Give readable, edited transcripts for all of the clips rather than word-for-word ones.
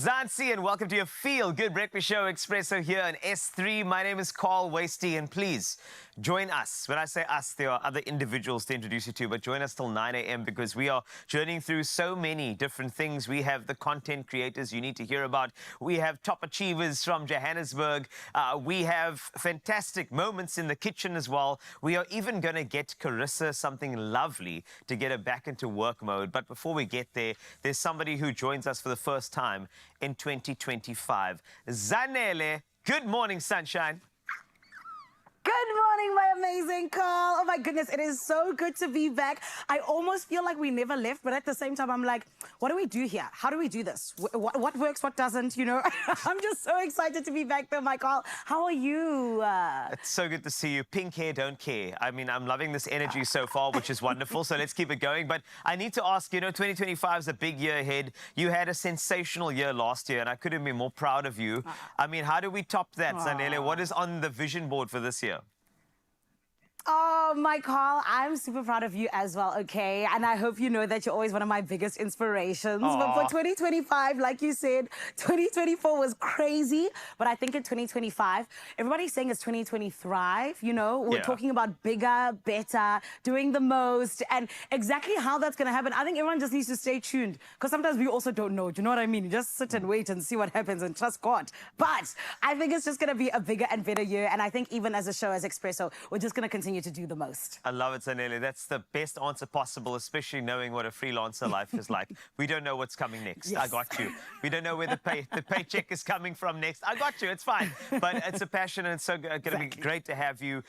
Mzansi, and welcome to your Feel Good Breakfast Show, Expresso here on S3. My name is Carl Wasty, and please join us. When I say us, there are other individuals to introduce you to, but join us till 9 a.m. because we are journeying through so many different things. We have the content creators you need to hear about. We have top achievers from Johannesburg. We have fantastic moments in the kitchen as well. We are even going to get Carissa something lovely to get her back into work mode. But before we get there, there's somebody who joins us for the first time in 2025. Zanele, good morning, sunshine. Good morning, my amazing Carl. Oh my goodness, it is so good to be back. I almost feel like we never left, but at the same time, I'm like, what do we do here? How do we do this? What works, what doesn't, you know? I'm just so excited to be back there, my Carl. How are you? It's so good to see you. Pink hair, don't care. I mean, I'm loving this energy so far, which is wonderful, so let's keep it going. But I need to ask, you know, 2025 is a big year ahead. You had a sensational year last year, and I couldn't be more proud of you. I mean, how do we top that, Zanele? What is on the vision board for this year? Oh, my Carl, I'm super proud of you as well, okay? And I hope you know that you're always one of my biggest inspirations. Aww. But for 2025, like you said, 2024 was crazy. But I think in 2025, everybody's saying it's 2020 thrive, you know? We're talking about bigger, better, doing the most, and exactly how that's going to happen. I think everyone just needs to stay tuned because sometimes we also don't know. Do you know what I mean? You just sit and wait and see what happens and trust God. But I think it's just going to be a bigger and better year. And I think even as a show, as Expresso, we're just going to continue to do the most. I love it, Zanele. That's the best answer possible, especially knowing what a freelancer life is like. We don't know what's coming next. Yes. I got you. We don't know where the paycheck is coming from next. I got you. It's fine. But it's a passion, and it's so going to be great to have you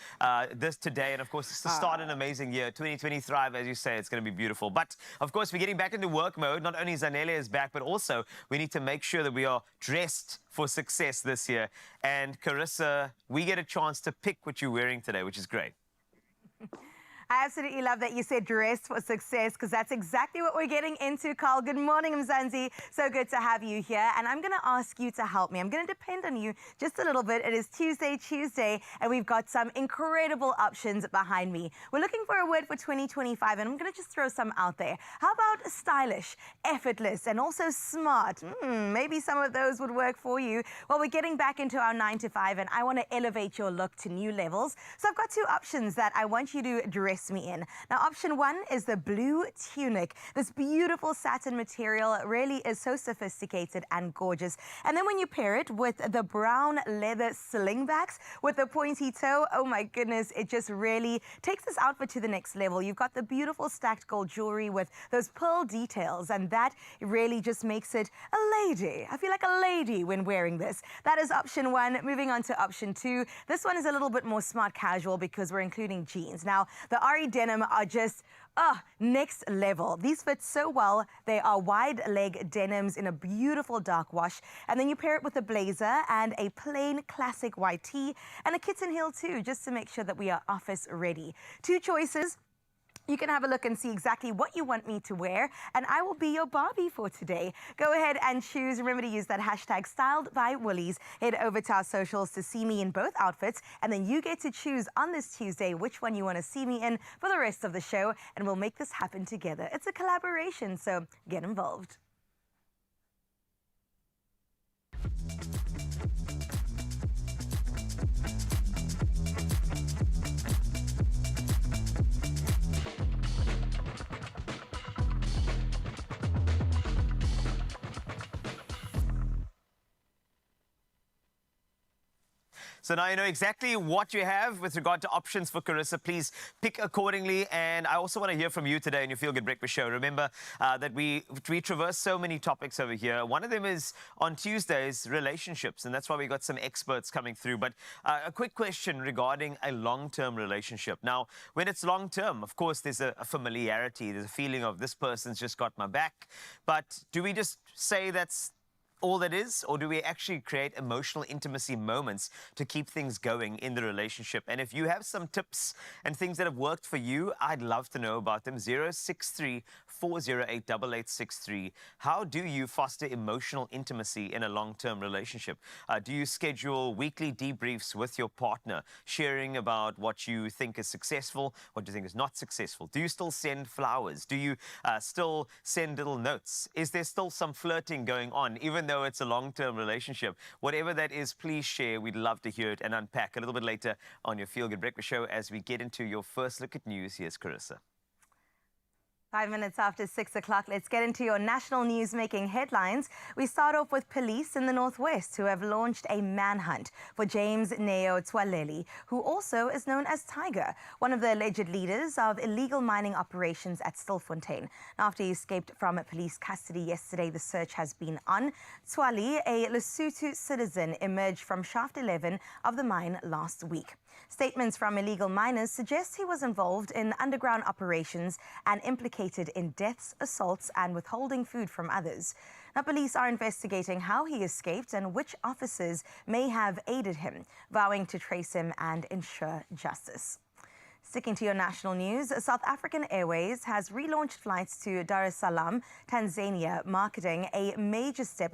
this today. And, of course, it's to start an amazing year. 2020 thrive, as you say, it's going to be beautiful. But, of course, we're getting back into work mode. Not only Zanele is back, but also we need to make sure that we are dressed for success this year. And, Carissa, we get a chance to pick what you're wearing today, which is great. I absolutely love that you said dress for success, because that's exactly what we're getting into, Carl. Good morning, Mzansi. So good to have you here. And I'm going to ask you to help me. I'm going to depend on you just a little bit. It is Tuesday, and we've got some incredible options behind me. We're looking for a word for 2025, and I'm going to just throw some out there. How about stylish, effortless, and also smart? Maybe some of those would work for you. Well, we're getting back into our 9 to 5, and I want to elevate your look to new levels. So I've got two options that I want you to dress me in. Now, option one is the blue tunic. This beautiful satin material really is so sophisticated and gorgeous. And then when you pair it with the brown leather slingbacks with the pointy toe, oh my goodness, it just really takes this outfit to the next level. You've got the beautiful stacked gold jewelry with those pearl details, and that really just makes it a lady. I feel like a lady when wearing this. That is option one. Moving on to option two. This one is a little bit more smart casual because we're including jeans. Now, the RE denim are just next level. These fit so well. They are wide leg denims in a beautiful dark wash. And then you pair it with a blazer and a plain classic white tee and a kitten heel too, just to make sure that we are office ready. Two choices. You can have a look and see exactly what you want me to wear, and I will be your Barbie for today. Go ahead and choose. Remember to use that hashtag Styled by Woolies. Head over to our socials to see me in both outfits, and then you get to choose on this Tuesday which one you want to see me in for the rest of the show, and we'll make this happen together. It's a collaboration, so get involved. So now you know exactly what you have with regard to options for Carissa. Please pick accordingly. And I also want to hear from you today in your Feel Good Breakfast Show. Remember that we traverse so many topics over here. One of them is on Tuesdays, relationships. And that's why we got some experts coming through. But a quick question regarding a long-term relationship. Now, when it's long-term, of course, there's a familiarity. There's a feeling of this person's just got my back. But do we just say that's all that is, or do we actually create emotional intimacy moments to keep things going in the relationship? And if you have some tips and things that have worked for you, I'd love to know about them. 063 408 8863. How do you foster emotional intimacy in a long-term relationship? Do you schedule weekly debriefs with your partner, sharing about what you think is successful, what you think is not successful? Do you still send flowers? Do you still send little notes? Is there still some flirting going on, even though it's a long-term relationship. Whatever that is, please share. We'd love to hear it and unpack a little bit later on your Feel Good Breakfast Show as we get into your first look at news. Here's Carissa. 5 minutes after 6 o'clock, let's get into your national news-making headlines. We start off with police in the Northwest who have launched a manhunt for James Neo Tswaleli, who also is known as Tiger, one of the alleged leaders of illegal mining operations at Stilfontein. After he escaped from police custody yesterday, the search has been on. Tswali, a Lesotho citizen, emerged from Shaft 11 of the mine last week. Statements from illegal miners suggest he was involved in underground operations and implicated in deaths, assaults, and withholding food from others. Now, police are investigating how he escaped and which officers may have aided him, vowing to trace him and ensure justice. Sticking to your national news, South African Airways has relaunched flights to Dar es Salaam, Tanzania, marking a major step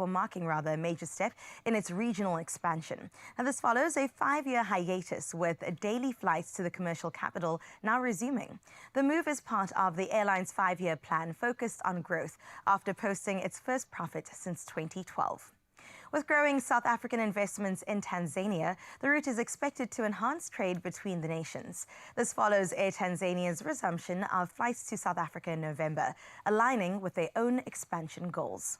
in its regional expansion. Now, this follows a 5-year hiatus with daily flights to the commercial capital now resuming. The move is part of the airline's 5-year plan focused on growth after posting its first profit since 2012. With growing South African investments in Tanzania, the route is expected to enhance trade between the nations. This follows Air Tanzania's resumption of flights to South Africa in November, aligning with their own expansion goals.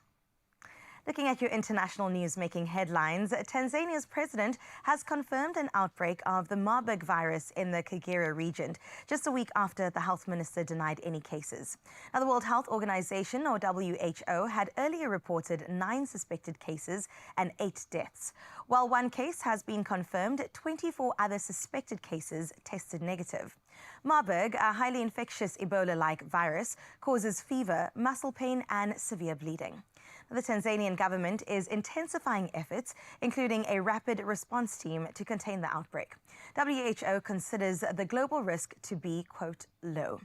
Looking at your international news-making headlines, Tanzania's president has confirmed an outbreak of the Marburg virus in the Kagera region, just a week after the health minister denied any cases. Now, the World Health Organization, or WHO, had earlier reported 9 suspected cases and 8 deaths. While 1 case has been confirmed, 24 other suspected cases tested negative. Marburg, a highly infectious Ebola-like virus, causes fever, muscle pain, and severe bleeding. The Tanzanian government is intensifying efforts, including a rapid response team to contain the outbreak. WHO considers the global risk to be, quote, low.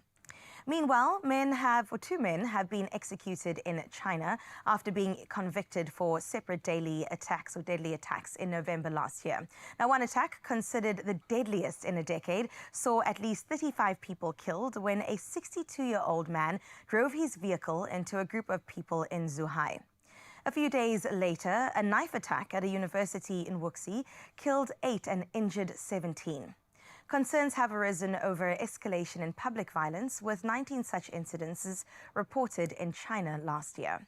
Meanwhile, 2 men have been executed in China after being convicted for separate deadly attacks in November last year. Now, one attack, considered the deadliest in a decade, saw at least 35 people killed when a 62-year-old man drove his vehicle into a group of people in Zhuhai. A few days later, a knife attack at a university in Wuxi killed 8 and injured 17. Concerns have arisen over escalation in public violence, with 19 such incidences reported in China last year.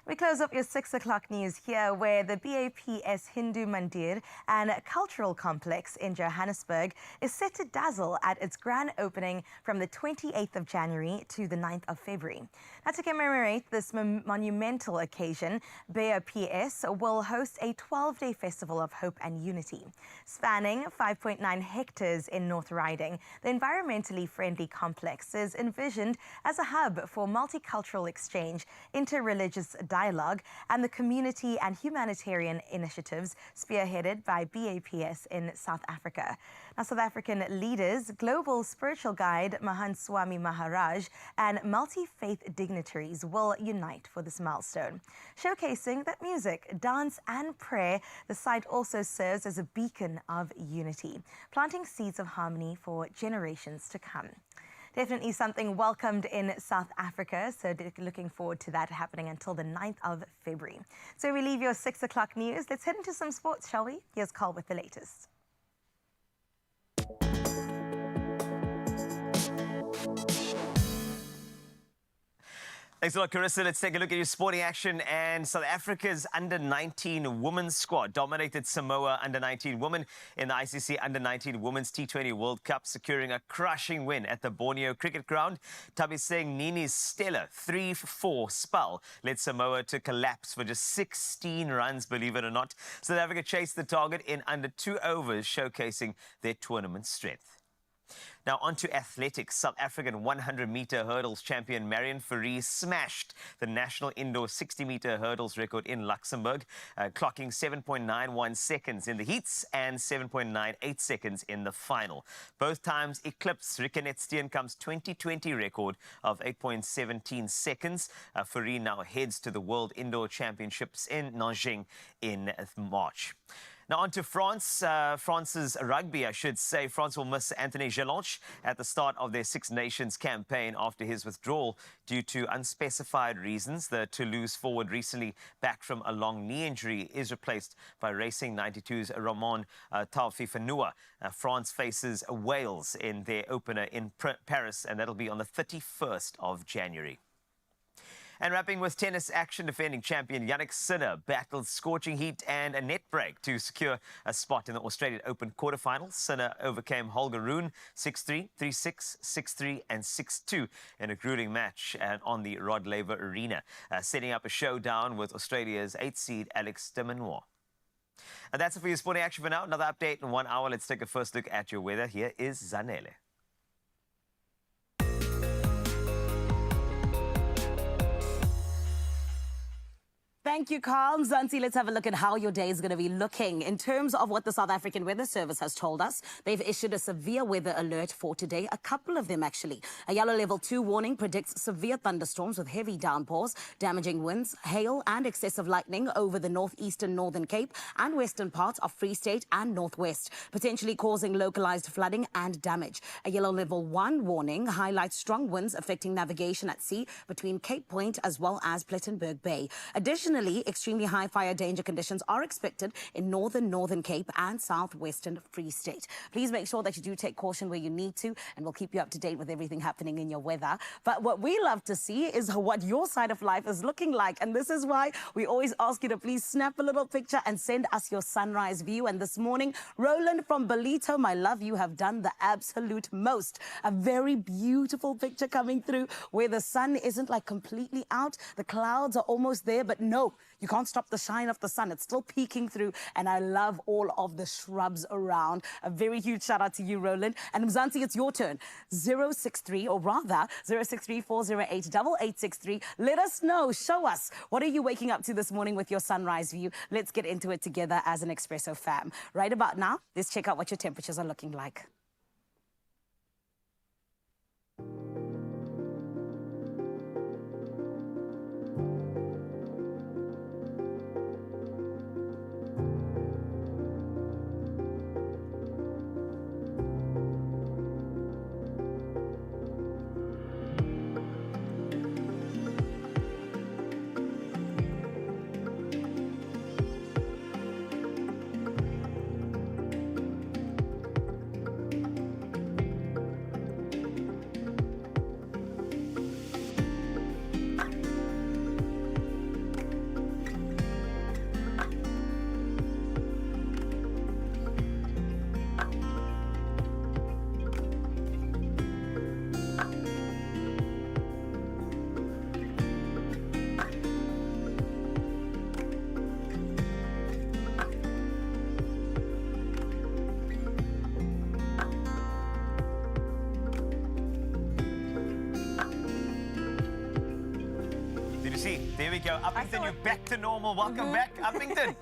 We close up your 6 o'clock news here, where the BAPS Hindu Mandir and Cultural Complex in Johannesburg is set to dazzle at its grand opening from the 28th of January to the 9th of February. Now, to commemorate this monumental occasion, BAPS will host a 12-day festival of hope and unity. Spanning 5.9 hectares in North Riding, the environmentally friendly complex is envisioned as a hub for multicultural exchange, interreligious dialogue, and the community and humanitarian initiatives spearheaded by BAPS in South Africa. Now, South African leaders, global spiritual guide Mahant Swami Maharaj, and multi-faith dignitaries will unite for this milestone. Showcasing that music, dance, and prayer, the site also serves as a beacon of unity, planting seeds of harmony for generations to come. Definitely something welcomed in South Africa, so looking forward to that happening until the 9th of February. So we leave your 6 o'clock news. Let's head into some sports, shall we? Here's Carl with the latest. Thanks a lot, Carissa. Let's take a look at your sporting action. And South Africa's under-19 women's squad dominated Samoa under-19 women in the ICC under-19 Women's T20 World Cup, securing a crushing win at the Borneo Cricket Ground. Tabiseng Nini's stellar 3-4 spell led Samoa to collapse for just 16 runs, believe it or not. South Africa chased the target in under 2 overs, showcasing their tournament strength. Now, on to athletics. South African 100-meter hurdles champion Marion Fourie smashed the national indoor 60-meter hurdles record in Luxembourg, clocking 7.91 seconds in the heats and 7.98 seconds in the final. Both times eclipsed Rickenette Steenkamp's 2020 record of 8.17 seconds. Fourie now heads to the World Indoor Championships in Nanjing in March. Now on to France. France's rugby, I should say. France will miss Anthony Gelonche at the start of their Six Nations campaign after his withdrawal due to unspecified reasons. The Toulouse forward, recently back from a long knee injury, is replaced by Racing 92's Ramon Taufifenua. France faces Wales in their opener in Paris, and that'll be on the 31st of January. And wrapping with tennis action, defending champion Jannik Sinner battled scorching heat and a net break to secure a spot in the Australian Open quarterfinals. Sinner overcame Holger Rune 6-3, 3-6, 6-3 and 6-2 in a grueling match on the Rod Laver Arena, setting up a showdown with Australia's 8th seed Alex de Minaur. And that's it for your sporting action for now. Another update in 1 hour. Let's take a first look at your weather. Here is Zanele. Thank you, Carl. Mzansi, let's have a look at how your day is going to be looking. In terms of what the South African Weather Service has told us, they've issued a severe weather alert for today, a couple of them actually. A yellow level 2 warning predicts severe thunderstorms with heavy downpours, damaging winds, hail and excessive lightning over the northeastern Northern Cape and western parts of Free State and Northwest, potentially causing localized flooding and damage. A yellow level 1 warning highlights strong winds affecting navigation at sea between Cape Point as well as Plettenberg Bay. Additionally, extremely high fire danger conditions are expected in Northern Cape and southwestern Free State. Please make sure that you do take caution where you need to, and we'll keep you up to date with everything happening in your weather. But what we love to see is what your side of life is looking like, and this is why we always ask you to please snap a little picture and send us your sunrise view. And this morning, Roland from Belito, my love, you have done the absolute most. A very beautiful picture coming through where the sun isn't like completely out. The clouds are almost there, but no, you can't stop the shine of the sun. It's still peeking through, and I love all of the shrubs around. A very huge shout out to you, Roland. And Mzansi, it's your turn. 063, or rather 063-408-8863. Let us know, show us, what are you waking up to this morning with your sunrise view? Let's get into it together as an Expresso fam. Right about now, let's check out what your temperatures are looking like. There we go. Uppington, you're back to normal. Welcome back, Uppington.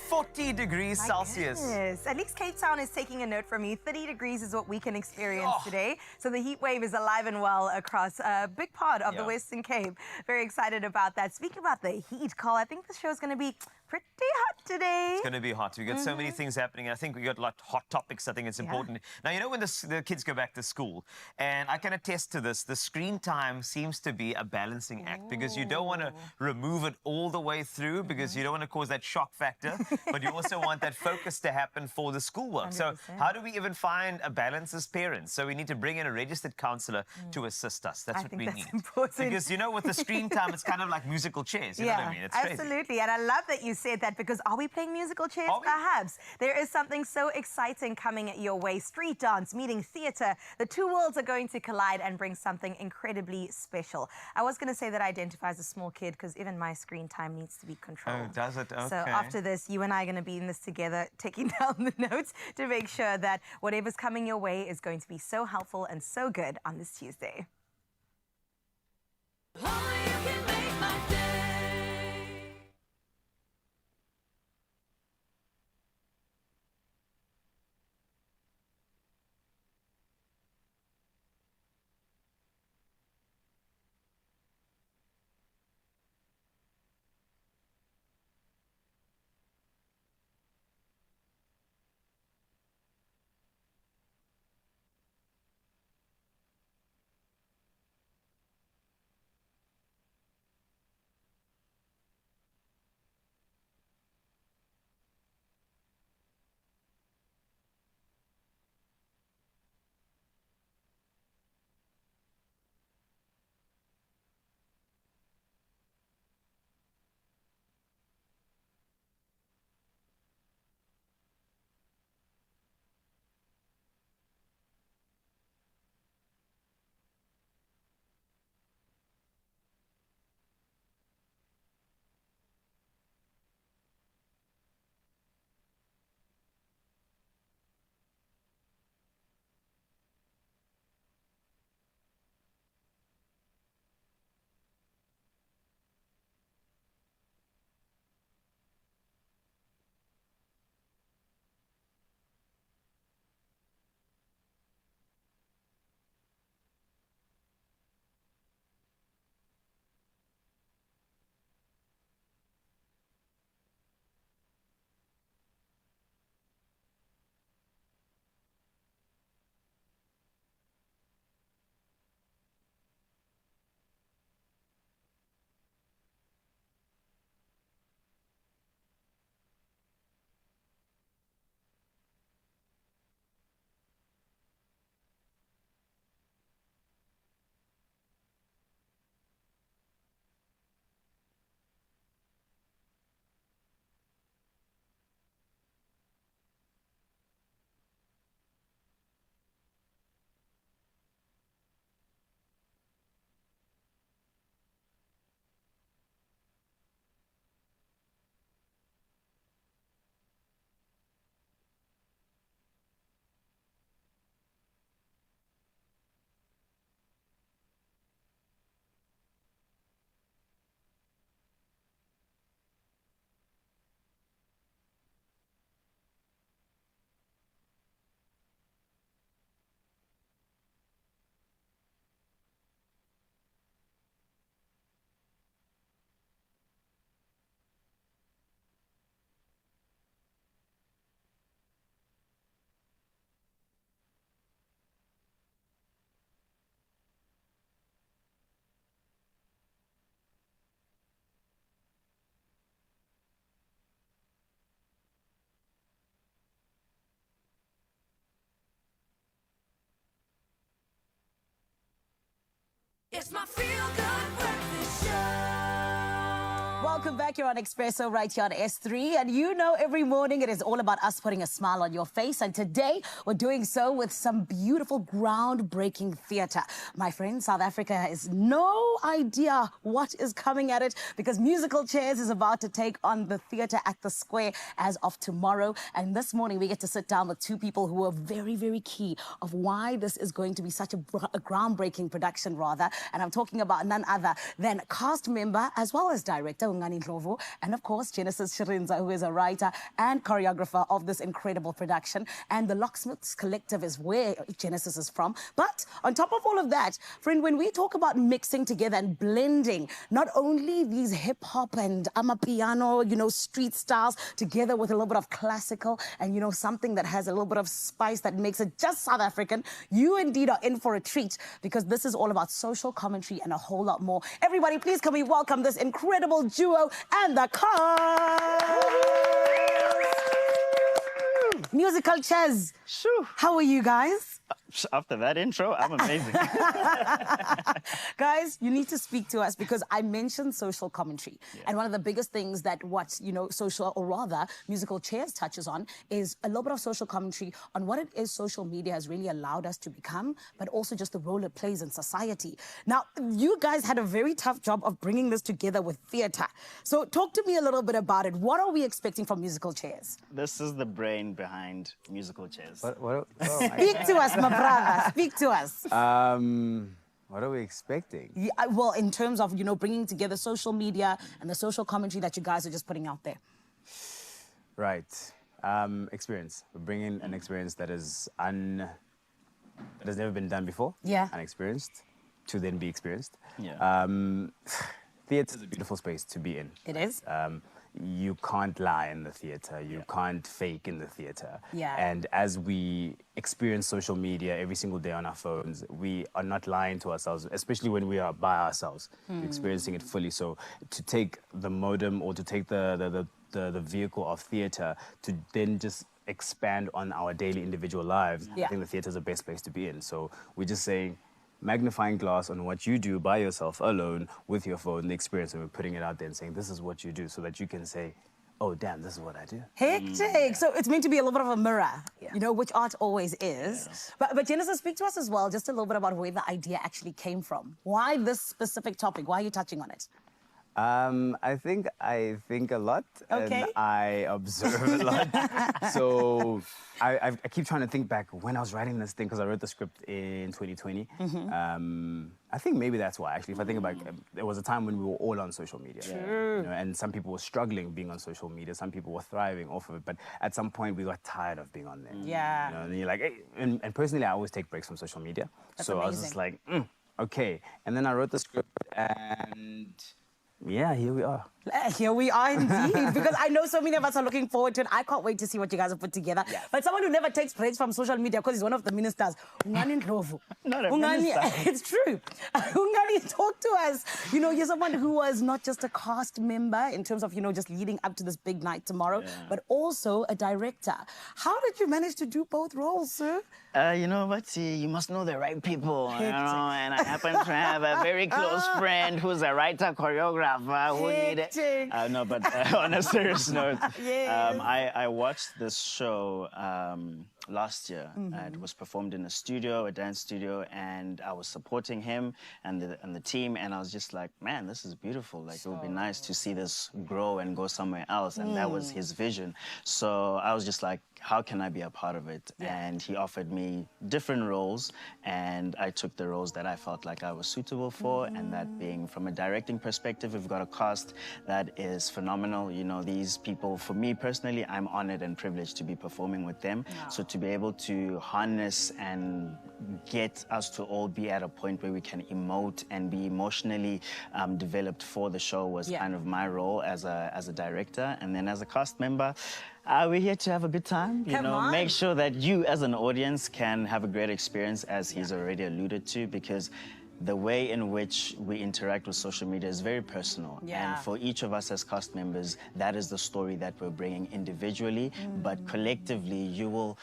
40 degrees Celsius. Goodness. At least Cape Town is taking a note from you. 30 degrees is what we can experience today. So the heat wave is alive and well across a big part of the Western Cape. Very excited about that. Speaking about the heat, Carl, I think the show is going to be pretty hot today. It's going to be hot. We've got so many things happening. I think we got a lot of hot topics. I think it's important. Now, you know, when the kids go back to school, and I can attest to this, the screen time seems to be a balancing act because you don't want to remove it all the way through because you don't want to cause that shock factor, but you also want that focus to happen for the schoolwork. 100%. So how do we even find a balance as parents? So we need to bring in a registered counselor to assist us. That's what we need. Important. Because, you know, with the screen time, it's kind of like musical chairs. You know what I mean? It's crazy. Absolutely. And I love that you said that because are we playing musical chairs? Perhaps. There is something so exciting coming your way. Street dance, meeting theatre. The two worlds are going to collide and bring something incredibly special. I was going to say that I identify as a small kid because even my screen time needs to be controlled. Oh, does it? Okay. So after this, you and I are going to be in this together, taking down the notes to make sure that whatever's coming your way is going to be so helpful and so good on this Tuesday. It's my feel-good breakfast show. Welcome back. You're on Expresso right here on S3. And you know every morning it is all about us putting a smile on your face. And today we're doing so with some beautiful groundbreaking theatre. My friend, South Africa has no idea what is coming at it because Musical Chairs is about to take on the theatre at the Square as of tomorrow. And this morning we get to sit down with two people who are very, very key of why this is going to be such a groundbreaking production, rather. And I'm talking about none other than cast member as well as director Ungani Ndlovu, and of course Genesis Shirinza, who is a writer and choreographer of this incredible production. And the Locksmiths Collective is where Genesis is from. But on top of all of that, friend, when we talk about mixing together and blending not only these hip-hop and amapiano, you know, street styles together with a little bit of classical and, you know, something that has a little bit of spice that makes it just South African, you indeed are in for a treat because this is all about social commentary and a whole lot more. Everybody, please can we welcome this incredible duo and the cast. Musical Chairs. Shoo. How are you guys? After that intro, I'm amazing. Guys, you need to speak to us because I mentioned social commentary. Yeah. And one of the biggest things that social, or rather Musical Chairs touches on is a little bit of social commentary on what it is social media has really allowed us to become, but also just the role it plays in society. Now, you guys had a very tough job of bringing this together with theatre. So talk to me a little bit about it. What are we expecting from Musical Chairs? This is the brain behind Musical Chairs. Speak to us, my brother. Speak to us. What are we expecting? Yeah, well, in terms of, you know, bringing together social media and the social commentary that you guys are just putting out there. Right. Experience. We're bringing an experience that has never been done before. Yeah. Unexperienced to then be experienced. Yeah. Theatre is a beautiful space to be in. It is. You can't lie in the theatre. You can't fake in the theatre. Yeah. And as we experience social media every single day on our phones, we are not lying to ourselves, especially when we are by ourselves. We're experiencing it fully. So to take the modem or to take the vehicle of theatre to then just expand on our daily individual lives, I think the theatre is the best place to be in. So we just say, magnifying glass on what you do by yourself alone with your phone, the experience, and we're putting it out there and saying this is what you do so that you can say, oh damn, this is what I do. Hectic. So it's meant to be a little bit of a mirror, you know, which art always is. Yes. But Genesis, speak to us as well, just a little bit about where the idea actually came from. Why this specific topic? Why are you touching on it? I think a lot and I observe a lot. So I keep trying to think back when I was writing this thing because I wrote the script in 2020. I think maybe that's why, actually. If I think about it, there was a time when we were all on social media. You know, and some people were struggling being on social media. Some people were thriving off of it. But at some point, we got tired of being on there. Yeah. You know, and you're like, hey, and personally, I always take breaks from social media. That's so amazing. I was just like, okay. And then I wrote the script and... yeah, here we are. Here we are indeed, because I know so many of us are looking forward to it. I can't wait to see what you guys have put together. Yes. But someone who never takes breaks from social media because he's one of the ministers, Ungani Ndlovu. Not a minister. It's true. Ungani, talk to us. You know, you're someone who was not just a cast member in terms of, you know, just leading up to this big night tomorrow, but also a director. How did you manage to do both roles, sir? You know what? You must know the right people, you know, and I happen to have a very close friend who's a writer, choreographer, who needed... no, but on a serious note, I watched this show last year. It was performed in a studio, a dance studio, and I was supporting him and the team, and I was just like, man, this is beautiful. Like, it would be nice to see this grow and go somewhere else, and that was his vision. So I was just like, how can I be a part of it? And he offered me different roles, and I took the roles that I felt like I was suitable for, and that being from a directing perspective, we've got a cast that is phenomenal. You know, these people, for me personally, I'm honored and privileged to be performing with them. So to be able to harness and get us to all be at a point where we can emote and be emotionally developed for the show was kind of my role as a director. And then as a cast member, we're here to have a good time, you know, make sure that you as an audience can have a great experience, as he's already alluded to, because the way in which we interact with social media is very personal. And for each of us as cast members, that is the story that we're bringing individually, but collectively, you'll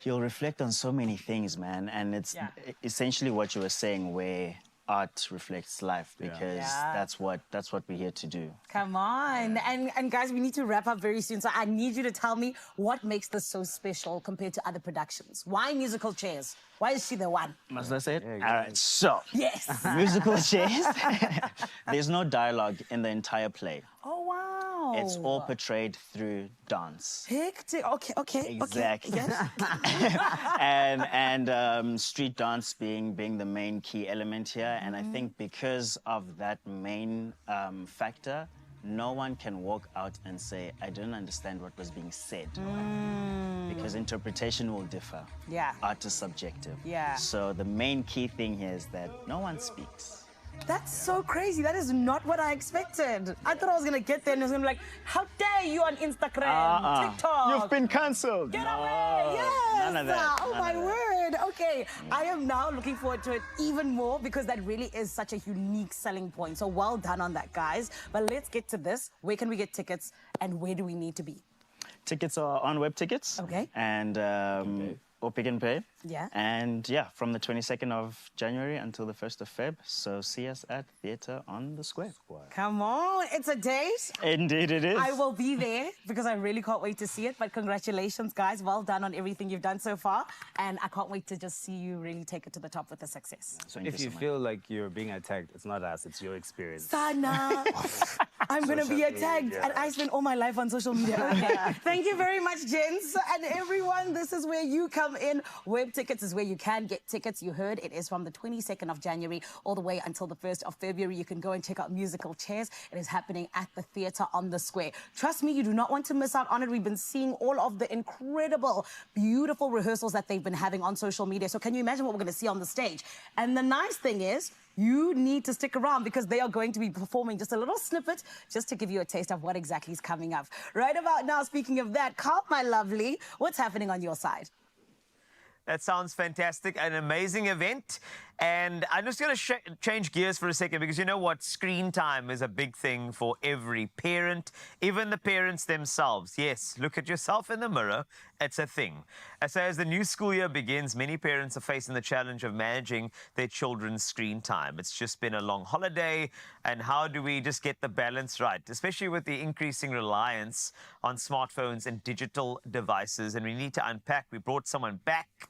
reflect on so many things, man. And it's essentially what you were saying, where art reflects life, because that's what we're here to do. Come on. And guys, we need to wrap up very soon. So I need you to tell me what makes this so special compared to other productions. Why musical chairs? Why is she the one? Must I say it? All right, so. Yes. Musical chairs. There's no dialogue in the entire play. Oh, wow. It's all portrayed through dance. Hectic. Okay. Exactly. Okay. Yes. and street dance being the main key element here. And I think because of that main factor, no one can walk out and say, I didn't understand what was being said. Because interpretation will differ. Yeah. Art is subjective. Yeah. So the main key thing here is that no one speaks. That's so crazy. That is not what I expected. I thought I was going to get there and it was going to be like, how dare you on Instagram, TikTok. You've been cancelled. Get away. Yes. None of that. Oh, my word. Okay. I am now looking forward to it even more because that really is such a unique selling point. So well done on that, guys. But let's get to this. Where can we get tickets and where do we need to be? Tickets are on web tickets. Okay. And or Pick and Pay. Yeah. And yeah, from the 22nd of January until the 1st of Feb. So see us at Theatre on the Square. Come on, it's a date. Indeed it is. I will be there because I really can't wait to see it. But congratulations, guys. Well done on everything you've done so far. And I can't wait to just see you really take it to the top with the success. Thank If you so much. feel like you're being attacked, it's not us, it's your experience. Sana, I'm going to be attacked. media. And I spend all my life on social media. Okay. Thank you very much, gents. And everyone, this is where you come in. Web tickets is where you can get tickets. You heard it is from the 22nd of January all the way until the 1st of February. You can go and check out Musical Chairs. It is happening at the Theatre on the Square. Trust me, you do not want to miss out on it. We've been seeing all of the incredible, beautiful rehearsals that they've been having on social media. So can you imagine what we're going to see on the stage? And the nice thing is, you need to stick around because they are going to be performing just a little snippet just to give you a taste of what exactly is coming up. Right about now, speaking of that, Carl, my lovely, what's happening on your side? That sounds fantastic. An amazing event. And I'm just going to change gears for a second because you know what? Screen time is a big thing for every parent, even the parents themselves. Yes, look at yourself in the mirror. It's a thing. So as the new school year begins, many parents are facing the challenge of managing their children's screen time. It's just been a long holiday. And how do we just get the balance right, especially with the increasing reliance on smartphones and digital devices? And we need to unpack. We brought someone back.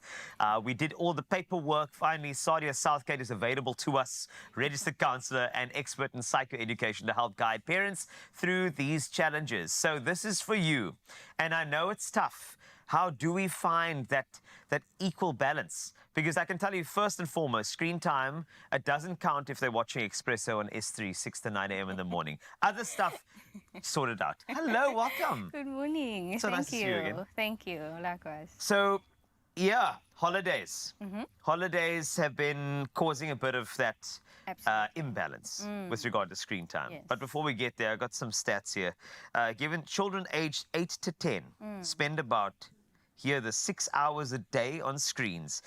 We did all the paperwork. Finally, Sadia Southgate is available to us, registered counsellor and expert in psychoeducation to help guide parents through these challenges. So this is for you. And I know it's tough. How do we find that equal balance? Because I can tell you, first and foremost, screen time, it doesn't count if they're watching Expresso on S3, 6 to 9 a.m. in the morning. Other stuff, sort it out. Hello, welcome. Good morning. So Thank nice to see you again. Thank you. Likewise. So, yeah, holidays. Holidays have been causing a bit of that Absolutely. imbalance with regard to screen time. Yes. But before we get there, I got some stats here. Given children aged 8 to 10 spend about, here, the 6 hours a day on screens.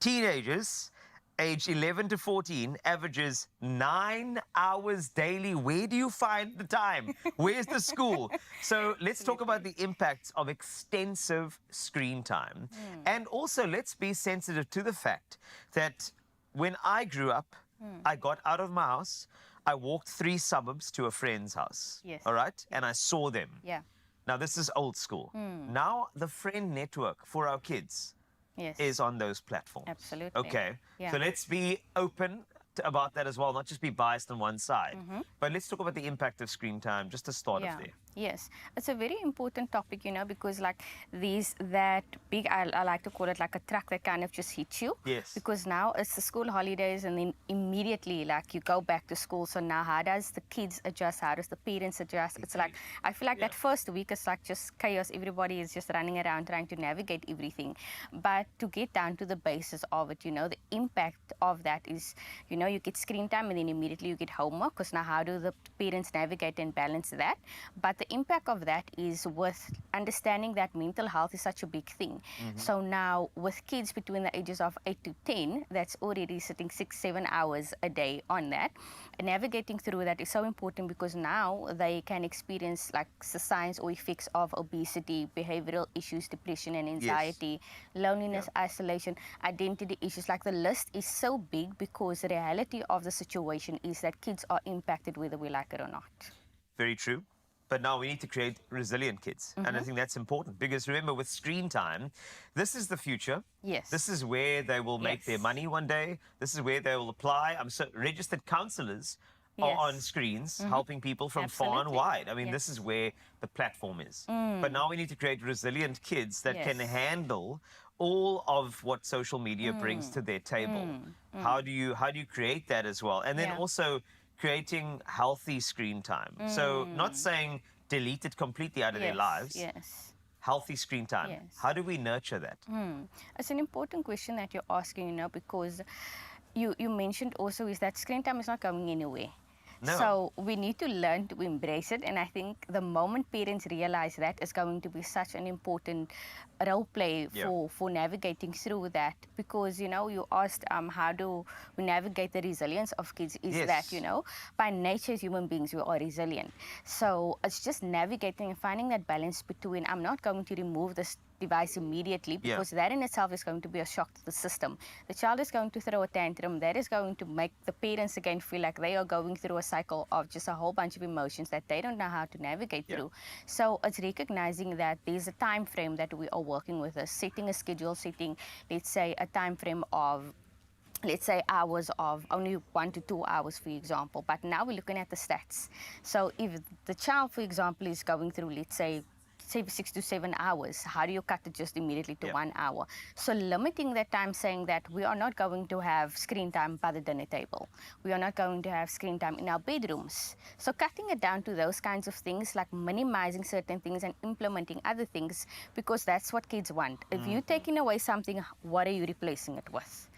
Teenagers aged 11 to 14 averages 9 hours daily. Where do you find the time? Where's the school? So let's talk about the impacts of extensive screen time. And also, let's be sensitive to the fact that when I grew up, I got out of my house, I walked 3 suburbs to a friend's house. Yes. All right? And I saw them. Yeah. Now, this is old school. Now, the friend network for our kids Yes. is on those platforms. Absolutely. Okay. Yeah. So let's be open about that as well, not just be biased on one side. But let's talk about the impact of screen time, just to start off there. Yes, it's a very important topic, you know, because like that big, I like to call it like a truck that kind of just hits you. Yes. Because now it's the school holidays and then immediately like you go back to school. So now how does the kids adjust? How does the parents adjust? It's like, I feel like that first week is like just chaos. Everybody is just running around trying to navigate everything. But to get down to the basis of it, you know, the impact of that is, you know, you get screen time and then immediately you get homework because now how do the parents navigate and balance that? But the impact of that is with understanding that mental health is such a big thing. So now with kids between the ages of 8 to 10, that's already sitting 6-7 hours a day on that. And navigating through that is so important because now they can experience like the signs or effects of obesity, behavioral issues, depression and anxiety, loneliness, isolation, identity issues. Like the list is so big because the reality of the situation is that kids are impacted whether we like it or not. Very true. But now we need to create resilient kids. And I think that's important because remember, with screen time, this is the future. Yes. This is where they will make their money one day. This is where they will apply. Registered counselors are on screens helping people from far and wide. I mean, this is where the platform is. But now we need to create resilient kids that can handle all of what social media brings to their table. How do you create that as well? And then also creating healthy screen time. So not saying delete it completely out of their lives. Yes. Healthy screen time. Yes. How do we nurture that? It's an important question that you're asking, you know, because you mentioned also is that screen time is not going anywhere. No. So we need to learn to embrace it, and I think the moment parents realize that is going to be such an important role play for navigating through that. Because you know, you asked how do we navigate the resilience of kids? Is that, you know, by nature as human beings we are resilient. So it's just navigating and finding that balance between I'm not going to remove this device immediately because that in itself is going to be a shock to the system. The child is going to throw a tantrum. That is going to make the parents again feel like they are going through a cycle of just a whole bunch of emotions that they don't know how to navigate through. So it's recognizing that there's a time frame that we are working with, setting a schedule, setting, let's say, a time frame of, let's say, hours of only 1 to 2 hours, for example. But now we're looking at the stats. So if the child, for example, is going through, let's say 6 to 7 hours, how do you cut it just immediately to 1 hour? So limiting that time, saying that we are not going to have screen time by the dinner table. We are not going to have screen time in our bedrooms. So cutting it down to those kinds of things, like minimizing certain things and implementing other things, because that's what kids want. If you're taking away something, what are you replacing it with?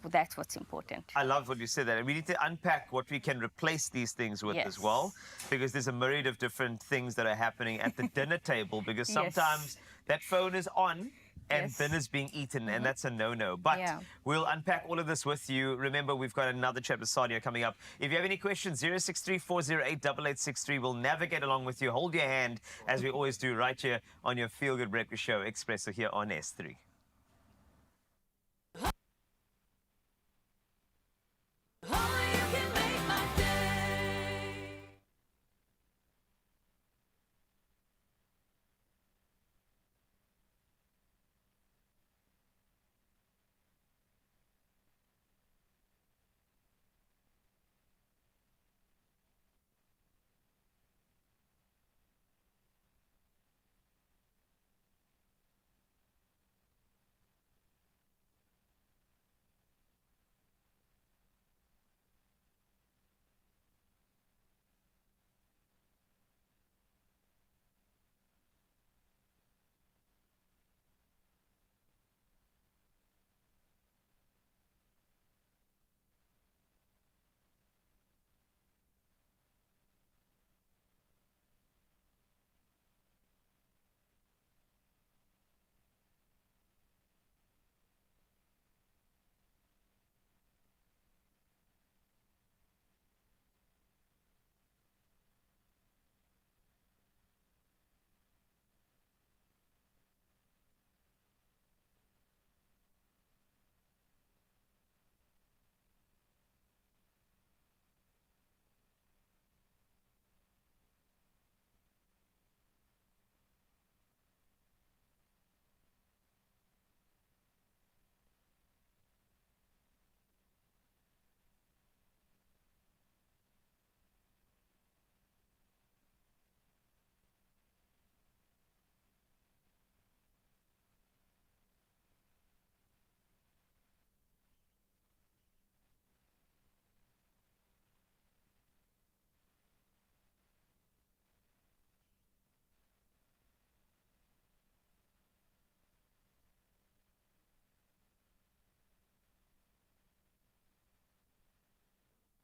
That's what's important. I love what you said that. And we need to unpack what we can replace these things with as well, because there's a myriad of different things that are happening at the dinner table, because sometimes that phone is on and dinner's being eaten, and that's a no-no. But we'll unpack all of this with you. Remember, we've got another chat with Sadia coming up. If you have any questions, 063-408-8863. We'll navigate along with you. Hold your hand, as we always do, right here on your Feel Good Breakfast Show, Expresso, here on S3. Only you can make my day.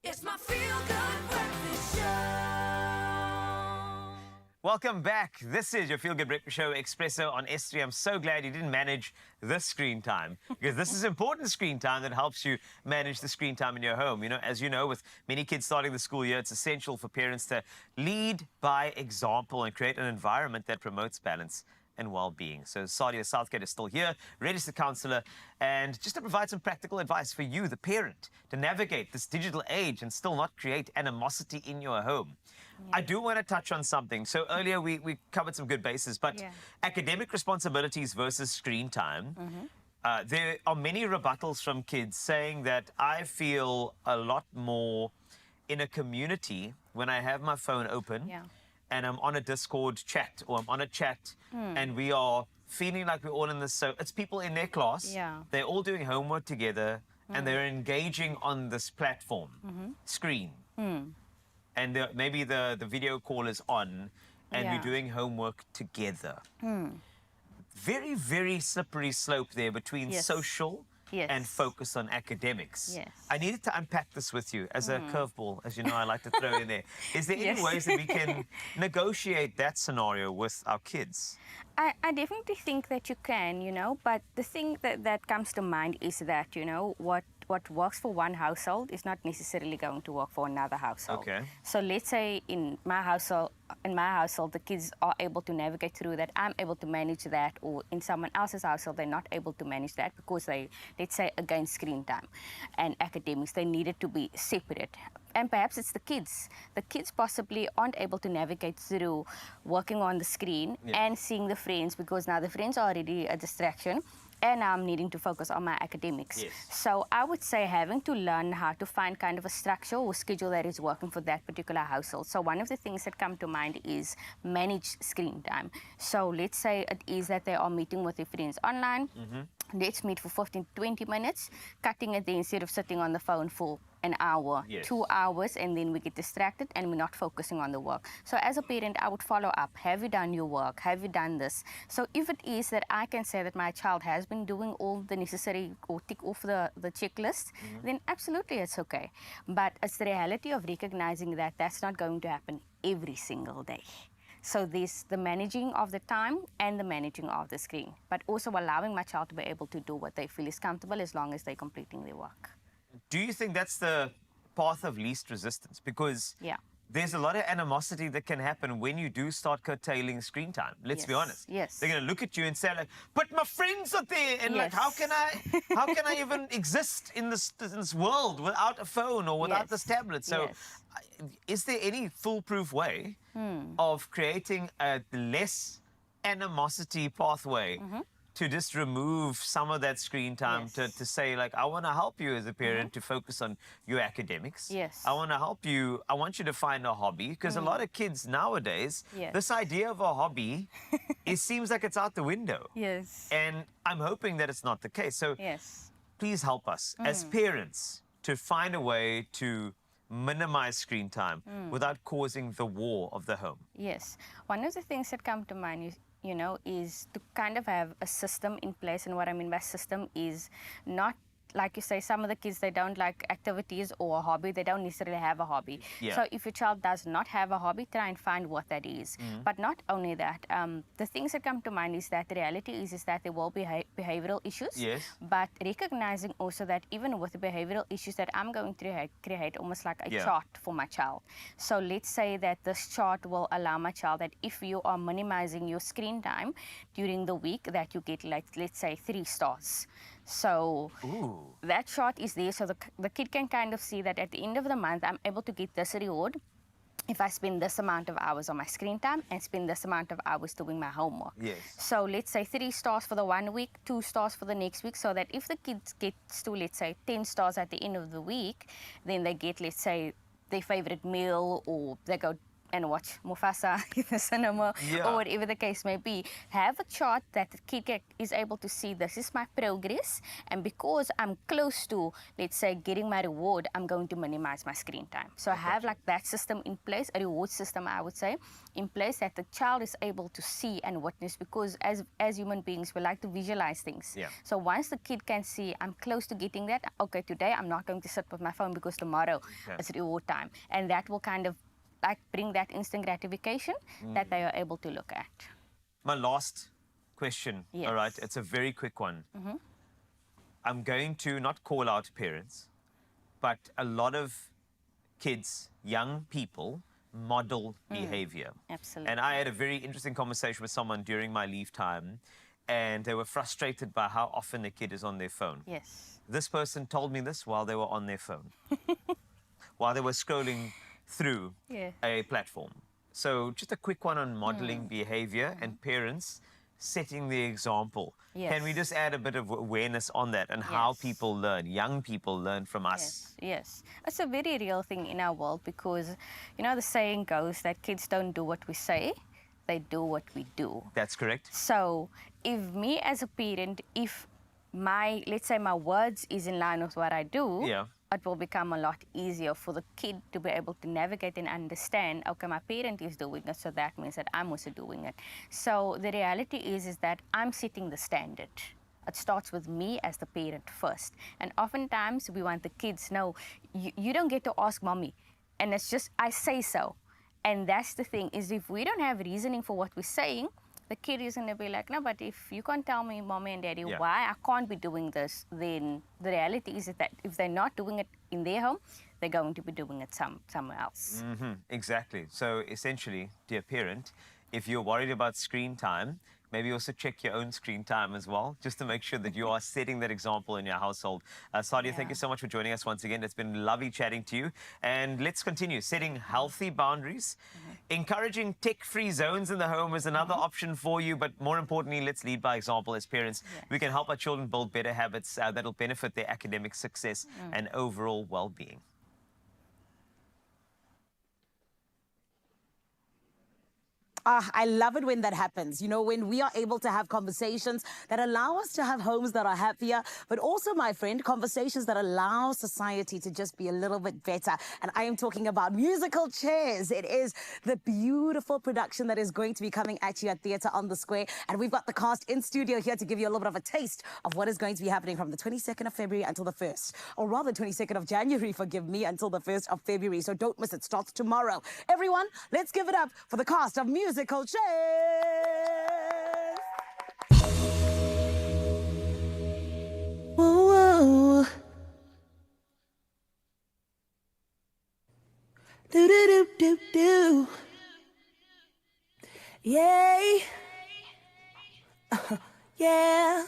It's my feel good breakfast show. Welcome back. This is your Feel Good Breakfast Show, Expresso on S3. I'm so glad you didn't manage this screen time, because this is important screen time that helps you manage the screen time in your home. You know, as you know, with many kids starting the school year, it's essential for parents to lead by example and create an environment that promotes balance and well-being. So Sadia Southgate is still here, registered counsellor, and just to provide some practical advice for you, the parent, to navigate this digital age and still not create animosity in your home. I do want to touch on something. So earlier we covered some good bases, but academic responsibilities versus screen time. There are many rebuttals from kids saying that I feel a lot more in a community when I have my phone open and I'm on a Discord chat, or I'm on a chat and we are feeling like we're all in this. So it's people in their class. They're all doing homework together and they're engaging on this platform, screen. And maybe the video call is on and we're doing homework together. Very, very slippery slope there between social and focus on academics. I needed to unpack this with you as a curveball, as you know I like to throw in there. Is there any ways that we can negotiate that scenario with our kids? I definitely think that you can, you know, but the thing that comes to mind is that, you know, what works for one household is not necessarily going to work for another household. So let's say in my household, the kids are able to navigate through that, I'm able to manage that, or in someone else's household, they're not able to manage that because they, let's say, against screen time and academics, they needed to be separate. And perhaps it's the kids. The kids possibly aren't able to navigate through working on the screen and seeing the friends, because now the friends are already a distraction and I'm needing to focus on my academics. So I would say having to learn how to find kind of a structure or schedule that is working for that particular household. So one of the things that come to mind is manage screen time. So let's say it is that they are meeting with their friends online. Let's meet for 15, 20 minutes, cutting it there instead of sitting on the phone for an hour, 2 hours, and then we get distracted and we're not focusing on the work. So as a parent, I would follow up. Have you done your work? Have you done this? So if it is that I can say that my child has been doing all the necessary, or tick off the checklist, then absolutely it's okay. But it's the reality of recognizing that that's not going to happen every single day. So there's the managing of the time and the managing of the screen, but also allowing my child to be able to do what they feel is comfortable as long as they're completing their work. Do you think that's the path of least resistance? Because there's a lot of animosity that can happen when you do start curtailing screen time. Let's be honest. They're going to look at you and say, like, but my friends are there, and like, how can I even exist in this world without a phone or without this tablet? So, is there any foolproof way of creating a less animosity pathway? To just remove some of that screen time, to say, like, I want to help you as a parent to focus on your academics. I want to help you. I want you to find a hobby, because a lot of kids nowadays, this idea of a hobby, it seems like it's out the window. And I'm hoping that it's not the case. So please help us as parents to find a way to minimize screen time without causing the war of the home. One of the things that come to mind is, you know, is to kind of have a system in place. And what I mean by system is not, like you say, some of the kids, they don't like activities or a hobby. They don't necessarily have a hobby. So if your child does not have a hobby, try and find what that is. But not only that, the things that come to mind is that the reality is that there will be behavioral issues. But recognizing also that even with the behavioral issues, that I'm going to create almost like a chart for my child. So let's say that this chart will allow my child that if you are minimizing your screen time during the week, that you get, like, let's say 3 stars. So that chart is there, so the kid can kind of see that at the end of the month, I'm able to get this reward if I spend this amount of hours on my screen time and spend this amount of hours doing my homework. So let's say 3 stars for the 1 week, 2 stars for the next week, so that if the kid gets to, let's say, 10 stars at the end of the week, then they get, let's say, their favorite meal, or they go and watch Mufasa in the cinema, or whatever the case may be. Have a chart that the kid is able to see, this is my progress, and because I'm close to, let's say, getting my reward, I'm going to minimize my screen time. So have like that system in place, a reward system, I would say, in place, that the child is able to see and witness, because as human beings, we like to visualize things. So once the kid can see, I'm close to getting that, okay, today I'm not going to sit with my phone because tomorrow it's reward time. And that will kind of like bring that instant gratification that they are able to look at. My last question, all right, Yes. it's a very quick one. I'm going to not call out parents, but a lot of kids, young people, model behavior. Absolutely. And I had a very interesting conversation with someone during my leave time, and they were frustrated by how often the kid is on their phone. Yes. This person told me this while they were on their phone, while they were scrolling through Yeah. a platform. So just a quick one on modeling behavior and parents setting the example. Can we Yes. just add a bit of awareness on that and how Yes. people learn, young people learn from us? Yes, yes. It's a very real thing in our world because, you know, the saying goes that kids don't do what we say, they do what we do. That's correct. So if me as a parent, if my, let's say my words is in line with what I do, Yeah. it will become a lot easier for the kid to be able to navigate and understand, okay, my parent is doing it, so that means that I'm also doing it. So the reality is that I'm setting the standard. It starts with me as the parent first. And oftentimes we want the kids, no, you don't get to ask mommy. And it's just, I say so. And that's the thing, is if we don't have reasoning for what we're saying, the kid is going to be like, no, but if you can't tell me, mommy and daddy, Yeah. why I can't be doing this, then the reality is that if they're not doing it in their home, they're going to be doing it somewhere else. Exactly. So essentially, dear parent, if you're worried about screen time, maybe also check your own screen time as well, just to make sure that you are setting that example in your household. Sadia, thank you so much for joining us once again. It's been lovely chatting to you. And let's continue. Setting healthy boundaries. Encouraging tech-free zones in the home is another option for you, but more importantly, let's lead by example as parents. We can help our children build better habits that'll benefit their academic success and overall well-being. I love it when that happens. You know, when we are able to have conversations that allow us to have homes that are happier, but also, my friend, conversations that allow society to just be a little bit better. And I am talking about musical chairs. It is the beautiful production that is going to be coming at you at Theatre on the Square. And we've got the cast in studio here to give you a little bit of a taste of what is going to be happening from the 22nd of February until the 1st, or rather 22nd of January, forgive me, until the 1st of February. So don't miss it. Starts tomorrow. Everyone, let's give it up for the cast of Musical Chairs. Whoa, whoa. Do do do do do. Yay. Yeah.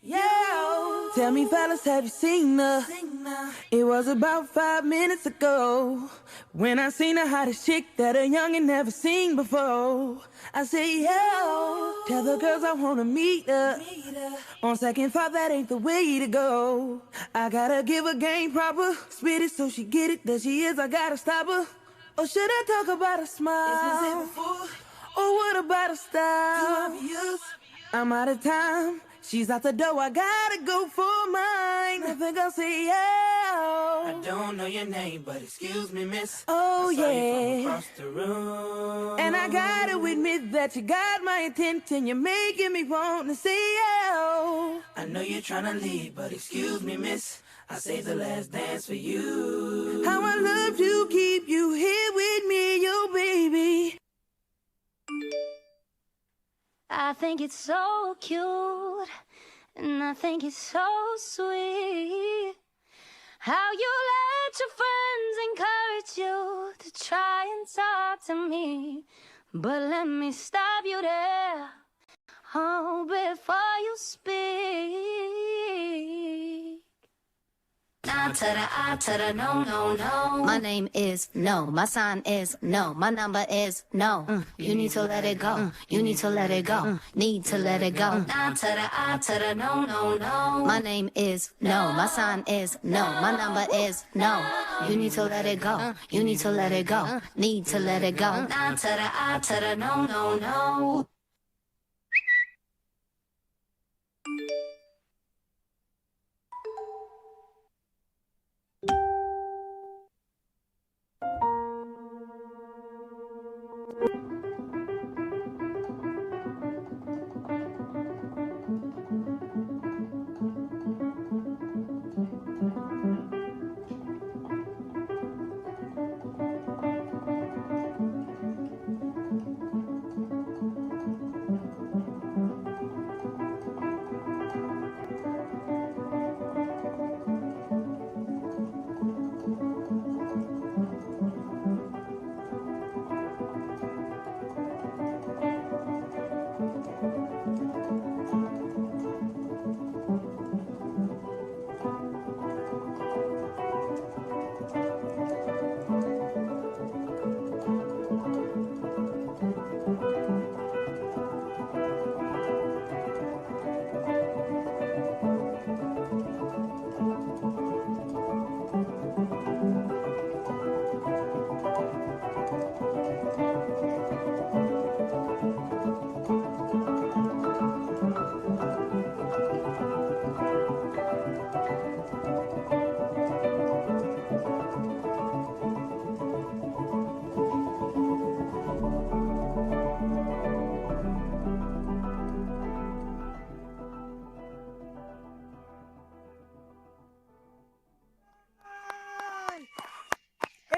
Yo. Tell me, fellas, have you seen her? It was about 5 minutes ago when I seen the hottest chick that a youngin' never seen before. I say, yo, tell the girls I wanna meet her. On second thought, that ain't the way to go. I gotta give her game proper, spit it so she get it. There she is, I gotta stop her. Or should I talk about a smile? Or what about a style? I'm out of time. She's out the door, I gotta go for mine. I think I'll say yeah. I don't know your name, but excuse me, miss. Oh, I saw you yeah. from across the room. And I gotta admit that you got my attention. You're making me want to say yeah. I know you're trying to leave, but excuse me, miss. I saved the last dance for you. How I love to keep you here with me, yo, baby. I think it's so cute, and I think it's so sweet how you let your friends encourage you to try and talk to me. But let me stop you there, oh, before you speak. Nah to the I to the no, no, no. My name is no. My sign is no. My number is no. You need to let it go. You need to let it go. Need to let it go. Nah to the I to the no, no, no. My name is no. My sign is no. My number is no. You need to let it go. You need to let it go. Need to let it go. Nah to the I to the no, no, no.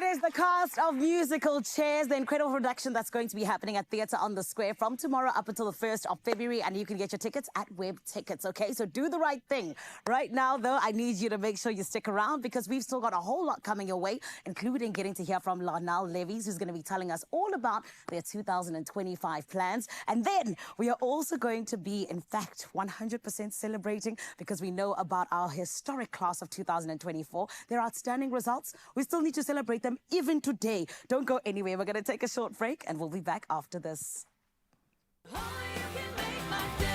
is the cast of musical Chairs, the incredible production that's going to be happening at Theatre on the Square from tomorrow up until the 1st of February, and you can get your tickets at Web Tickets, okay? So do the right thing. Right now, though, I need you to make sure you stick around because we've still got a whole lot coming your way, including getting to hear from Larnell Levies, who's going to be telling us all about their 2025 plans. And then we are also going to be, in fact, 100% celebrating because we know about our historic class of 2024. Their outstanding results. We still need to celebrate them even today. Don't go anywhere. We're going to take a short break and we'll be back after this. Oh, you can make my day.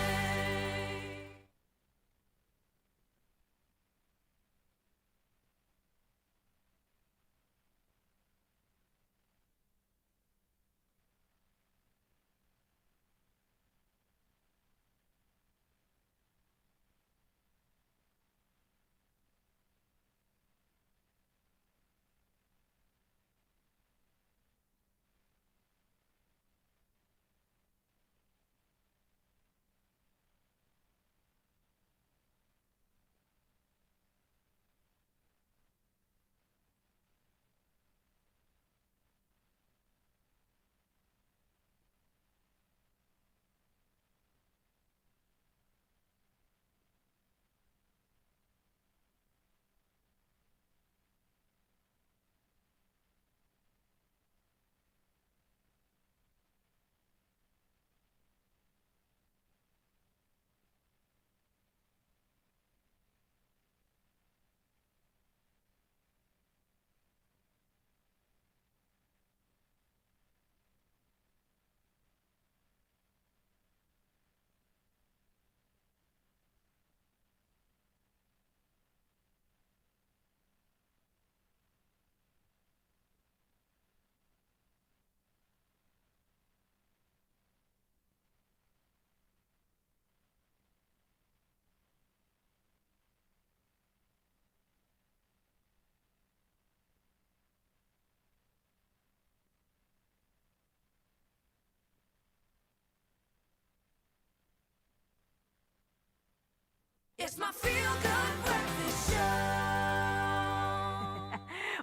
It's my feel-good breakfast show.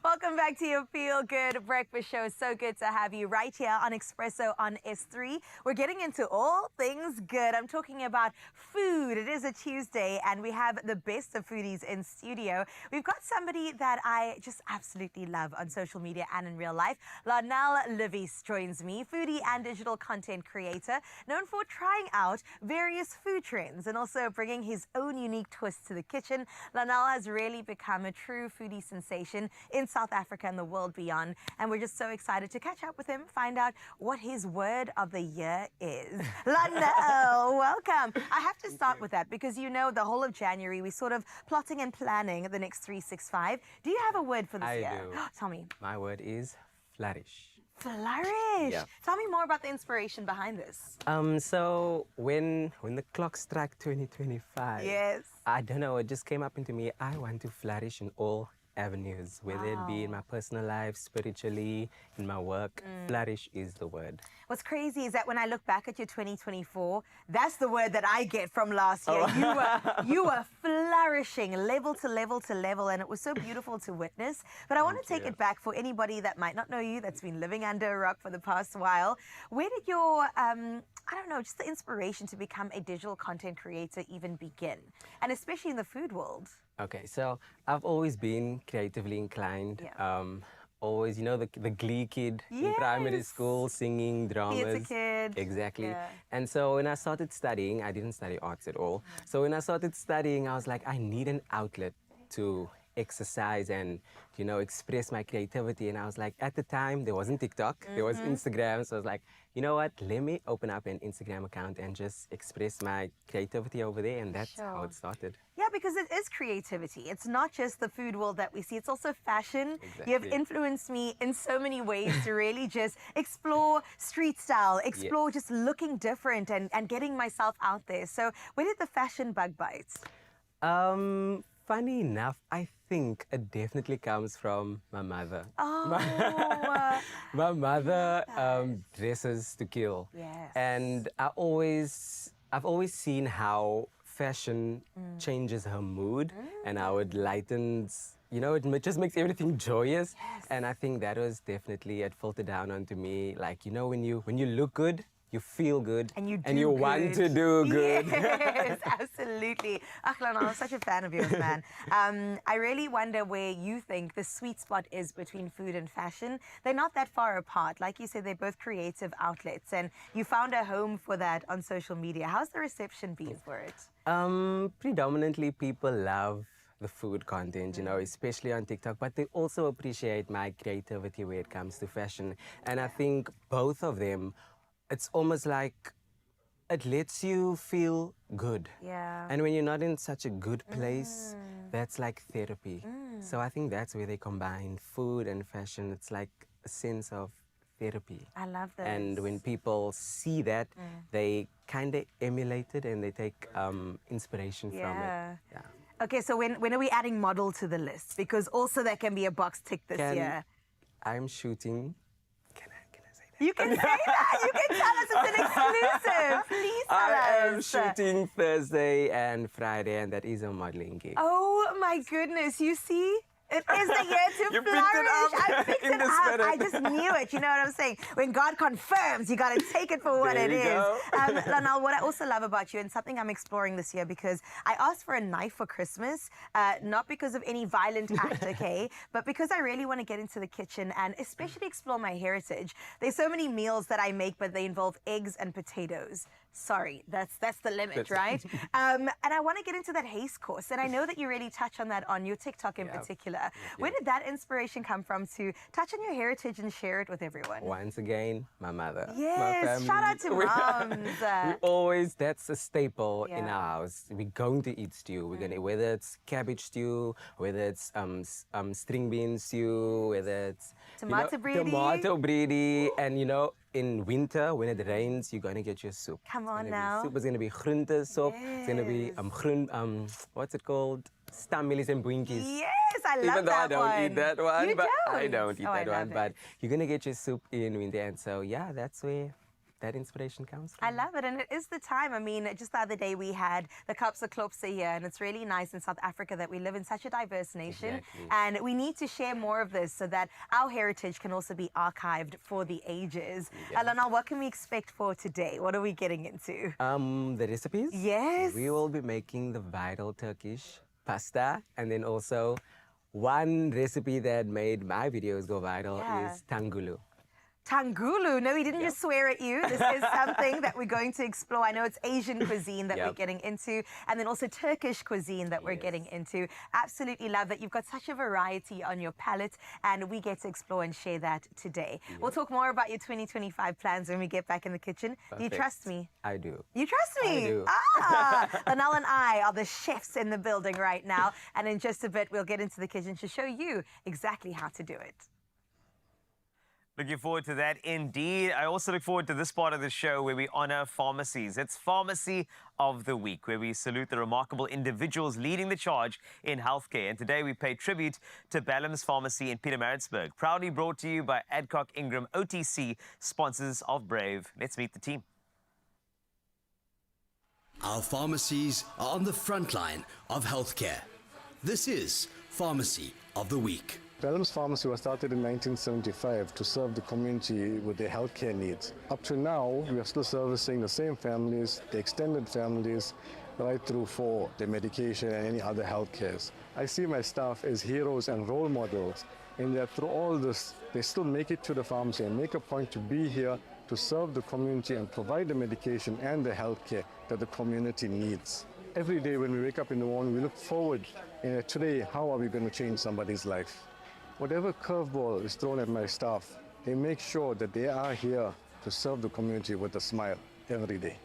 Welcome back to your Feel Good Breakfast Show. So good to have you right here on Expresso on S3. We're getting into all things good. I'm talking about food. It is a Tuesday and we have the best of foodies in studio. We've got somebody that I just absolutely love on social media and in real life. Larnell Levies joins me, foodie and digital content creator, known for trying out various food trends and also bringing his own unique twist to the kitchen. Larnell has really become a true foodie sensation in South Africa and the world beyond. And we're just so excited to catch up with him, find out what his word of the year is. Larnell, welcome. I have to start with that because you know the whole of January we sort of plotting and planning the next 365. Do you have a word for this year? I do. Tell me. My word is flourish. Flourish. Yeah. Tell me more about the inspiration behind this. So when the clock struck 2025, Yes. I don't know, it just came up into me. I want to flourish in all avenues, whether it be in my personal life, spiritually, in my work. Flourish is the word. What's crazy is that when I look back at your 2024, that's the word that I get from last year. You were flourishing level to level to level, and it was so beautiful to witness. But I want to take it back for anybody that might not know you, that's been living under a rock for the past while. Where did your, I don't know, just the inspiration to become a digital content creator even begin? And especially in the food world. Okay, so I've always been creatively inclined. Always, you know, the Glee kid in primary school, singing, dramas. Theater kid. Exactly. Yeah. And so when I started studying, I didn't study arts at all. So when I started studying, I was like, I need an outlet to exercise and, you know, express my creativity. And I was like, at the time, there wasn't TikTok, there was Instagram. So I was like, you know what, let me open up an Instagram account and just express my creativity over there. And that's how it started. Yeah, because it is creativity. It's not just the food world that we see. It's also fashion. You have influenced me in so many ways to really just explore street style, explore just looking different and getting myself out there. So where did the fashion bug bite? Funny enough, I think it definitely comes from my mother. Oh. My mother dresses to kill. Yes. And I've always seen how fashion changes her mood and how it lightens you know, it just makes everything joyous. And I think that was definitely, it filtered down onto me. Like, you know, when you look good, you feel good. And you want to do good. Yes, absolutely. Achlan, I'm such a fan of yours, man. I really wonder where you think the sweet spot is between food and fashion. They're not that far apart. Like you said, they're both creative outlets, and you found a home for that on social media. How's the reception been for it? Predominantly, people love the food content, you know, especially on TikTok, but they also appreciate my creativity where it comes to fashion. And I think both of them, it's almost like it lets you feel good. Yeah. And when you're not in such a good place, that's like therapy. So I think that's where they combine food and fashion. It's like a sense of therapy. I love this. And when people see that, they kind of emulate it and they take inspiration from it. Yeah. Okay, so when are we adding model to the list? Because also that can be a box tick this year. I'm shooting. Can I say that? You can say that. You can tell us. It's an exclusive. Please tell us. I am shooting Thursday and Friday, and that is a modeling gig. Oh my goodness! You see. It is the year to You picked flourish. it up I picked in it the up. spirit. I just knew it. You know what I'm saying? When God confirms, you got to take it for what There it you is. go. Lanal, what I also love about you, and something I'm exploring this year, because I asked for a knife for Christmas, not because of any violent act, okay, but because I really want to get into the kitchen and especially explore my heritage. There's so many meals that I make, but they involve eggs and potatoes. Sorry, that's the limit, right? And I want to get into that haste course, and I know that you really touch on that on your TikTok in particular. Where did that inspiration come from to touch on your heritage and share it with everyone? Once again, my mother. Yes, my family. shout out to moms. We always, that's a staple in our house. We're going to eat stew. We're gonna, whether it's cabbage stew, whether it's string bean stew, whether it's Tomato breedy. Tomato breedy, and you know, in winter when it rains, you're gonna get your soup. Come on now. Soup is gonna be groente soup. It's gonna be what's it called? Stammelis and boinkies. Yes, I love Even though I that don't one. eat that one, You but don't? I don't eat Oh, I that one. love But it. you're gonna get your soup in winter, and so yeah, that's where that inspiration comes from. I love it, and it is the time. I mean, just the other day we had the Kapsa Klopse here, and it's really nice in South Africa that we live in such a diverse nation, Exactly. and we need to share more of this so that our heritage can also be archived for the ages. Lanal, what can we expect for today? What are we getting into? The recipes? Yes. We will be making the viral Turkish pasta, and then also one recipe that made my videos go viral is tangulu. Tangulu. No, he didn't just swear at you. This is something that we're going to explore. I know it's Asian cuisine that we're getting into, and then also Turkish cuisine that we're getting into. Absolutely love that you've got such a variety on your palette, and we get to explore and share that today. We'll talk more about your 2025 plans when we get back in the kitchen. Do you trust me? I do. You trust me? I do. Lanal and I are the chefs in the building right now, and in just a bit, we'll get into the kitchen to show you exactly how to do it. Looking forward to that indeed. I also look forward to this part of the show where we honor pharmacies. It's Pharmacy of the Week, where we salute the remarkable individuals leading the charge in healthcare. And today we pay tribute to Bellum's Pharmacy in Pietermaritzburg. Proudly brought to you by Adcock Ingram OTC, sponsors of Brave. Let's meet the team. Our pharmacies are on the front line of healthcare. This is Pharmacy of the Week. Bellum's Pharmacy was started in 1975 to serve the community with their healthcare needs. Up to now, we are still servicing the same families, the extended families, right through for their medication and any other healthcares. I see my staff as heroes and role models in that through all this, they still make it to the pharmacy and make a point to be here to serve the community and provide the medication and the healthcare that the community needs. Every day when we wake up in the morning, we look forward, today, how are we going to change somebody's life? Whatever curveball is thrown at my staff, they make sure that they are here to serve the community with a smile every day.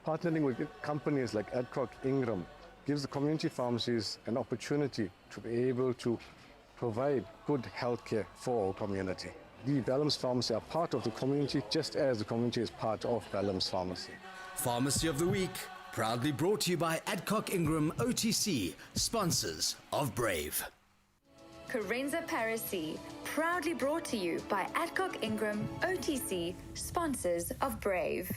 Partnering with companies like Adcock Ingram gives the community pharmacies an opportunity to be able to provide good healthcare for our community. The Bellum's Pharmacy are part of the community just as the community is part of Bellum's Pharmacy. Pharmacy of the Week, proudly brought to you by Adcock Ingram OTC, sponsors of Brave. Carenza Parisi, proudly brought to you by Adcock Ingram OTC, sponsors of Brave.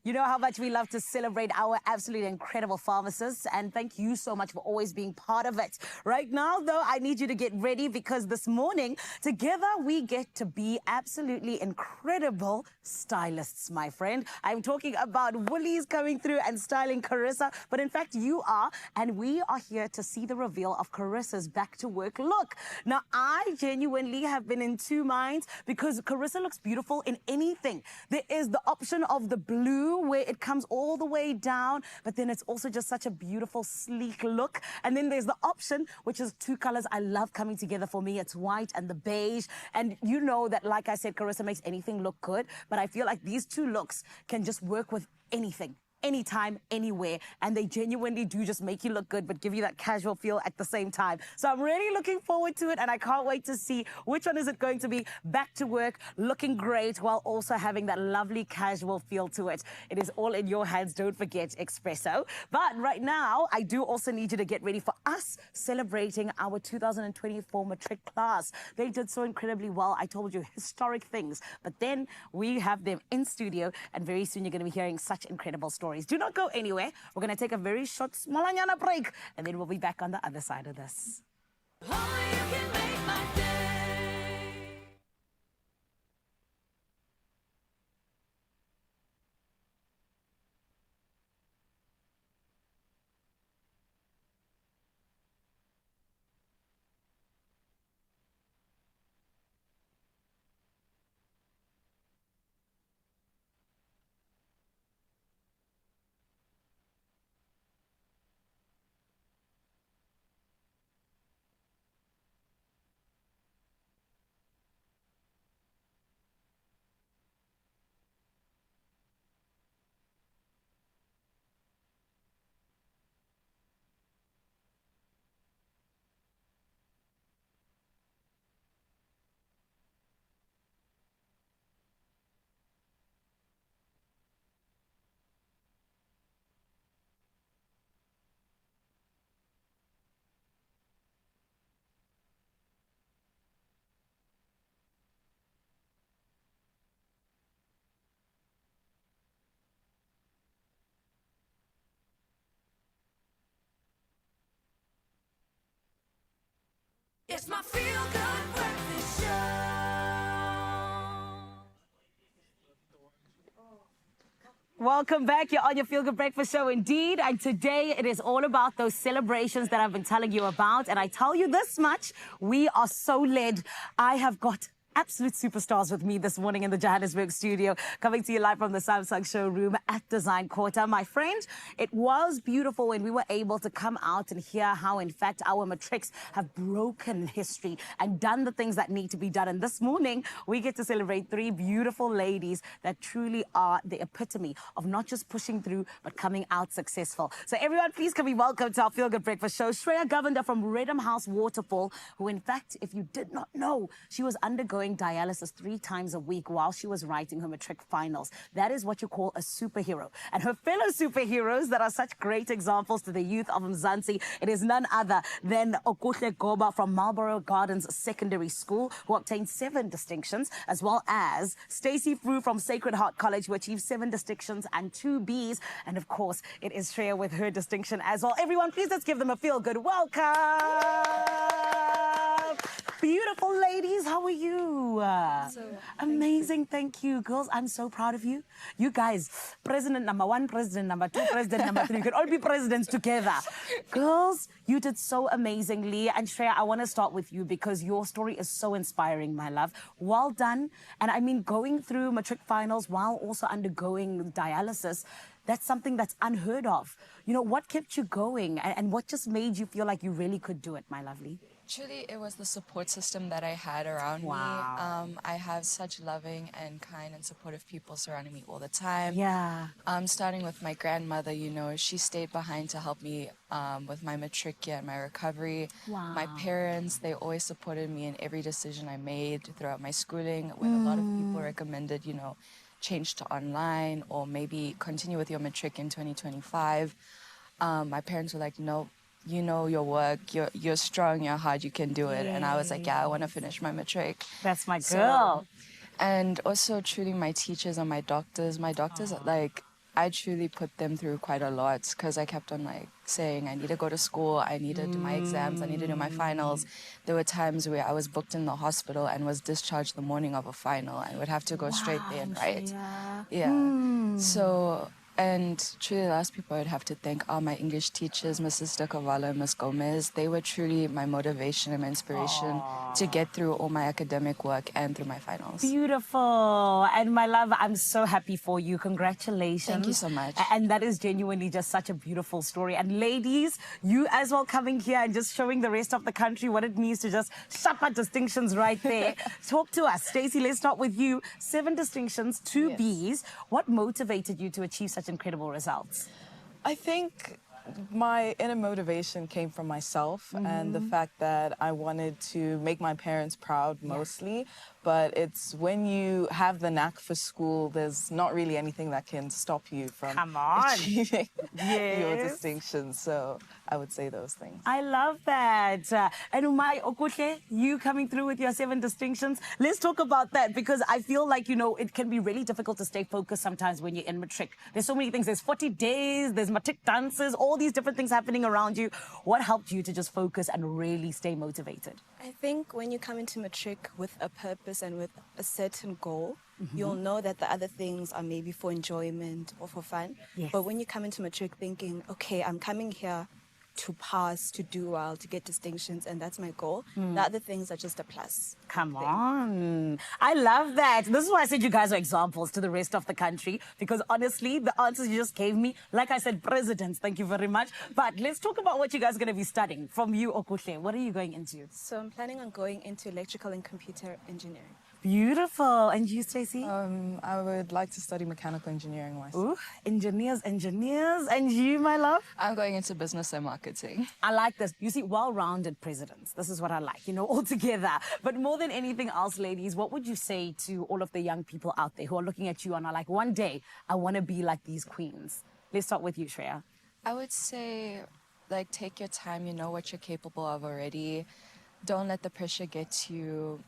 You know how much we love to celebrate our absolutely incredible pharmacists, and thank you so much for always being part of it. Right now, though, I need you to get ready because this morning, together, we get to be absolutely incredible stylists, my friend. I'm talking about Woolies coming through and styling Carissa, but in fact, you are, and we are here to see the reveal of Carissa's back to work look. Now, I genuinely have been in two minds because Carissa looks beautiful in anything. There is the option of the blue where it comes all the way down, but then it's also just such a beautiful, sleek look. And then there's the option, which is two colors I love coming together for me. It's white and the beige. And you know that, like I said, Carissa makes anything look good, but I feel like these two looks can just work with anything. Anytime, anywhere, and they genuinely do just make you look good but give you that casual feel at the same time. So I'm really looking forward to it, and I can't wait to see which one is it going to be. Back to work, looking great while also having that lovely casual feel to it. It is all in your hands. Don't forget Expresso. But right now, I do also need you to get ready for us celebrating our 2024 matric class. They did so incredibly well. I told you, historic things. But then we have them in studio, and very soon you're going to be hearing such incredible stories. Do not go anywhere. We're going to take a very short, smallanyana break, and then we'll be back on the other side of this. It's my feel-good breakfast show. Welcome back. You're on your Feel Good Breakfast Show indeed. And today it is all about those celebrations that I've been telling you about. And I tell you this much, we are so led. I have got absolute superstars with me this morning in the Johannesburg studio, coming to you live from the Samsung showroom at Design Quarter. My friend, it was beautiful when we were able to come out and hear how, in fact, our matrics have broken history and done the things that need to be done. And this morning, we get to celebrate three beautiful ladies that truly are the epitome of not just pushing through, but coming out successful. So everyone, please can we welcome to our Feel Good Breakfast Show, Shreya Govender from Redham House Waterfall, who, in fact, if you did not know, she was undergoing dialysis 3 times a week while she was writing her matric finals. That is what you call a superhero. And her fellow superheroes that are such great examples to the youth of Mzansi, it is none other than Okuhle Goba from Marlborough Gardens Secondary School, who obtained 7 distinctions, as well as Stacey Frew from Sacred Heart College, who achieved 7 distinctions and 2 Bs. And of course, it is Shreya with her distinction as well. Everyone, please let's give them a feel-good welcome. Beautiful ladies, how are you? Amazing, thank you. Girls, I'm so proud of you. You guys, president number 1, president number 2, president number 3, you could all be presidents together. Girls, you did so amazingly. And Shreya, I want to start with you because your story is so inspiring, my love. Well done. And I mean, going through matric finals while also undergoing dialysis, that's something that's unheard of. You know, what kept you going and what just made you feel like you really could do it, my lovely? Actually, it was the support system that I had around me. I have such loving and kind and supportive people surrounding me all the time. Yeah. Starting with my grandmother, you know, she stayed behind to help me with my matric year and my recovery. Wow. My parents, they always supported me in every decision I made throughout my schooling. When a lot of people recommended, you know, change to online or maybe continue with your matric in 2025, my parents were like, no. You know your work, you're strong, you're hard, you can do it. And I was like, yeah, I want to finish my matric. That's my girl. And also truly my teachers and my doctors. My doctors, like, I truly put them through quite a lot because I kept on like saying I need to go to school, I need to do my exams, I need to do my finals. There were times where I was booked in the hospital and was discharged the morning of a final and would have to go straight there and write. Yeah. So, and truly the last people I'd have to thank are my English teachers, Mrs. De Cavallo and Miss Gomez. They were truly my motivation and my inspiration to get through all my academic work and through my finals. Beautiful. And my love, I'm so happy for you. Congratulations. Thank you so much. And that is genuinely just such a beautiful story. And ladies, you as well coming here and just showing the rest of the country what it means to just shop at distinctions right there. Talk to us. Stacey, let's start with you. 7 distinctions, 2 Bs. What motivated you to achieve such incredible results? I think my inner motivation came from myself and the fact that I wanted to make my parents proud mostly. But it's when you have the knack for school, there's not really anything that can stop you from achieving your distinctions. So I would say those things. I love that. And Umai Okuhle, you coming through with your 7 distinctions. Let's talk about that because I feel like, you know, it can be really difficult to stay focused sometimes when you're in matric. There's so many things. There's 40 days, there's matric dances, all these different things happening around you. What helped you to just focus and really stay motivated? I think when you come into matric with a purpose and with a certain goal, you'll know that the other things are maybe for enjoyment or for fun. But when you come into matric thinking, okay, I'm coming here to pass, to do well, to get distinctions, and that's my goal. The other things are just a plus. Come on. I love that. This is why I said you guys are examples to the rest of the country, because honestly, the answers you just gave me, like I said, presidents, thank you very much. But let's talk about what you guys are going to be studying. From you, Okuhle, what are you going into? So I'm planning on going into electrical and computer engineering. Beautiful. And you, Stacey? I would like to study mechanical engineering myself. Ooh, engineers. And you, my love? I'm going into business and marketing. I like this. You see, well-rounded presidents. This is what I like, you know, all together. But more than anything else, ladies, what would you say to all of the young people out there who are looking at you and are like, one day, I want to be like these queens? Let's start with you, Shreya. I would say, like, take your time. You know what you're capable of already. Don't let the pressure get to you.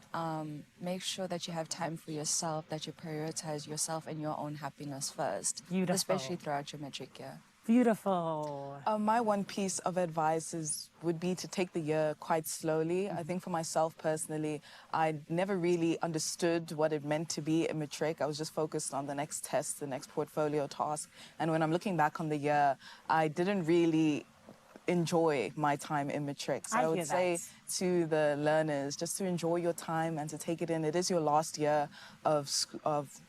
Make sure that you have time for yourself, that you prioritize yourself and your own happiness first. Beautiful. Especially throughout your matric year. Beautiful. My one piece of advice would be to take the year quite slowly. I think for myself personally, I never really understood what it meant to be a matric. I was just focused on the next test, the next portfolio task. And when I'm looking back on the year, I didn't really enjoy my time in matric. So I would say to the learners just to enjoy your time and to take it in. It is your last year of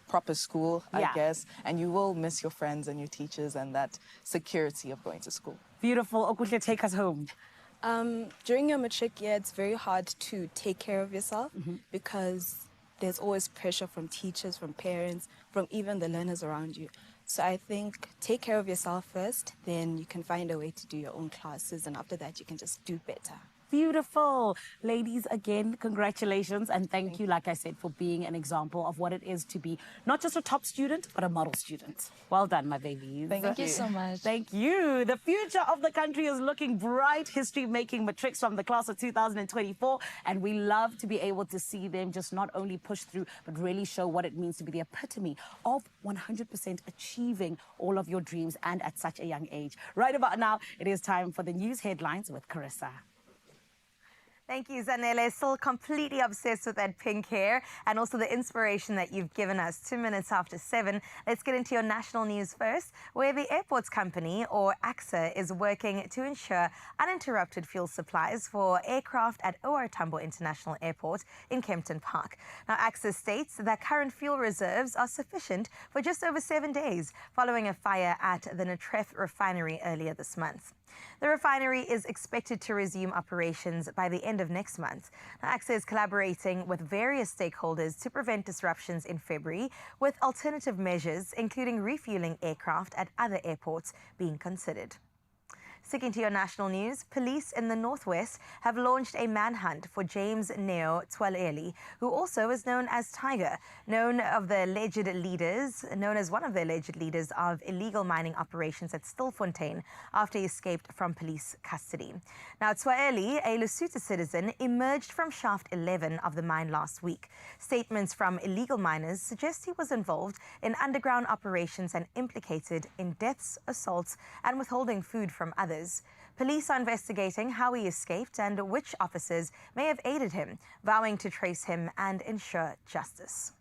proper school, I guess, and you will miss your friends and your teachers and that security of going to school. Beautiful. Okuhle, take us home. During your matric year, it's very hard to take care of yourself because there's always pressure from teachers, from parents, from even the learners around you. So I think take care of yourself first, then you can find a way to do your own classes, and after that you can just do better. Beautiful. Ladies, again, congratulations. And thank you, like I said, for being an example of what it is to be not just a top student, but a model student. Well done, my babies. Thank you so much. Thank you. The future of the country is looking bright. History-making matrics from the class of 2024. And we love to be able to see them just not only push through, but really show what it means to be the epitome of 100% achieving all of your dreams and at such a young age. Right about now, it is time for the news headlines with Carissa. Thank you, Zanele. Still completely obsessed with that pink hair and also the inspiration that you've given us. 2 minutes after 7. Let's get into your national news first, where the Airports Company, or AXA, is working to ensure uninterrupted fuel supplies for aircraft at OR Tambo International Airport in Kempton Park. Now, AXA states that current fuel reserves are sufficient for just over 7 days following a fire at the Natref refinery earlier this month. The refinery is expected to resume operations by the end of next month. Now, AXA is collaborating with various stakeholders to prevent disruptions in February, with alternative measures, including refueling aircraft at other airports, being considered. Sticking to your national news, police in the Northwest have launched a manhunt for James Neo Tswaleli, who also is known as Tiger, known as one of the alleged leaders of illegal mining operations at Stilfontein after he escaped from police custody. Now, Tswaleli, a Lesotho citizen, emerged from Shaft 11 of the mine last week. Statements from illegal miners suggest he was involved in underground operations and implicated in deaths, assaults, and withholding food from others. Police are investigating how he escaped and which officers may have aided him, vowing to trace him and ensure justice.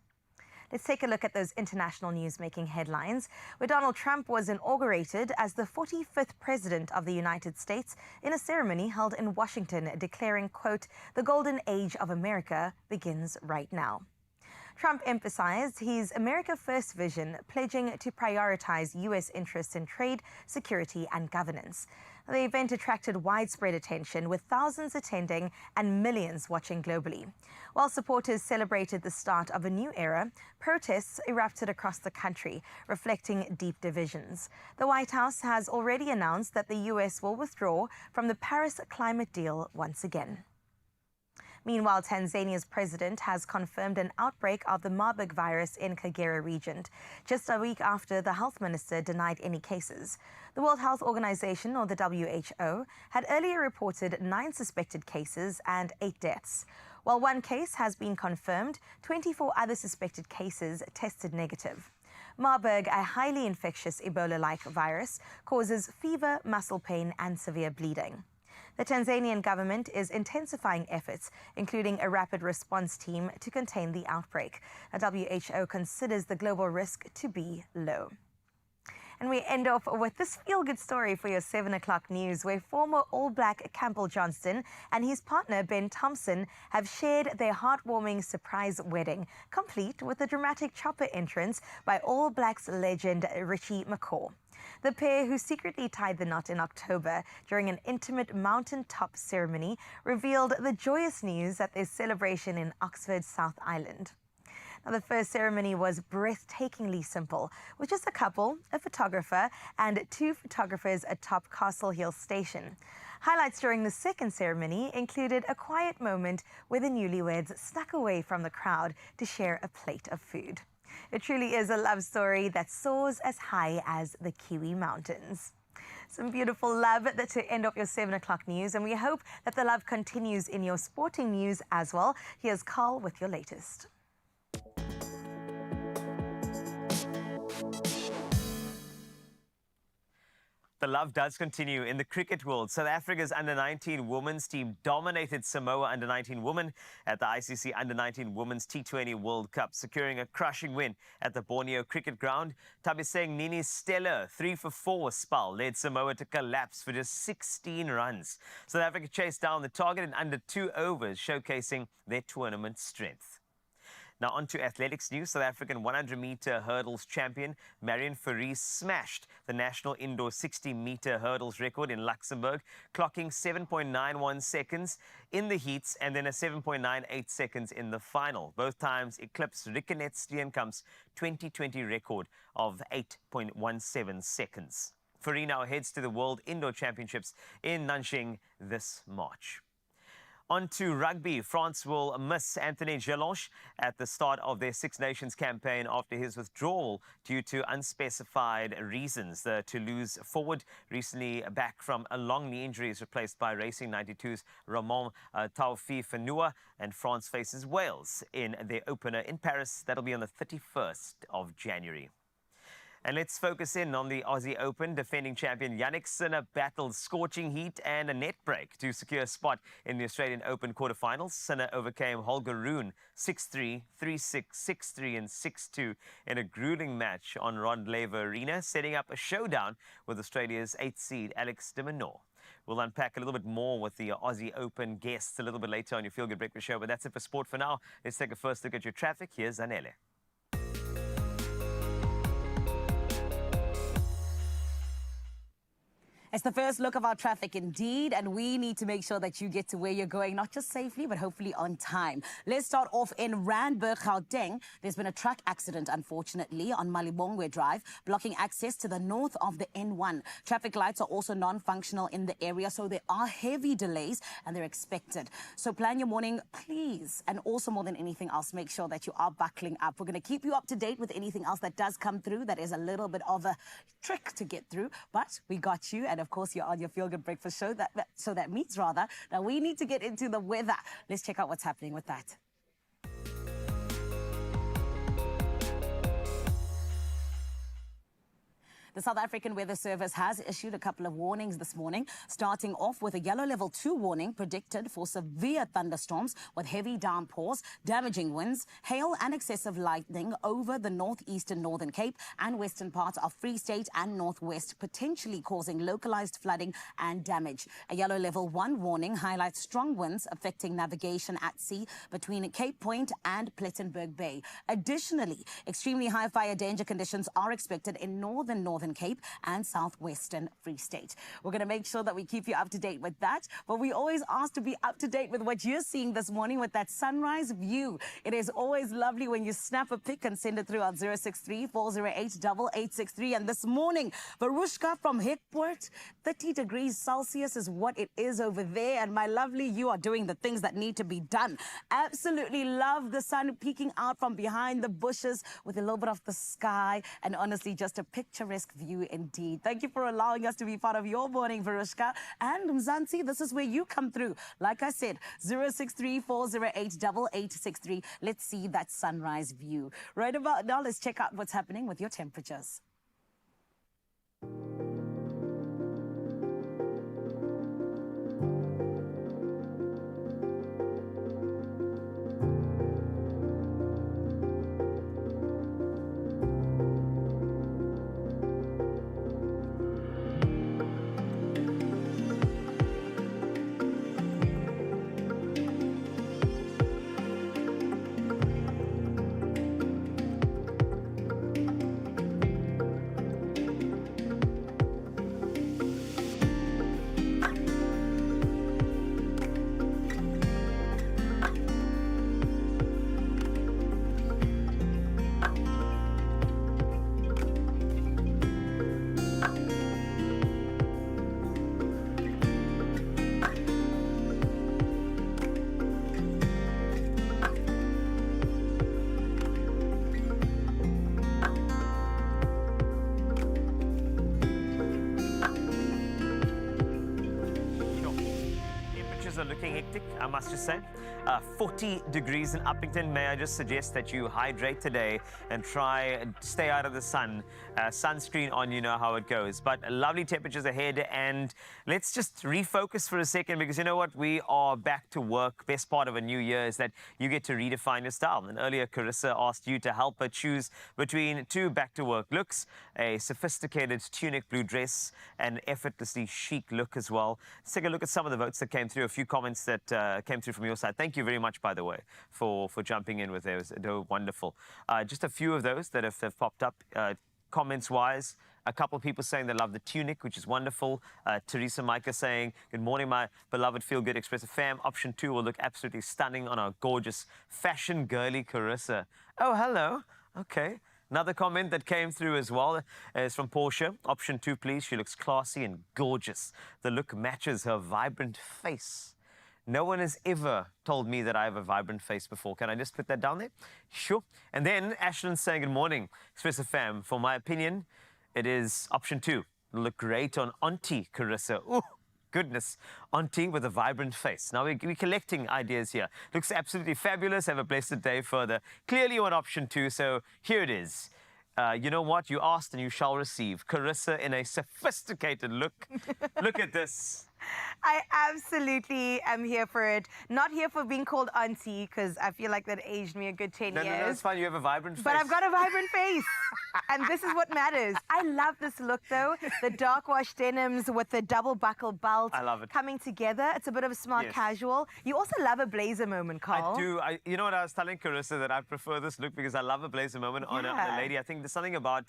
Let's take a look at those international news making headlines, where Donald Trump was inaugurated as the 45th President of the United States in a ceremony held in Washington, declaring, quote, "The golden age of America begins right now." Trump emphasized his America First vision, pledging to prioritize U.S. interests in trade, security, and governance. The event attracted widespread attention, with thousands attending and millions watching globally. While supporters celebrated the start of a new era, protests erupted across the country, reflecting deep divisions. The White House has already announced that the U.S. will withdraw from the Paris climate deal once again. Meanwhile, Tanzania's president has confirmed an outbreak of the Marburg virus in Kagera region, just a week after the health minister denied any cases. The World Health Organization, or the WHO, had earlier reported 9 suspected cases and 8 deaths. While 1 case has been confirmed, 24 other suspected cases tested negative. Marburg, a highly infectious Ebola-like virus, causes fever, muscle pain, and severe bleeding. The Tanzanian government is intensifying efforts, including a rapid response team to contain the outbreak. The WHO considers the global risk to be low. And we end off with this feel-good story for your 7 o'clock news, where former All Black Campbell Johnston and his partner Ben Thompson have shared their heartwarming surprise wedding, complete with a dramatic chopper entrance by All Blacks legend Richie McCaw. The pair, who secretly tied the knot in October during an intimate mountaintop ceremony, revealed the joyous news at their celebration in Oxford, South Island. Now, the first ceremony was breathtakingly simple, with just a couple, a photographer, and 2 photographers atop Castle Hill Station. Highlights during the second ceremony included a quiet moment where the newlyweds snuck away from the crowd to share a plate of food. It truly is a love story that soars as high as the Kiwi Mountains. Some beautiful love to end off your 7 o'clock news, and we hope that the love continues in your sporting news as well. Here's Carl with your latest. The love does continue in the cricket world. South Africa's under-19 women's team dominated Samoa under-19 women at the ICC under-19 Women's T20 World Cup, securing a crushing win at the Borneo Cricket Ground. Thabiseng Nini's stellar 3-for-4 spell led Samoa to collapse for just 16 runs. South Africa chased down the target in under 2 overs, showcasing their tournament strength. Now on to athletics news. South African 100-meter hurdles champion Marion Fourie smashed the national indoor 60-meter hurdles record in Luxembourg, clocking 7.91 seconds in the heats and then a 7.98 seconds in the final. Both times eclipsed Rickenet Steenkamp's 2020 record of 8.17 seconds. Fourie now heads to the World Indoor Championships in Nanjing this March. On to rugby. France will miss Anthony Gelonche at the start of their Six Nations campaign after his withdrawal due to unspecified reasons. The Toulouse forward, recently back from a long knee injury, is replaced by Racing 92's Ramon Taofi-Fanua, and France faces Wales in their opener in Paris. That'll be on the 31st of January. And let's focus in on the Aussie Open. Defending champion Yannick Sinner battled scorching heat and a net break to secure a spot in the Australian Open quarterfinals. Sinner overcame Holger Rune 6-3, 3-6, 6-3 and 6-2 in a grueling match on Rod Laver Arena, setting up a showdown with Australia's 8th seed Alex de Minaur. We'll unpack a little bit more with the Aussie Open guests a little bit later on your Feel Good Breakfast show, but that's it for sport for now. Let's take a first look at your traffic. Here's Zanele. It's the first look of our traffic indeed, and we need to make sure that you get to where you're going, not just safely, but hopefully on time. Let's start off in Randburg, Gauteng. There's been a truck accident, unfortunately, on Malibongwe Drive, blocking access to the north of the N1. Traffic lights are also non-functional in the area, so there are heavy delays, and they're expected. So plan your morning, please, and also more than anything else, make sure that you are buckling up. We're going to keep you up to date with anything else that does come through that is a little bit of a trick to get through, but we got you, and of course you're on your Feel Good Breakfast show. So that means rather that we need to get into the weather. Let's check out what's happening with that. The South African Weather Service has issued a couple of warnings this morning, starting off with a yellow level 2 warning predicted for severe thunderstorms with heavy downpours, damaging winds, hail and excessive lightning over the northeastern Northern Cape and western parts of Free State and Northwest, potentially causing localized flooding and damage. A yellow level 1 warning highlights strong winds affecting navigation at sea between Cape Point and Plettenberg Bay. Additionally, extremely high fire danger conditions are expected in Northern Cape and southwestern Free State. We're going to make sure that we keep you up to date with that, but we always ask to be up to date with what you're seeing this morning with that sunrise view. It is always lovely when you snap a pic and send it through on 063-408-8863. And this morning, Varushka from Hekpoort, 30 degrees Celsius is what it is over there. And my lovely, you are doing the things that need to be done. Absolutely love the sun peeking out from behind the bushes with a little bit of the sky, and honestly, just a picturesque view indeed. Thank you for allowing us to be part of your morning, Varushka. And Mzansi, this is where you come through. Like I said, 063-408-8863. Let's see that sunrise view. Right about now, let's check out what's happening with your temperatures. Are looking hectic, I must just say. 40 degrees in Uppington. May I just suggest that you hydrate today and try and stay out of the sun. Sunscreen on, you know how it goes. But lovely temperatures ahead, and let's just refocus for a second, because you know what? We are back to work. Best part of a new year is that you get to redefine your style. And earlier, Carissa asked you to help her choose between 2 back-to-work looks, a sophisticated tunic blue dress, and effortlessly chic look as well. Let's take a look at some of the votes that came through, a few comments that came through from your side. Thank you very much, by the way, for jumping in with those. They were wonderful. Just a few of those that have popped up. Comments-wise, a couple of people saying they love the tunic, which is wonderful. Teresa Micah saying, good morning, my beloved Feel Good Expresso fam. Option 2 will look absolutely stunning on our gorgeous fashion girly Carissa. Oh, hello. Okay. Another comment that came through as well is from Portia. Option 2, please. She looks classy and gorgeous. The look matches her vibrant face. No one has ever told me that I have a vibrant face before. Can I just put that down there? Sure. And then Ashlyn saying, good morning, Expresso fam. For my opinion, it is option 2. It'll look great on Auntie Carissa. Ooh, goodness. Auntie with a vibrant face. Now we're collecting ideas here. Looks absolutely fabulous. Have a blessed day further. Clearly you want option 2, so here it is. You know what? You asked and you shall receive. Carissa in a sophisticated look. Look at this. I absolutely am here for it. Not here for being called auntie, because I feel like that aged me a good 10 years. No, it's fine. You have a vibrant face. But I've got a vibrant face. And this is what matters. I love this look, though. The dark wash denims with the double buckle belt. I love it. Coming together. It's a bit of a smart casual. You also love a blazer moment, Carl. I do. You know what, I was telling Carissa that I prefer this look because I love a blazer moment on a lady. I think there's something about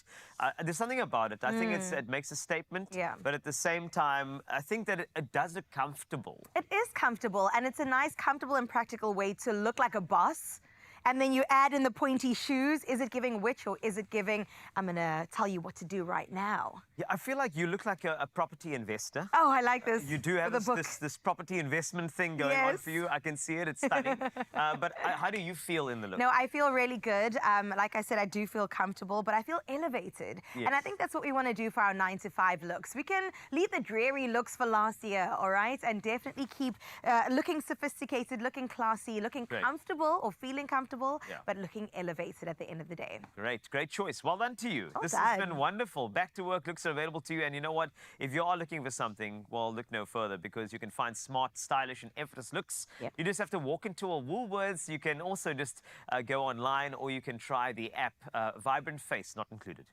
it. I think it makes a statement. Yeah. But at the same time, I think that it does look comfortable. It is comfortable, and it's a nice, comfortable, and practical way to look like a boss. And then you add in the pointy shoes. Is it giving witch, or is it giving, I'm going to tell you what to do right now? Yeah, I feel like you look like a property investor. Oh, I like this. You do have this property investment thing going on for you. I can see it. It's stunning. But how do you feel in the look? No, I feel really good. Like I said, I do feel comfortable, but I feel elevated. Yes. And I think that's what we want to do for our 9 to 5 looks. We can leave the dreary looks for last year, all right? And definitely keep looking sophisticated, looking classy, looking comfortable or feeling comfortable, but looking elevated at the end of the day. Great choice. Well done to you. Well This done. has been wonderful. Back to work looks are available to you. And you know what? If you are looking for something, well, look no further, because you can find smart, stylish, and effortless looks. You just have to walk into a Woolworths. You can also just go online, or you can try the app. Vibrant Face, not included.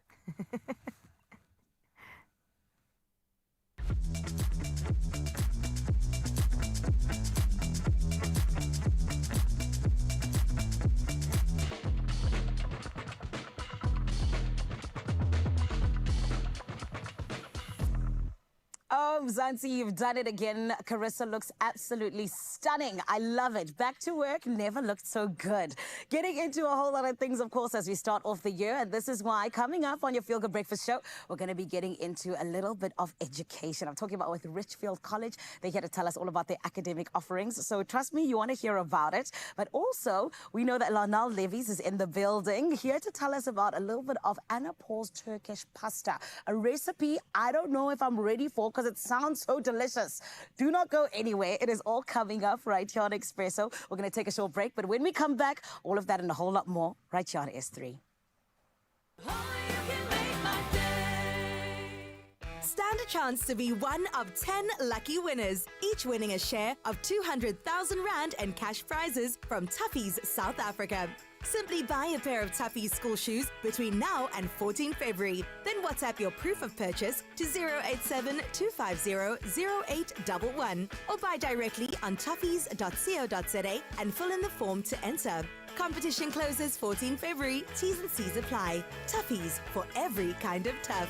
Oh, Mzansi, you've done it again. Carissa looks absolutely stunning. I love it. Back to work never looked so good. Getting into a whole lot of things, of course, as we start off the year. And this is why coming up on your Feel Good Breakfast Show, we're going to be getting into a little bit of education. I'm talking about with Richfield College. They're here to tell us all about their academic offerings. So trust me, you want to hear about it. But also, we know that Larnell Levies is in the building, here to tell us about a little bit of Anna Paul's Turkish pasta. A recipe I don't know if I'm ready for, because it sounds so delicious. Do not go anywhere. It is all coming up right here on Expresso. We're going to take a short break, but when we come back, all of that and a whole lot more right here on S3. Stand a chance to be one of 10 lucky winners, each winning a share of 200,000 Rand and cash prizes from Tuffy's South Africa. Simply buy a pair of Tuffy's school shoes between now and 14 February. Then WhatsApp your proof of purchase to 087 250 0811 or buy directly on tuffys.co.za and fill in the form to enter. Competition closes 14 February. T's and C's apply. Tuffy's, for every kind of tough.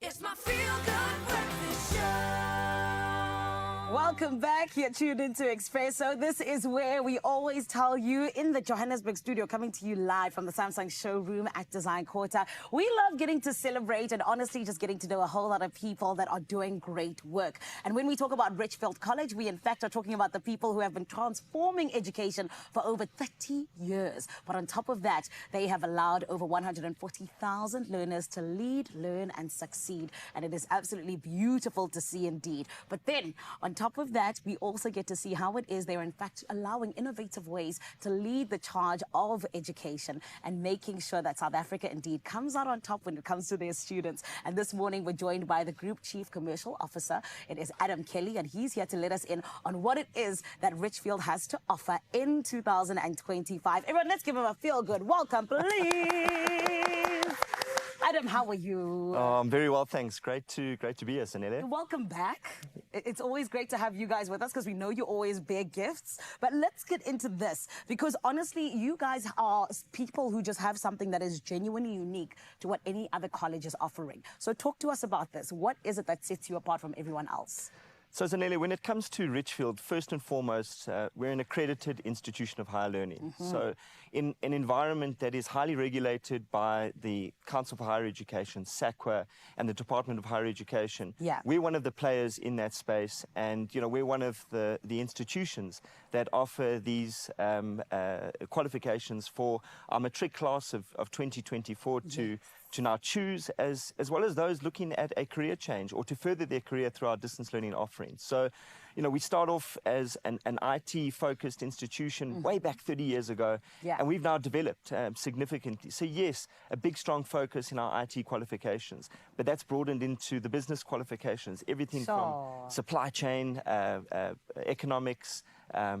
It's my feel-good breakfast show. Welcome back. You're tuned into Expresso. This is where we always tell you in the Johannesburg studio, coming to you live from the Samsung showroom at Design Quarter. We love getting to celebrate and honestly just getting to know a whole lot of people that are doing great work. And when we talk about Richfield College, we in fact are talking about the people who have been transforming education for over 30 years. But on top of that, they have allowed over 140,000 learners to lead, learn and succeed. And it is absolutely beautiful to see indeed. But then on top of that, we also get to see how it is they're in fact allowing innovative ways to lead the charge of education and making sure that South Africa indeed comes out on top when it comes to their students. And this morning we're joined by the Group Chief Commercial Officer. It is Adam Kelly, and he's here to let us in on what it is that Richfield has to offer in 2025. Everyone, let's give him a feel-good welcome, please. Adam, how are you? Oh, I'm very well, thanks. Great to be here, Sanele. Welcome back. It's always great to have you guys with us because we know you always bear gifts. But let's get into this because honestly, you guys are people who just have something that is genuinely unique to what any other college is offering. So talk to us about this. What is it that sets you apart from everyone else? So, Zanele, when it comes to Richfield, first and foremost, we're an accredited institution of higher learning. So, in an environment that is highly regulated by the Council for Higher Education, SAQA, and the Department of Higher Education, we're one of the players in that space, and we're one of the institutions that offer these qualifications for our matric class of 2024 to now choose, as well as those looking at a career change or to further their career through our distance learning offerings. So, we start off as an IT-focused institution way back 30 years ago, and we've now developed significantly. So yes, a big, strong focus in our IT qualifications, but that's broadened into the business qualifications, everything from supply chain, economics,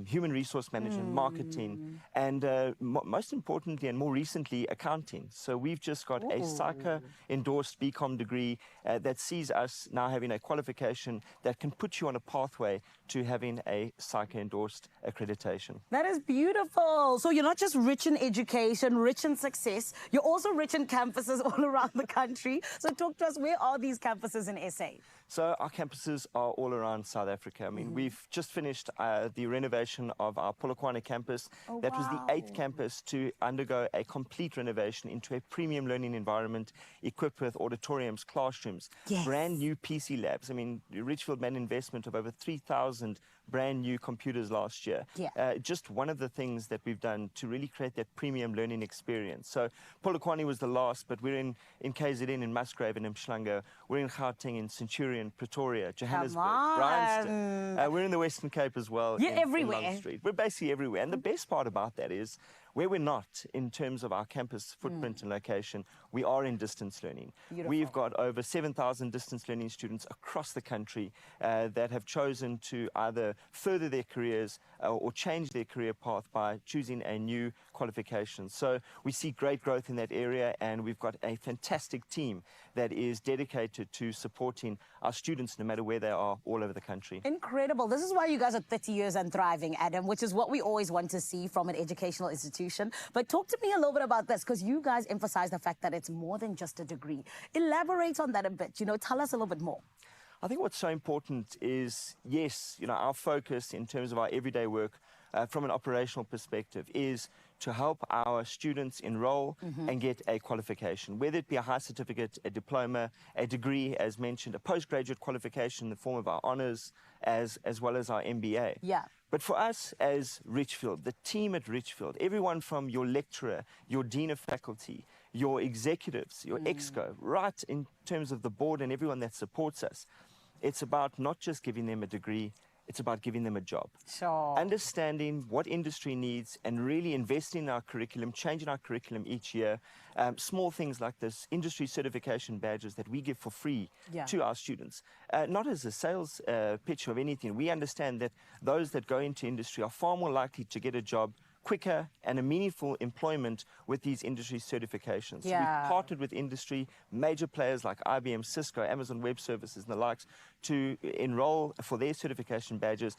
human resource management, marketing, and most importantly and more recently, accounting. So we've just got a SAQA-endorsed BCom degree that sees us now having a qualification that can put you on a pathway to having a SAQA-endorsed accreditation. That is beautiful. So you're not just rich in education, rich in success, you're also rich in campuses all around the country. So talk to us, where are these campuses in SA? So our campuses are all around South Africa. I mean, we've just finished the renovation of our Polokwane campus. That was the 8th campus to undergo a complete renovation into a premium learning environment equipped with auditoriums, classrooms, brand new PC labs. I mean, Richfield made an investment of over 3,000 brand new computers last year. Just one of the things that we've done to really create that premium learning experience. So Polokwane was the last, but we're in KZN, in Musgrave, and in Mhlanga. We're in Gauteng, in Centurion, Pretoria, Johannesburg, Bryanston. We're in the Western Cape as well. You're in everywhere. Long Street. We're basically everywhere. And the best part about that is, where we're not in terms of our campus footprint and location, we are in distance learning. We've got over 7,000 distance learning students across the country that have chosen to either further their careers or change their career path by choosing a new qualification. So we see great growth in that area, and we've got a fantastic team that is dedicated to supporting our students no matter where they are all over the country. Incredible. This is why you guys are 30 years and thriving, Adam, which is what we always want to see from an educational institution. But talk to me a little bit about this, because you guys emphasize the fact that it's more than just a degree. Elaborate on that a bit. Tell us a little bit more. I think what's so important is, yes, our focus in terms of our everyday work from an operational perspective is to help our students enroll and get a qualification, whether it be a high certificate, a diploma, a degree, as mentioned, a postgraduate qualification in the form of our honours, as well as our MBA. But for us as Richfield, the team at Richfield, everyone from your lecturer, your dean of faculty, your executives, your exco, right in terms of the board and everyone that supports us, it's about not just giving them a degree, it's about giving them a job. Understanding what industry needs and really investing in our curriculum, changing our curriculum each year. Small things like this, industry certification badges that we give for free to our students. Not as a sales pitch of anything. We understand that those that go into industry are far more likely to get a job quicker and a meaningful employment with these industry certifications. So we've partnered with industry, major players like IBM, Cisco, Amazon Web Services and the likes to enroll for their certification badges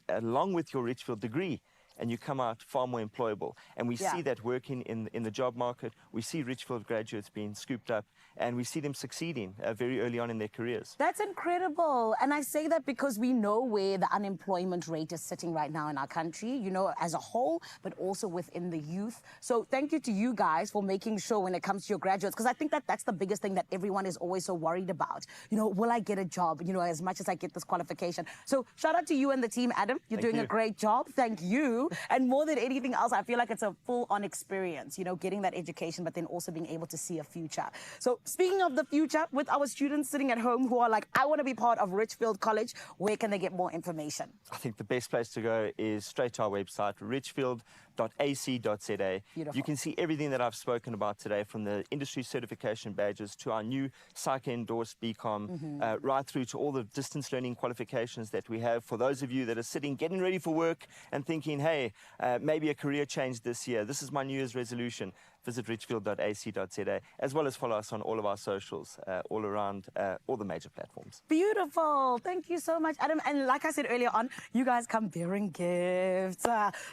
along with your Richfield degree. and you come out far more employable. And we see that working in the job market. We see Richfield graduates being scooped up, and we see them succeeding very early on in their careers. That's incredible. And I say that because we know where the unemployment rate is sitting right now in our country, you know, as a whole, but also within the youth. So thank you to you guys for making sure when it comes to your graduates, because I think that that's the biggest thing that everyone is always so worried about. You know, will I get a job, you know, as much as I get this qualification? So shout out to you and the team, Adam. You're doing a great job. Thank you. And more than anything else, I feel like it's a full-on experience, you know, getting that education, but then also being able to see a future. So speaking of the future, with our students sitting at home who are like, I want to be part of Richfield College, where can they get more information? I think the best place to go is straight to our website, richfield.ac.za. You can see everything that I've spoken about today, from the industry certification badges to our new psych-endorsed BCom, right through to all the distance learning qualifications that we have. For those of you that are sitting, getting ready for work and thinking, hey, maybe a career change this year, this is my New Year's resolution. Visit richfield.ac.za, as well as follow us on all of our socials, all around all the major platforms. Beautiful. Thank you so much, Adam. And like I said earlier on, you guys come bearing gifts.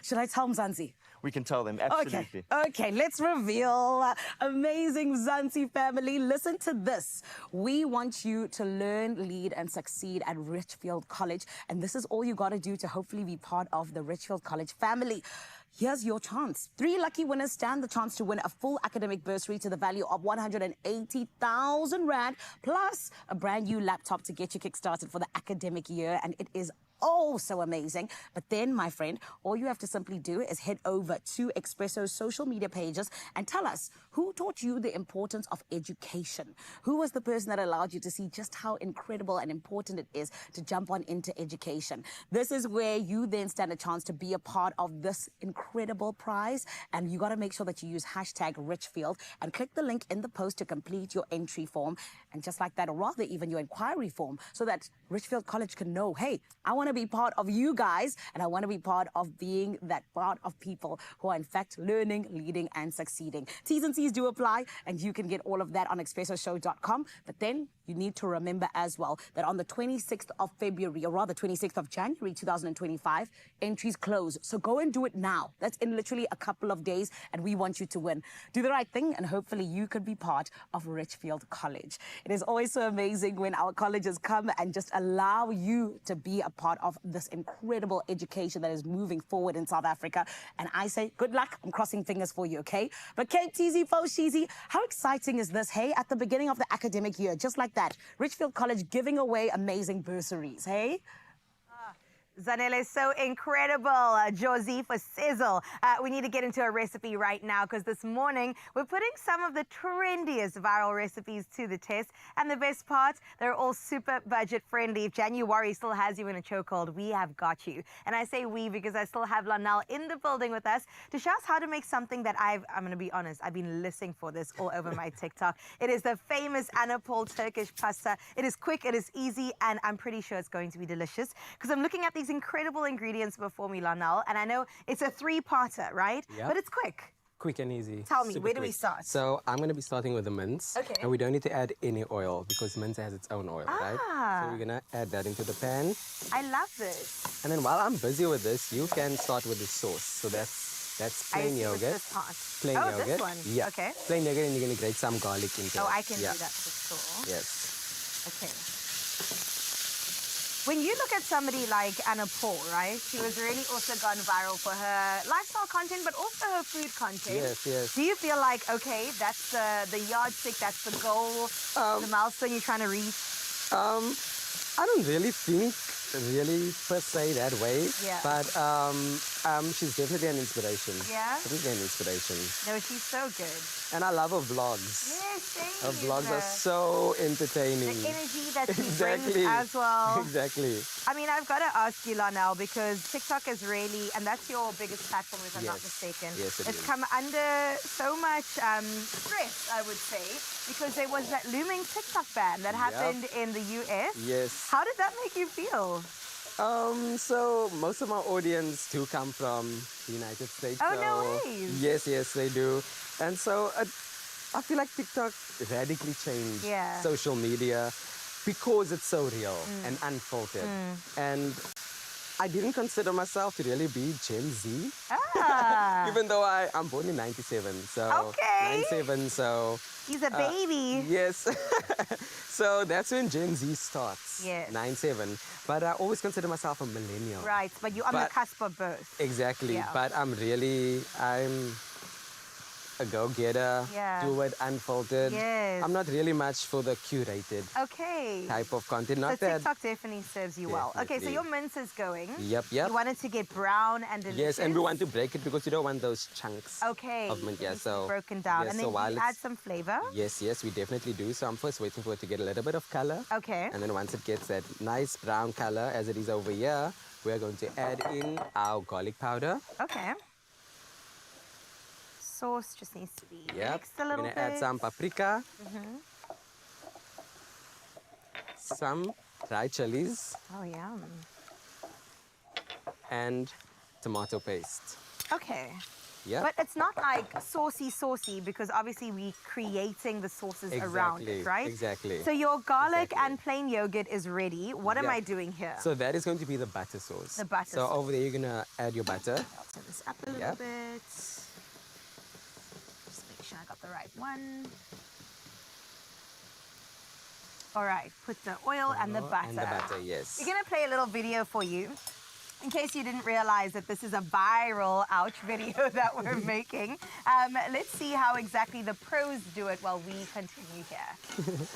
Should I tell Mzansi? We can tell them, absolutely. Okay, let's reveal. Amazing Mzansi family, listen to this. We want you to learn, lead, and succeed at Richfield College. And this is all you got to do to hopefully be part of the Richfield College family. Here's your chance. 3 lucky winners stand the chance to win a full academic bursary to the value of 180,000 Rand, plus a brand new laptop to get you kickstarted for the academic year. And it is oh so amazing. But then, my friend, all you have to simply do is head over to Expresso's social media pages and tell us who taught you the importance of education. Who was the person that allowed you to see just how incredible and important it is to jump on into education? This is where you then stand a chance to be a part of this incredible prize. And you got to make sure that you use hashtag Richfield and click the link in the post to complete your entry form. And just like that, or rather even your inquiry form, so that Richfield College can know, hey, I want to be part of you guys, and I want to be part of being that part of people who are in fact learning, leading, and succeeding. T's and C's do apply, and you can get all of that on expressoshow.com. But then you need to remember as well that on the 26th of February, or rather 26th of January 2025, entries close. So go and do it now. That's in literally a couple of days, and we want you to win. Do the right thing, and hopefully you could be part of Richfield College. It is always so amazing when our colleges come and just allow you to be a part of this incredible education that is moving forward in South Africa. And I say, good luck. I'm crossing fingers for you, okay? But Cape TZ, Fo Shizi, how exciting is this, hey? At the beginning of the academic year, just like that, Richfield College giving away amazing bursaries, hey? Zanele is so incredible. Josie for sizzle. We need to get into a recipe right now, because this morning we're putting some of the trendiest viral recipes to the test. And the best part, they're all super budget friendly. If January still has you in a chokehold, we have got you. And I say we because I still have Lanal in the building with us to show us how to make something that I'm going to be honest, I've been listening for this all over my TikTok. It is the famous Anna Paul Turkish pasta. It is quick, it is easy, and I'm pretty sure it's going to be delicious, because I'm looking at these incredible ingredients before me, Lanal, and I know it's a 3-parter, right? Yep. But it's quick. Quick and easy. Tell me, Super where do we quick. start? So I'm going to be starting with the mince. Okay. And we don't need to add any oil because mince has its own oil, right? So we're going to add that into the pan. I love this. And then while I'm busy with this, you can start with the sauce. So that's plain yogurt. This part. Plain yogurt. This one. Yeah. Okay. Plain yogurt, and you're going to grate some garlic into it. Oh, I can do that for sure. Yes. Okay. When you look at somebody like Anna Paul, right? She was really also gone viral for her lifestyle content, but also her food content. Yes, yes. Do you feel like, okay, that's the yardstick, that's the goal, the milestone you're trying to reach? I don't really think per se that way. Yeah. But she's definitely an inspiration. Yeah? Definitely an inspiration. No, she's so good. And I love her vlogs. Yes, same. Her vlogs are so entertaining. The energy that she brings as well. Exactly. I mean, I've got to ask you, Lanel, because TikTok is really, and that's your biggest platform, if I'm not mistaken. Yes, it it's is. come under so much stress, I would say, because there was that looming TikTok ban that happened in the US. Yes. How did that make you feel? So most of my audience do come from the United States. Oh, so no ways. Yes, they do. And so I feel like TikTok radically changed social media because it's so real and unfiltered. And I didn't consider myself to really be Gen Z. Ah. Even though I'm born in 97, so... Okay. 97, so... He's a baby. Yes. So that's when Gen Z starts. Yes. 97. But I always consider myself a millennial. Right, but you're on the cusp of both. Exactly. Yeah. But I'm a go-getter, Yeah. do it unfiltered. Yes. I'm not really much for the curated Okay. type of content. So Not that. TikTok definitely serves you well. Okay, so Definitely. your mince is going. Yep. You wanted to get brown and delicious. Yes, and we want to break it because you don't want those chunks Okay. of mint. Yeah, Needs to be so broken down. yeah, And so then while you it's- add some flavor. Yes, we definitely do. So I'm first waiting for it to get a little bit of color. Okay. And then once it gets that nice brown color, as it is over here, we're going to add in our garlic powder. Okay. Sauce just needs to be Yep. mixed a We're little gonna bit. add some paprika, some dried chilies, Oh, yum. and tomato paste. Okay. Yep. But it's not like saucy because obviously we're creating the sauces around it, Exactly, right? exactly. So your garlic and plain yogurt is ready. What am Yep. I doing here? So that is going to be the butter sauce. The butter So sauce. over there, you're gonna add your butter. I'll turn this up a little Yep. bit. Just make sure I got the right one. All right, put the oil and the butter. And the butter, yes. We're gonna play a little video for you. In case you didn't realize that this is a viral ouch video that we're making. Let's see how exactly the pros do it while we continue here.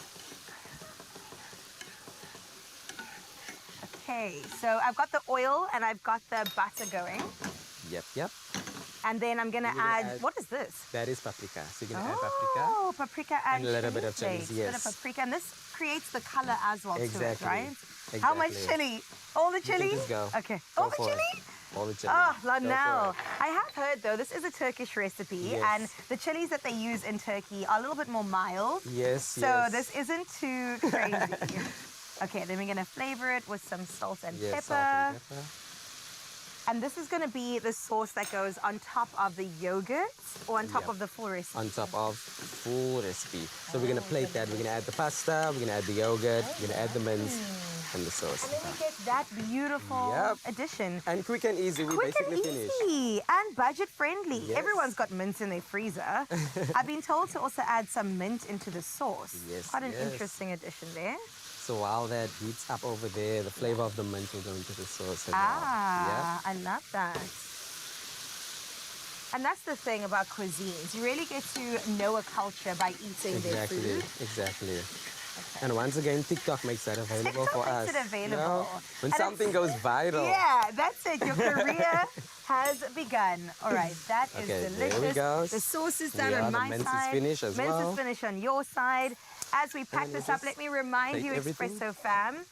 Okay, so I've got the oil and I've got the butter going. Yep. And then I'm gonna You're gonna add, add- what is this? That is paprika. So you're gonna add paprika. Oh, paprika and a little bit of chili chilies, flakes. A bit of yes. paprika, and this creates the color as well to it, Exactly. right? How much Exactly. chili? All the You can chili? just go. Okay. Go All the for it. chili? All the chili. Oh, Go for Lanel. it. I have heard though, this is a Turkish recipe, Yes. and the chilies that they use in Turkey are a little bit more mild. Yes, So yes. this isn't too crazy. Okay, then we're gonna flavor it with some salt and Yes, pepper. salt and pepper. And this is going to be the sauce that goes on top of the yogurt or on top Yep. of the full recipe. On top of full recipe. So we're gonna plate that. We're gonna add the pasta. We're gonna add the yogurt. We're gonna add the mince and the sauce. And then we get that beautiful Yep. addition. And quick and easy. We Quick basically and finish. easy and budget friendly. Yes. Everyone's got mince in their freezer. I've been told to also add some mint into the sauce. Yes, Quite an yes. interesting addition there. So while that heats up over there, the flavor of the mint will go into the sauce as well. Ah, I love that. And that's the thing about cuisines. You really get to know a culture by eating their Exactly, food. exactly. And once again, TikTok makes that available TikTok for us. makes it available. You know, when And something goes viral. Yeah, that's it. Your career has begun. All right, that is Okay, delicious. there we go. The sauce is We done are- on the my mince is side. finished as mince well. is finished on your side. As we pack then we'll this up, just let me remind take you, everything. Expresso fam,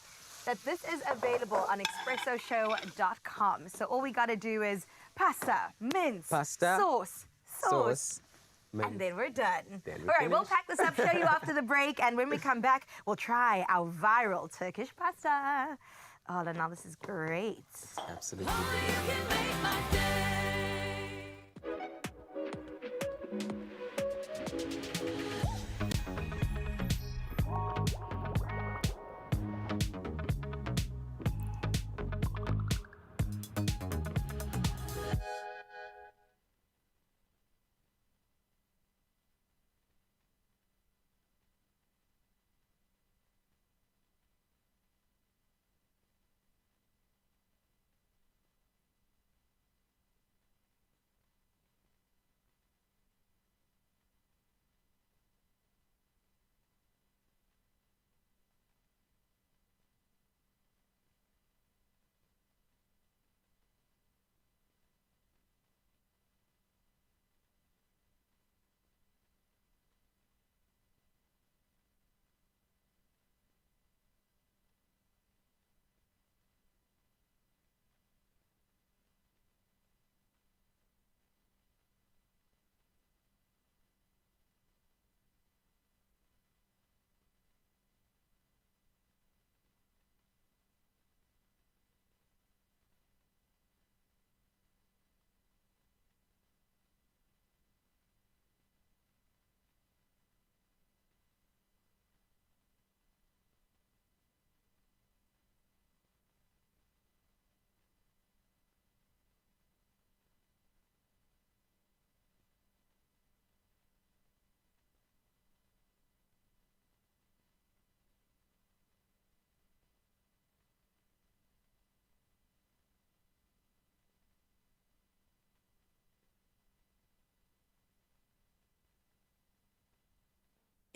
that this is available on expressoshow.com. So all we got to do is pasta, mince, Pasta, sauce, Sauce. and then we're done. Then All we're right, we'll finished. pack this up, show you after the break, and when we come back, we'll try our viral Turkish pasta. Oh, now this is great. Absolutely.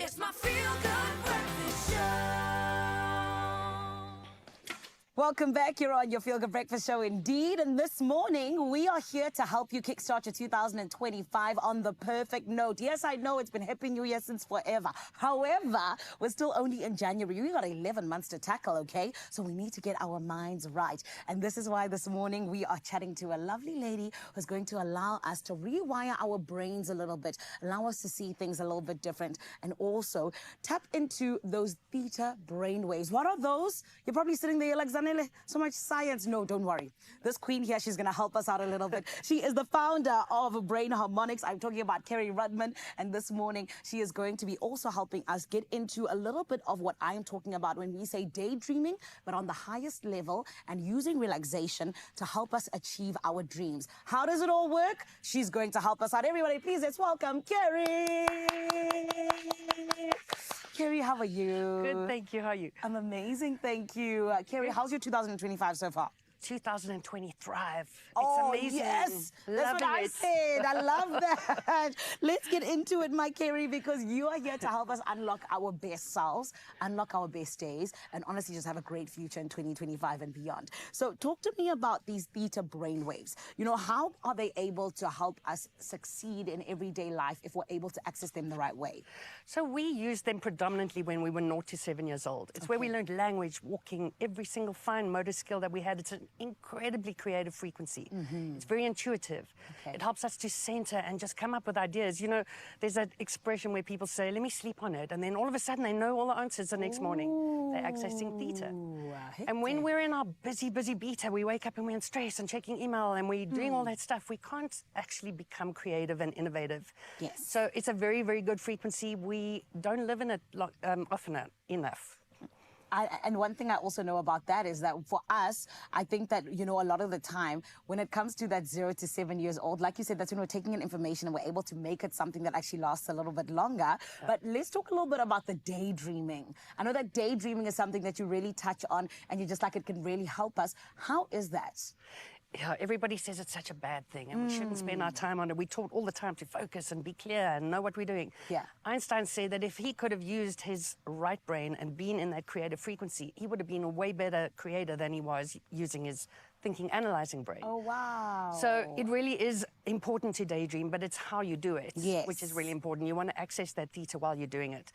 It's my feel-good breakfast show. Welcome back. You're on your Feel Good Breakfast Show indeed. And this morning, we are here to help you kickstart your 2025 on the perfect note. Yes, I know it's been Happy New Year since forever. However, we're still only in January. We got 11 months to tackle, okay? So we need to get our minds right. And this is why this morning we are chatting to a lovely lady who's going to allow us to rewire our brains a little bit, allow us to see things a little bit different, and also tap into those theta brain waves. What are those? You're probably sitting there like, Zanele, so much science. No, don't worry. This queen here, she's going to help us out a little bit. She is the founder of Brain Harmonics. I'm talking about Kerry Rudman. And this morning, she is going to be also helping us get into a little bit of what I am talking about when we say daydreaming, but on the highest level, and using relaxation to help us achieve our dreams. How does it all work? She's going to help us out. Everybody, please, let's welcome Kerry. Kerry, how are you? Good, thank you. How are you? I'm amazing, thank you. Kerry, how's your 2025 so far? 2020 thrive. Oh, it's amazing. Yes, that's what Loving I it. said. I love that. Let's get into it, my Kerry, because you are here to help us unlock our best selves, unlock our best days, and honestly just have a great future in 2025 and beyond. So talk to me about these theta brainwaves. You know, how are they able to help us succeed in everyday life if we're able to access them the right way? So we used them predominantly when we were 0 to 7 years old. It's where we learned language, walking, every single fine motor skill that we had. It's an incredibly creative frequency. It's very intuitive. It helps us to center and just come up with ideas. You know, there's that expression where people say, let me sleep on it. And then all of a sudden they know all the answers the next morning. They're accessing theta. And when we're in our busy beta, we wake up and we're in stress and checking email and we're doing all that stuff. We can't actually become creative and innovative. Yes. So it's a very, very good frequency. We don't live in it often enough. And one thing I also know about that is that for us, I think that, you know, a lot of the time when it comes to that 0 to 7 years old, like you said, that's when we're taking in information and we're able to make it something that actually lasts a little bit longer. But let's talk a little bit about the daydreaming. I know that daydreaming is something that you really touch on and you just like it can really help us. How is that? Yeah, everybody says it's such a bad thing and we shouldn't spend our time on it. We're taught all the time to focus and be clear and know what we're doing. Yeah. Einstein said that if he could have used his right brain and been in that creative frequency, he would have been a way better creator than he was using his thinking, analyzing brain. Oh, wow. So it really is important to daydream, but it's how you do it, which is really important. You want to access that theta while you're doing it.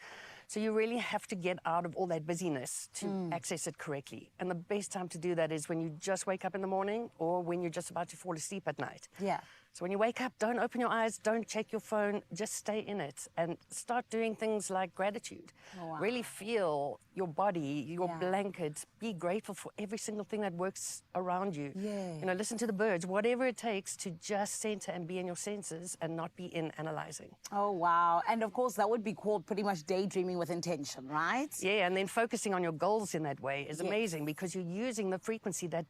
So you really have to get out of all that busyness to access it correctly. And the best time to do that is when you just wake up in the morning or when you're just about to fall asleep at night. Yeah. So when you wake up, don't open your eyes, don't check your phone, just stay in it and start doing things like gratitude. Oh, wow. Really feel your body, your blanket, be grateful for every single thing that works around you. Yeah. You know, listen to the birds, whatever it takes to just center and be in your senses and not be in analyzing. Oh, wow. And of course, that would be called pretty much daydreaming with intention, right? Yeah, and then focusing on your goals in that way is amazing because you're using the frequency that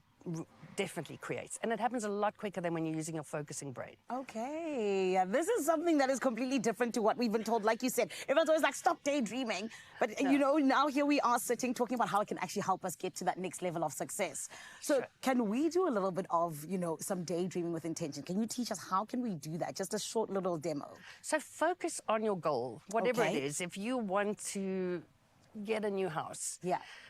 definitely creates. And it happens a lot quicker than when you're using your focusing brain. Okay. This is something that is completely different to what we've been told. Like you said, everyone's always like, stop daydreaming. But, you know, now here we are sitting talking about how it can actually help us get to that next level of success. So can we do a little bit of, you know, some daydreaming with intention? Can you teach us how can we do that? Just a short little demo. So focus on your goal, whatever it is. If you want to get a new house,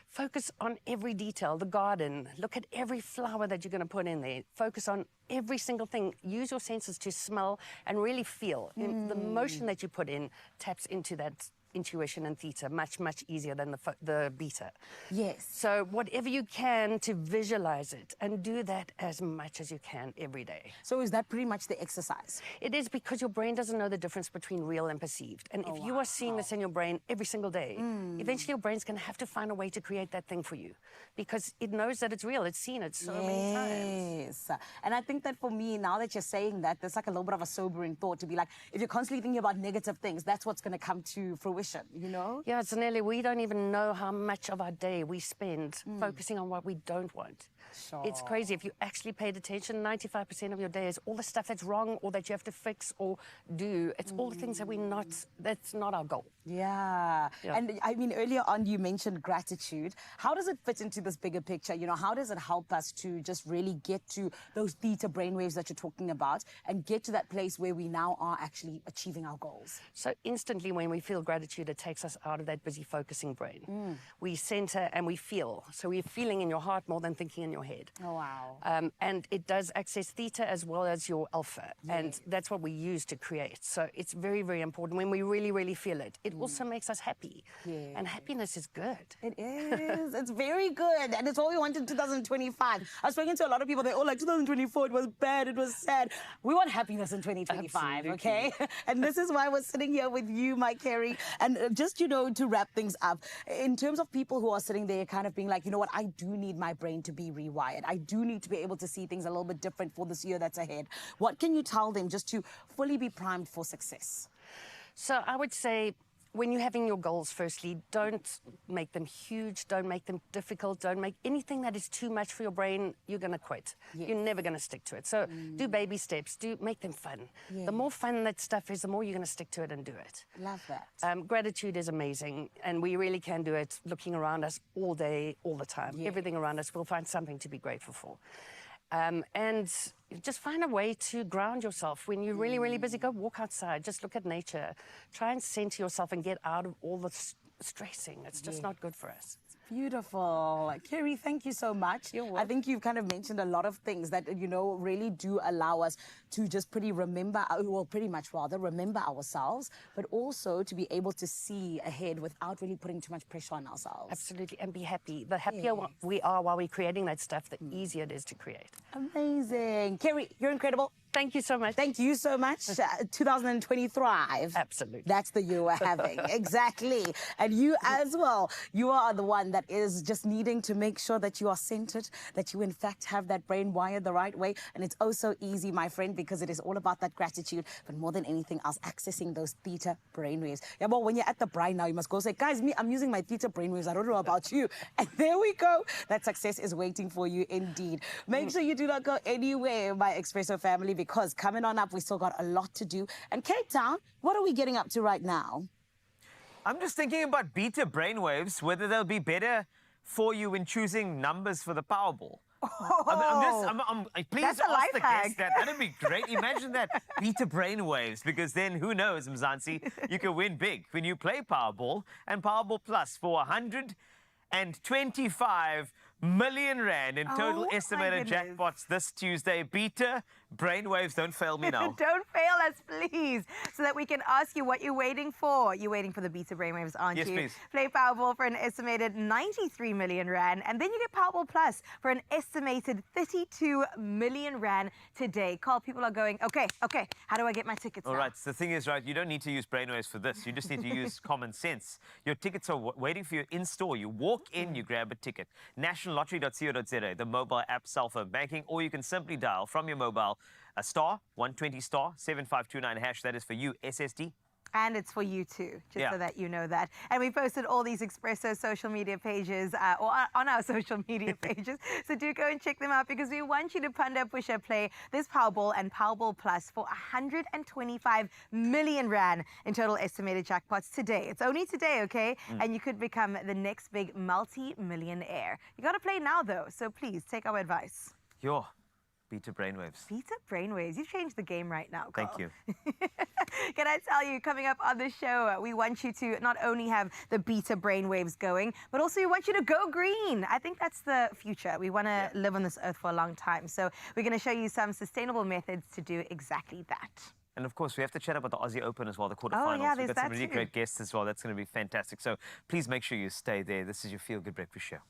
focus on every detail, the garden. Look at every flower that you're going to put in there. Focus on every single thing. Use your senses to smell and really feel. The motion that you put in taps into that intuition and theta much, much easier than the beta. Yes. So whatever you can to visualize it and do that as much as you can every day. So is that pretty much the exercise? It is because your brain doesn't know the difference between real and perceived. And if you are seeing this in your brain every single day, eventually your brain's going to have to find a way to create that thing for you because it knows that it's real. It's seen it so many times. Yes. And I think that for me, now that you're saying that, there's like a little bit of a sobering thought to be like, if you're constantly thinking about negative things, that's what's going to come to fruition, you know? Yeah, Zanele, we don't even know how much of our day we spend focusing on what we don't want. It's crazy. If you actually paid attention, 95% of your day is all the stuff that's wrong or that you have to fix or do. It's all the things that that's not our goal. Yeah. And I mean, earlier on, you mentioned gratitude. How does it fit into this bigger picture? You know, how does it help us to just really get to those theta brainwaves that you're talking about and get to that place where we now are actually achieving our goals? So instantly when we feel gratitude, it takes us out of that busy focusing brain. We center and we feel. So we're feeling in your heart more than thinking in your head. Oh, wow. And it does access theta as well as your alpha. And that's what we use to create. So it's very, very important when we really, really feel it. It also makes us happy. And happiness is good. It is. It's very good. And it's all we want in 2025. I was speaking to a lot of people. They're all like, 2024, it was bad, it was sad. We want happiness in 2025, okay? And this is why we're sitting here with you, my Kerry. And just, you know, to wrap things up, in terms of people who are sitting there kind of being like, you know what, I do need my brain to be rewired. I do need to be able to see things a little bit different for this year that's ahead. What can you tell them just to fully be primed for success? So I would say, when you're having your goals, firstly, don't make them huge, don't make them difficult, don't make anything that is too much for your brain, you're going to quit. You're never going to stick to it. So do baby steps, make them fun. The more fun that stuff is, the more you're going to stick to it and do it. Love that. Gratitude is amazing, and we really can do it looking around us all day, all the time. Everything around us, we'll find something to be grateful for. And just find a way to ground yourself. When you're really, really busy, go walk outside. Just look at nature. Try and center yourself and get out of all the stressing. It's just not good for us. Beautiful. Kerry, thank you so much. I think you've kind of mentioned a lot of things that, you know, really do allow us to just pretty much remember ourselves, but also to be able to see ahead without really putting too much pressure on ourselves. Absolutely. And be happy. The happier we are while we're creating that stuff, the easier it is to create. Amazing. Kerry, you're incredible. Thank you so much. Thank you so much. 2020 Thrive. Absolutely. That's the year we're having. Exactly. And you as well. You are the one that is just needing to make sure that you are centered, that you in fact have that brain wired the right way. And it's oh so easy, my friend, because it is all about that gratitude, but more than anything else, accessing those theta brainwaves. Yeah, well, when you're at the brain now, you must go say, guys, I'm using my theta brainwaves. I don't know about you. And there we go. That success is waiting for you indeed. Make sure you do not go anywhere, my Expresso family, because coming on up, we still got a lot to do. And Cape Town, what are we getting up to right now? I'm just thinking about beta brainwaves, whether they'll be better for you when choosing numbers for the Powerball. Please That's a ask life the hack. guest that. That'd be great. Imagine that, beta brainwaves, because then who knows, Mzansi, you can win big when you play Powerball and Powerball Plus for 125 million rand in total estimated jackpots this Tuesday. Beta brainwaves, don't fail me now. Don't fail us, please, so that we can ask you what you're waiting for. You're waiting for the beta brainwaves, aren't Yes, you? please. Play Powerball for an estimated 93 million rand, and then you get Powerball Plus for an estimated 32 million rand today. Carl, people are going, okay, how do I get my tickets All now? right, so the thing is, right, you don't need to use brainwaves for this. You just need to use common sense. Your tickets are waiting for you in store. You walk in, you grab a ticket. Nationallottery.co.za, the mobile app, cell phone banking, or you can simply dial from your mobile a star 120 star 7529 hash. That is for you, SSD. And it's for you too, just so that you know that. And we posted all these Expresso social media pages, or on our social media pages. So do go and check them out, because we want you to Panda Pusher play this Powerball and Powerball Plus for 125 million rand in total estimated jackpots today. It's only today, okay? And you could become the next big multi-millionaire. You got to play now, though. So please take our advice. Beta brainwaves. Beta brainwaves. You changed the game right now, Carl. Thank you. Can I tell you, coming up on the show, we want you to not only have the beta brainwaves going, but also we want you to go green. I think that's the future. We want to live on this earth for a long time. So we're going to show you some sustainable methods to do exactly that. And of course, we have to chat about the Aussie Open as well, the quarterfinals. Oh, yeah, We've there's got some that really too. great guests as well. That's going to be fantastic. So please make sure you stay there. This is your Feel Good Breakfast Show.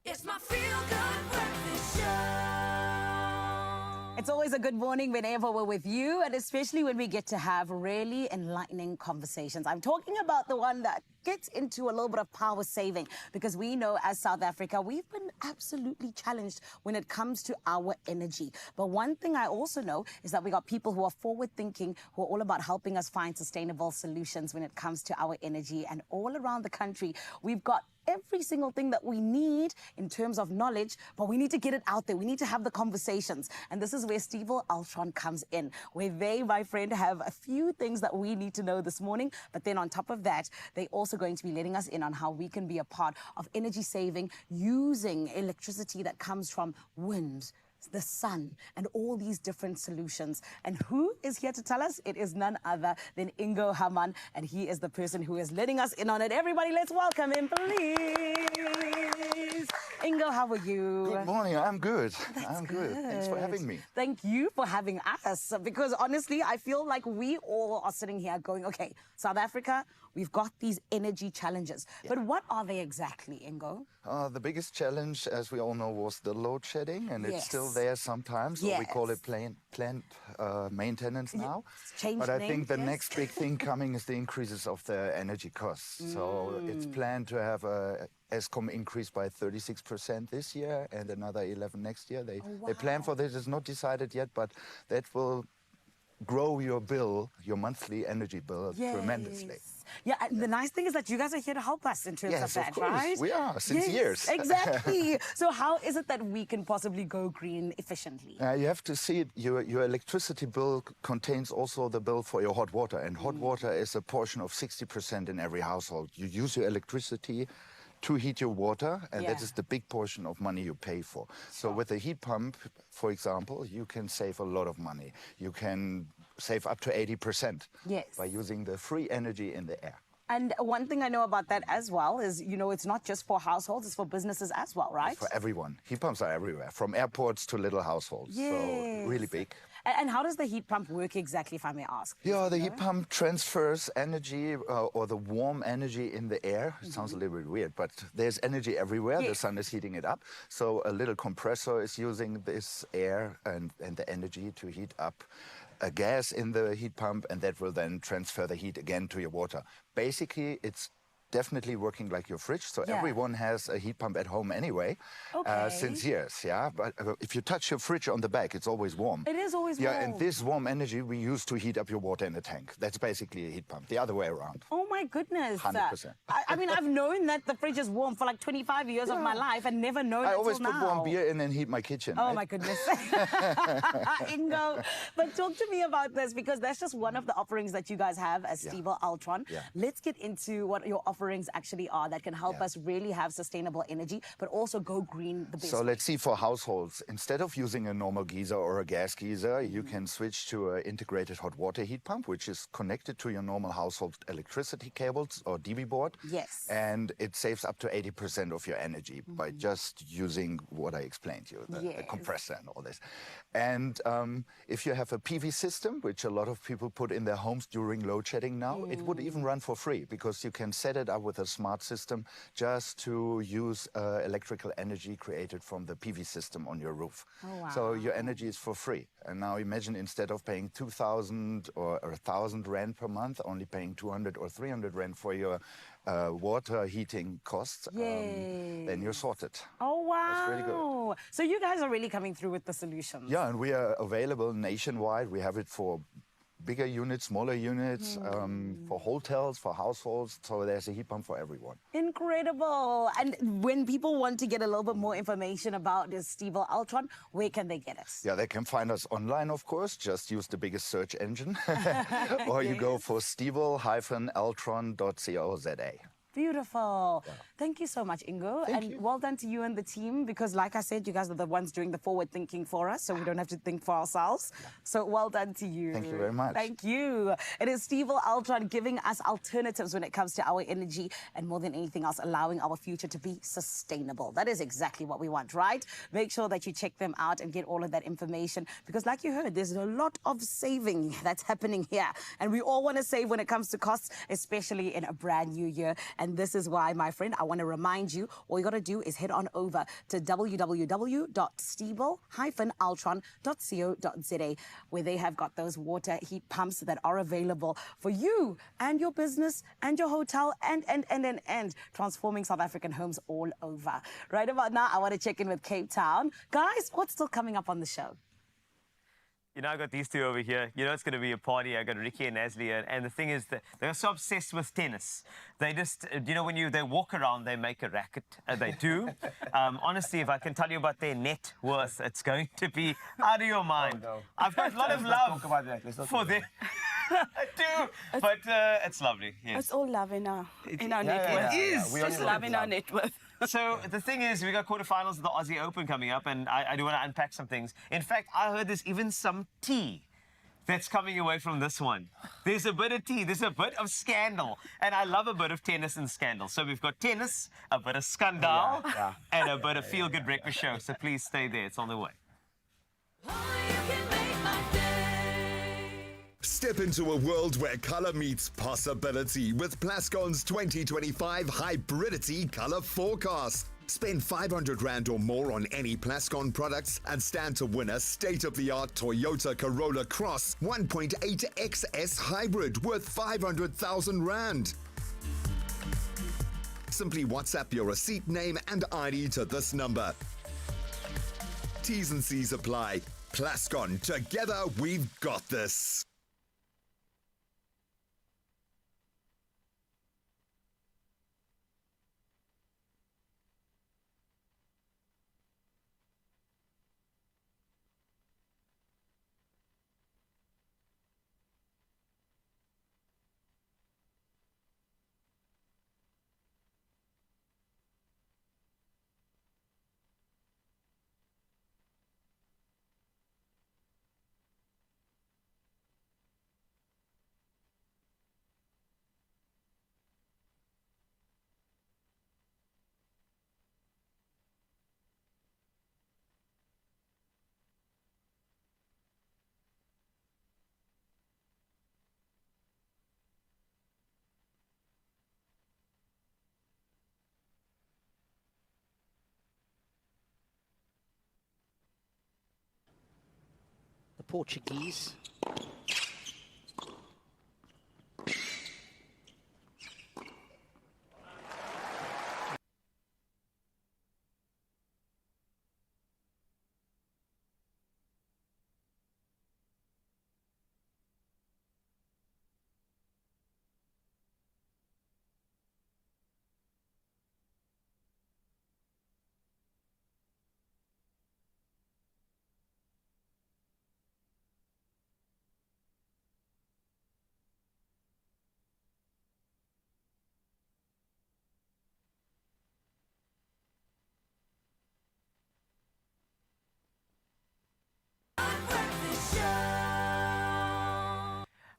It's my feel-good breakfast show. It's always a good morning whenever we're with you, and especially when we get to have really enlightening conversations. I'm talking about the one that gets into a little bit of power saving, because we know as South Africa, we've been absolutely challenged when it comes to our energy. But one thing I also know is that we got people who are forward thinking, who are all about helping us find sustainable solutions when it comes to our energy. And all around the country, we've got every single thing that we need in terms of knowledge, but we need to get it out there. We need to have the conversations. And this is where Stiebel Altron comes in, where they, my friend, have a few things that we need to know this morning. But then on top of that, they also going to be letting us in on how we can be a part of energy saving using electricity that comes from wind, the sun, and all these different solutions. And who is here to tell us? It is none other than Ingo Hamann, and he is the person who is letting us in on it. Everybody, let's welcome him, please. Ingo, how are you? Good morning. I'm good. I'm good. Thanks for having me. Thank you for having us, because honestly, I feel like we all are sitting here going, okay, South Africa, we've got these energy challenges. But what are they exactly, Ingo? The biggest challenge, as we all know, was the load shedding, and it's still there sometimes. Yes. We call it plant maintenance now. Changed But I name, think the yes. next big thing coming is the increases of the energy costs. So it's planned to have a ESCOM increase by 36% this year and another 11 next year. They plan for this. It's not decided yet, but that will grow your bill, your monthly energy bill, tremendously. Yeah, and the nice thing is that you guys are here to help us in terms of that, of course. right? We are, since years. Exactly. So how is it that we can possibly go green efficiently? You have to see it. Your electricity bill contains also the bill for your hot water, and hot water is a portion of 60% in every household. You use your electricity to heat your water, and that is the big portion of money you pay for. So with a heat pump, for example, you can save a lot of money. You can save up to 80% by using the free energy in the air. And one thing I know about that as well is, you know, it's not just for households, it's for businesses as well, right? It's for everyone. Heat pumps are everywhere, from airports to little households. So really big. And how does the heat pump work exactly, if I may ask? Yeah, the heat pump transfers energy or the warm energy in the air. It sounds a little bit weird, but there's energy everywhere. The sun is heating it up. So a little compressor is using this air and the energy to heat up a gas in the heat pump, and that will then transfer the heat again to your water. Basically, it's definitely working like your fridge. So everyone has a heat pump at home anyway, since years, But if you touch your fridge on the back, it's always warm. It is always warm. Yeah, and this warm energy we use to heat up your water in the tank. That's basically a heat pump, the other way around. Oh my goodness. 100%. I mean, I've known that the fridge is warm for like 25 years of my life and never known I until always put now. warm beer in and heat my kitchen. Oh my goodness. Ingo, but talk to me about this, because that's just one of the offerings that you guys have as Stiebel Altron. Let's get into what your offerings actually are that can help us really have sustainable energy, but also go green the best. So let's see, for households, instead of using a normal geyser or a gas geyser, you can switch to an integrated hot water heat pump, which is connected to your normal household electricity cables or DB board. Yes. And it saves up to 80% of your energy by just using what I explained to you, the compressor and all this. And if you have a PV system, which a lot of people put in their homes during load shedding now, it would even run for free, because you can set it up with a smart system just to use electrical energy created from the PV system on your roof. So your energy is for free. And now imagine, instead of paying 2,000 or 1,000 rand per month, only paying 200 or 300 rand for your water heating costs, then you're sorted. Oh, wow. That's really good. So you guys are really coming through with the solutions. Yeah, and we are available nationwide. We have it for bigger units, smaller units, for hotels, for households. So there's a heat pump for everyone. Incredible. And when people want to get a little bit more information about this Stiebel Altron, where can they get us? Yeah, they can find us online, of course. Just use the biggest search engine. Or you go for stiebel-altron.co.za. Beautiful. Thank you so much, Ingo. Well done to you and the team, because like I said, you guys are the ones doing the forward thinking for us, so we don't have to think for ourselves. So well done to you. Thank you very much. Thank you. It is Stiebel Altron giving us alternatives when it comes to our energy, and more than anything else, allowing our future to be sustainable. That is exactly what we want, right? Make sure that you check them out and get all of that information, because like you heard, there's a lot of saving that's happening here. And we all want to save when it comes to costs, especially in a brand new year. And this is why, my friend, I want to remind you, all you got to do is head on over to www.stiebel-ultron.co.za, where they have got those water heat pumps that are available for you and your business and your hotel and transforming South African homes all over. Right about now, I want to check in with Cape Town. Guys, what's still coming up on the show? You know, I got these two over here. You know it's going to be a party. I got Ricky and Nasli, and the thing is that they're so obsessed with tennis. They just, you know, when they walk around, they make a racket. They do. Honestly, if I can tell you about their net worth, it's going to be out of your mind. Oh, no. I've got a lot of love Let's talk about that. Let's talk for about them. I do, but it's lovely. Yes. It's all love in our net It worth. is. Just love in our net worth. So the thing is, we got quarterfinals of the Aussie Open coming up, and I do want to unpack some things. In fact, I heard there's even some tea that's coming away from this one. There's a bit of tea, there's a bit of scandal, and I love a bit of tennis and scandal. So we've got tennis, a bit of scandal, and a bit of feel-good breakfast show. So please stay there, it's on the way. Step into a world where color meets possibility with Plascon's 2025 Hybridity Color Forecast. Spend 500 Rand or more on any Plascon products and stand to win a state-of-the-art Toyota Corolla Cross 1.8 XS Hybrid worth 500,000 Rand. Simply WhatsApp your receipt, name and ID to this number. T's and C's apply. Plascon, together we've got this. The Portuguese.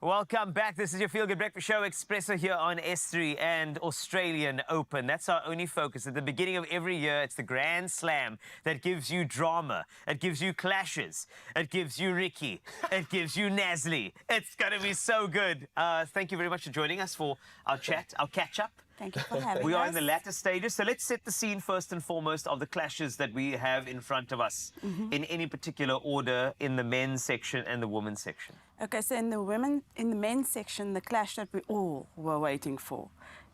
Welcome back. This is your Feel Good Breakfast Show, Expresso here on S3 and Australian Open. That's our only focus. At the beginning of every year, it's the Grand Slam that gives you drama. It gives you clashes. It gives you Ricky. It gives you Nasli. It's going to be so good. Thank you very much for joining us for our chat, our catch-up. Thank you for having us. We are in the latter stages, so let's set the scene first and foremost of the clashes that we have in front of us, in any particular order, in the men's section and the women's section. Okay, so in the men's section, the clash that we all were waiting for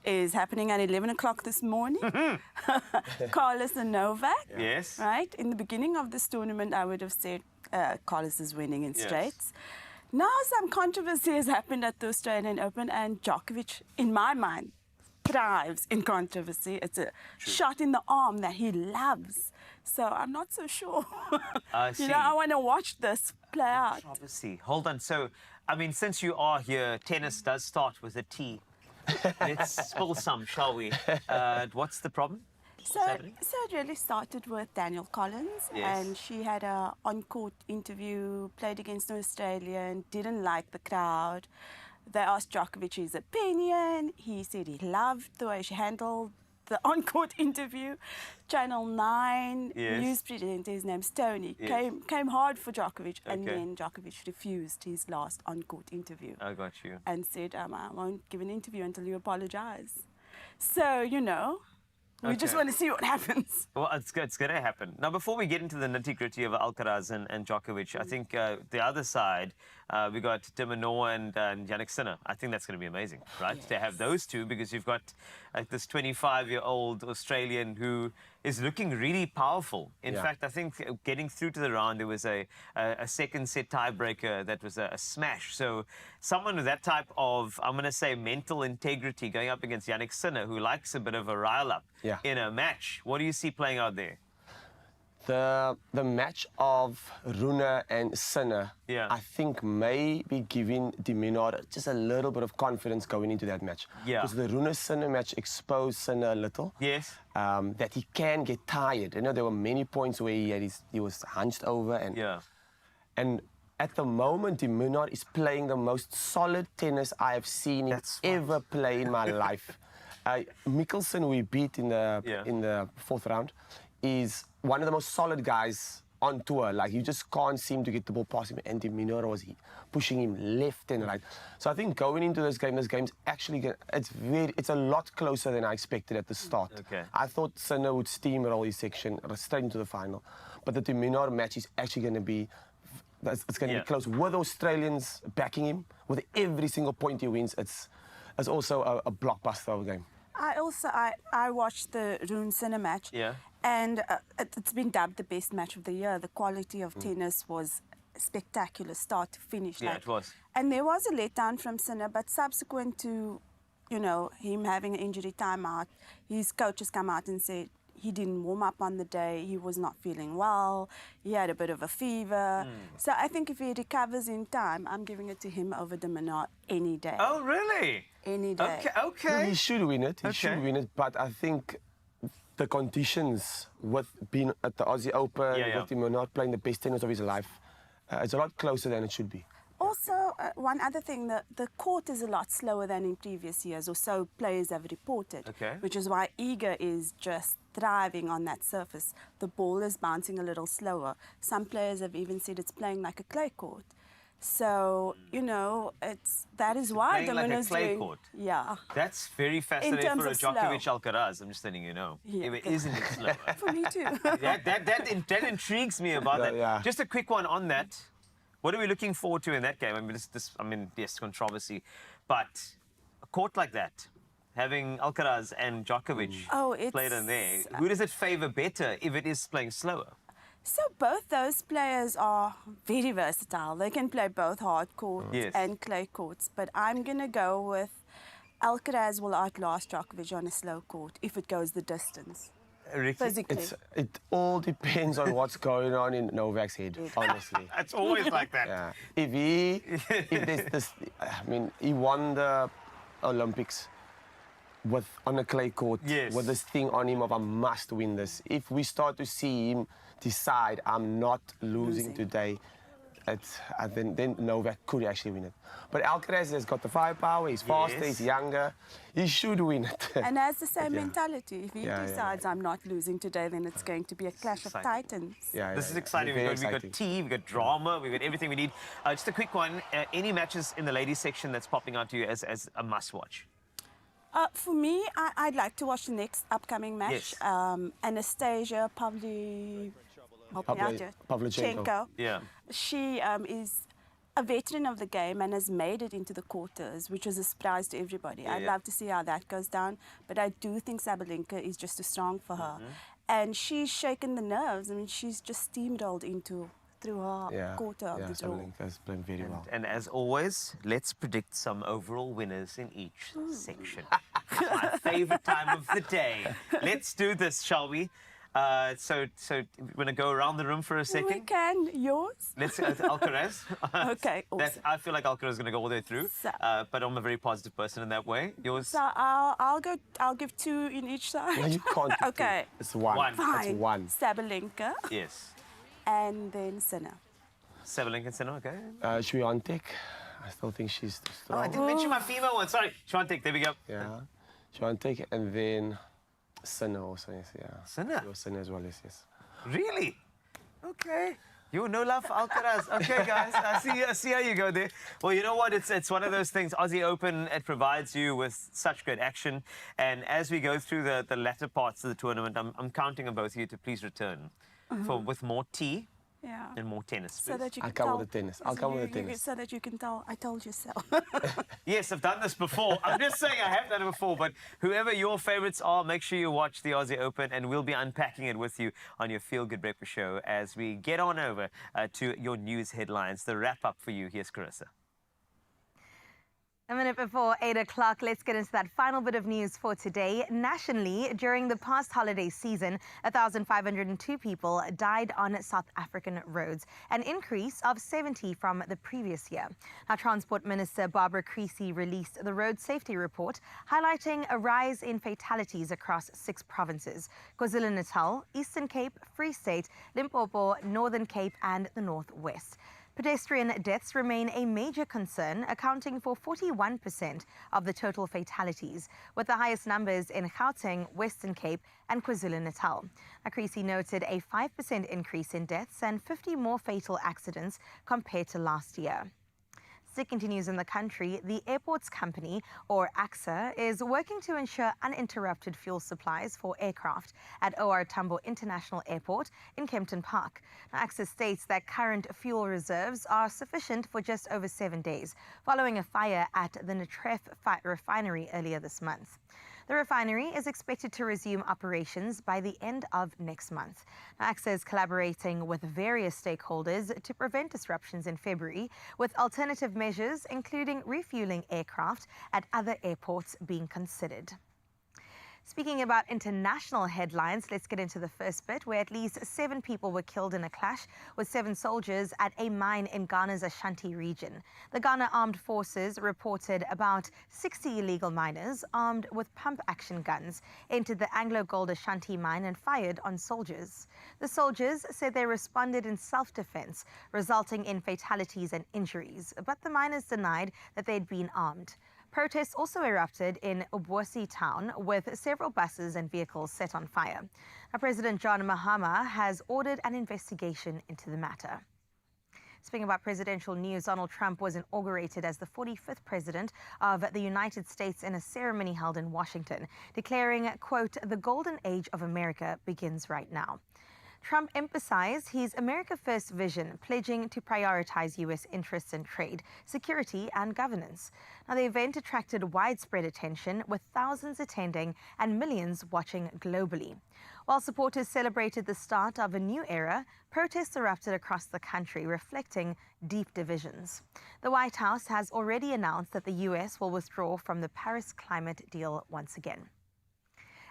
is happening at 11 o'clock this morning. Carlos and Novak. Yes. Right? In the beginning of this tournament, I would have said Carlos is winning in straights. Yes. Now some controversy has happened at the Australian Open, and Djokovic, in my mind, thrives in controversy. It's a shot in the arm that he loves. So I'm not so sure. You know, I want to watch this play out. Controversy. Hold on. So, I mean, since you are here, tennis does start with a T. Let's spill some, shall we? What's the problem? So it really started with Daniel Collins, and she had a on-court interview, played against an Australian, didn't like the crowd. They asked Djokovic his opinion. He said he loved the way she handled the on-court interview. Channel 9 news presenter, his name's Tony, came hard for Djokovic, and then Djokovic refused his last on-court interview. I got you. And said, I won't give an interview until you apologize. So, you know, we just Okay. want to see what happens. Well, it's good. It's going to happen. Now, before we get into the nitty-gritty of Alcaraz and Djokovic, I think the other side, we got De Minaur and Jannik Sinner. I think that's going to be amazing, right? To have those two, because you've got this 25-year-old Australian who is looking really powerful. In fact, I think getting through to the round, there was a second set tiebreaker that was a smash. So someone with that type of, I'm going to say, mental integrity going up against Jannik Sinner, who likes a bit of a rile-up in a match. What do you see playing out there? The match of Rune and Sinner, I think may be giving De Minaur just a little bit of confidence going into that match. Yeah. Because the Rune-Sinner match exposed Sinner a little. Yes. That he can get tired. You know, there were many points where he was hunched over. And at the moment, De Minaur is playing the most solid tennis I have seen him ever play in my life. Mikkelsen, who he beat in the fourth round, is one of the most solid guys on tour. Like, you just can't seem to get the ball past him. And De Minaur was pushing him left and right. So I think going into this game's actually it's a lot closer than I expected at the start. Okay. I thought Sinner would steamroll his section straight into the final, but the De Minaur match is actually going to be. It's going to be close with Australians backing him. With every single point he wins, it's also a blockbuster of a game. I watched the Rune Sinner match. Yeah. And it's been dubbed the best match of the year. The quality of tennis was spectacular, start to finish. Yeah, it was. And there was a letdown from Sinner, but subsequent to, you know, him having an injury timeout, his coach has come out and said he didn't warm up on the day, he was not feeling well, he had a bit of a fever. So I think if he recovers in time, I'm giving it to him over De Minaur any day. Oh, really? Any day. Okay. He should win it. He should win it. But I think the conditions with being at the Aussie Open, with him not playing the best tennis of his life, it's a lot closer than it should be. Also, one other thing, the court is a lot slower than in previous years, or so players have reported, which is why Iga is just thriving on that surface. The ball is bouncing a little slower. Some players have even said it's playing like a clay court. So, you know, that is why the like winner's a clay doing. court. Yeah. That's very fascinating terms for a of slow. Djokovic Alcaraz. I'm just letting you know. Yeah, Isn't it slower? For me too. that intrigues me about that. Just a quick one on that. What are we looking forward to in that game? I mean, yes, controversy, but a court like that, having Alcaraz and Djokovic played in there, who does it favour better if it is playing slower? So both those players are very versatile. They can play both hard courts and clay courts. But I'm going to go with Alcaraz will outlast Djokovic on a slow court if it goes the distance. Physically. It all depends on what's going on in Novak's head, honestly. It's always like that. Yeah. If there's this, I mean, he won the Olympics on a clay court with this thing on him of I must win this. If we start to see him decide I'm not losing today, then Novak could actually win it. But Alcaraz has got the firepower, he's faster, he's younger, he should win it. And has the same mentality. If he decides I'm not losing today, then it's going to be a clash of titans. This is exciting. We've got tea, we've got drama, we've got everything we need. Just a quick one, any matches in the ladies section that's popping out to you as a must-watch? For me, I'd like to watch the next upcoming match. Anastasia Pavlyuchenko. Yeah. She is a veteran of the game and has made it into the quarters, which was a surprise to everybody. I'd love to see how that goes down, but I do think Sabalenka is just too strong for her. And she's shaken the nerves. I mean, she's just steamrolled through her quarter of the draw. Sabalenka's playing very well. And as always, let's predict some overall winners in each section. My favourite time of the day. Let's do this, shall we? So we're going to go around the room for a second. We can. Yours? Let's Alcaraz. Okay, awesome. I feel like Alcaraz is going to go all the way through, but I'm a very positive person in that way. Yours? So I'll give 2 in each side. No, you can't. Okay. It's 1. Fine. It's 1. Sabalenka. Yes. And then Sinner. Sabalenka and Sinner, okay. Swiatek, I still think she's too strong. Oh, I didn't mention my female one. Sorry. Swiatek, there we go. Yeah. Swiatek and then Sinner also, yes, yeah. Sinner? Sinner as well, yes. Really? Okay. You no love for Alcaraz. Okay, guys, I see how you go there. Well, you know what? It's one of those things. Aussie Open, it provides you with such great action. And as we go through the latter parts of the tournament, I'm counting on both of you to please return with more tea. Yeah. And more tennis, please. So that you I'll can come tell. with the tennis. I'll come with the tennis. So that you can tell, I told you so. Yes, I've done this before. I'm just saying I have done it before, but whoever your favorites are, make sure you watch the Aussie Open, and we'll be unpacking it with you on your Feel Good Breakfast Show as we get on over to your news headlines. The wrap-up for you. Here's Carissa. A minute before 8 o'clock, let's get into that final bit of news for today. Nationally, during the past holiday season, 1,502 people died on South African roads, an increase of 70 from the previous year. Now, Transport Minister Barbara Creecy released the road safety report, highlighting a rise in fatalities across 6 provinces: KwaZulu-Natal, Eastern Cape, Free State, Limpopo, Northern Cape, and the Northwest. Pedestrian deaths remain a major concern, accounting for 41% of the total fatalities, with the highest numbers in Gauteng, Western Cape, and KwaZulu-Natal. Creecy noted a 5% increase in deaths and 50 more fatal accidents compared to last year. Sticking to news in the country, the Airports Company, or AXA, is working to ensure uninterrupted fuel supplies for aircraft at OR Tambo International Airport in Kempton Park. Now, AXA states that current fuel reserves are sufficient for just over 7 days, following a fire at the Natref refinery earlier this month. The refinery is expected to resume operations by the end of next month. AXA is collaborating with various stakeholders to prevent disruptions in February, with alternative measures including refueling aircraft at other airports being considered. Speaking about international headlines, let's get into the first bit, where at least 7 people were killed in a clash with 7 soldiers at a mine in Ghana's Ashanti region. The Ghana Armed Forces reported about 60 illegal miners armed with pump-action guns entered the Anglo-Gold Ashanti mine and fired on soldiers. The soldiers said they responded in self-defense, resulting in fatalities and injuries, but the miners denied that they'd been armed. Protests also erupted in Obuasi town, with several buses and vehicles set on fire. Now, President John Mahama has ordered an investigation into the matter. Speaking about presidential news, Donald Trump was inaugurated as the 45th president of the United States in a ceremony held in Washington, declaring, quote, "The golden age of America begins right now." Trump emphasized his America First vision, pledging to prioritize U.S. interests in trade, security, and governance. Now, the event attracted widespread attention, with thousands attending and millions watching globally. While supporters celebrated the start of a new era, protests erupted across the country, reflecting deep divisions. The White House has already announced that the U.S. will withdraw from the Paris climate deal once again.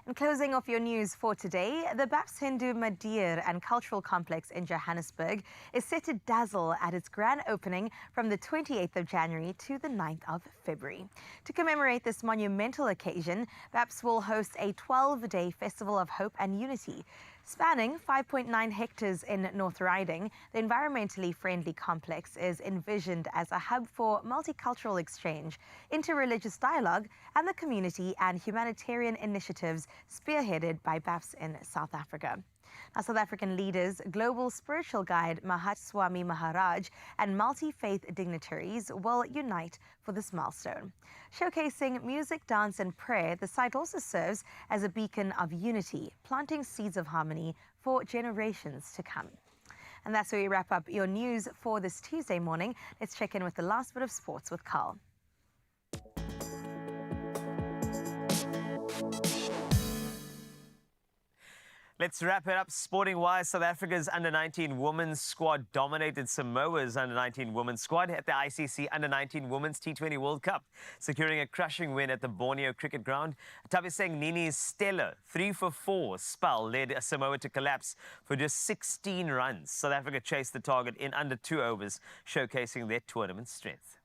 And closing off your news for today, the Baps Hindu Mandir and Cultural Complex in Johannesburg is set to dazzle at its grand opening from the 28th of January to the 9th of February. To commemorate this monumental occasion, Baps will host a 12-day Festival of Hope and Unity. Spanning 5.9 hectares in North Riding, the environmentally friendly complex is envisioned as a hub for multicultural exchange, interreligious dialogue, and the community and humanitarian initiatives spearheaded by BAPS in South Africa. Now, South African leaders, global spiritual guide Mahat Swami Maharaj, and multi-faith dignitaries will unite for this milestone. Showcasing music, dance, and prayer, the site also serves as a beacon of unity, planting seeds of harmony for generations to come. And that's where we wrap up your news for this Tuesday morning. Let's check in with the last bit of sports with Carl. Let's wrap it up sporting-wise. South Africa's under-19 women's squad dominated Samoa's under-19 women's squad at the ICC under-19 Women's T20 World Cup, securing a crushing win at the Borneo Cricket Ground. Tabiseng Nini's stellar 3-for-4 spell led Samoa to collapse for just 16 runs. South Africa chased the target in under 2 overs, showcasing their tournament strength.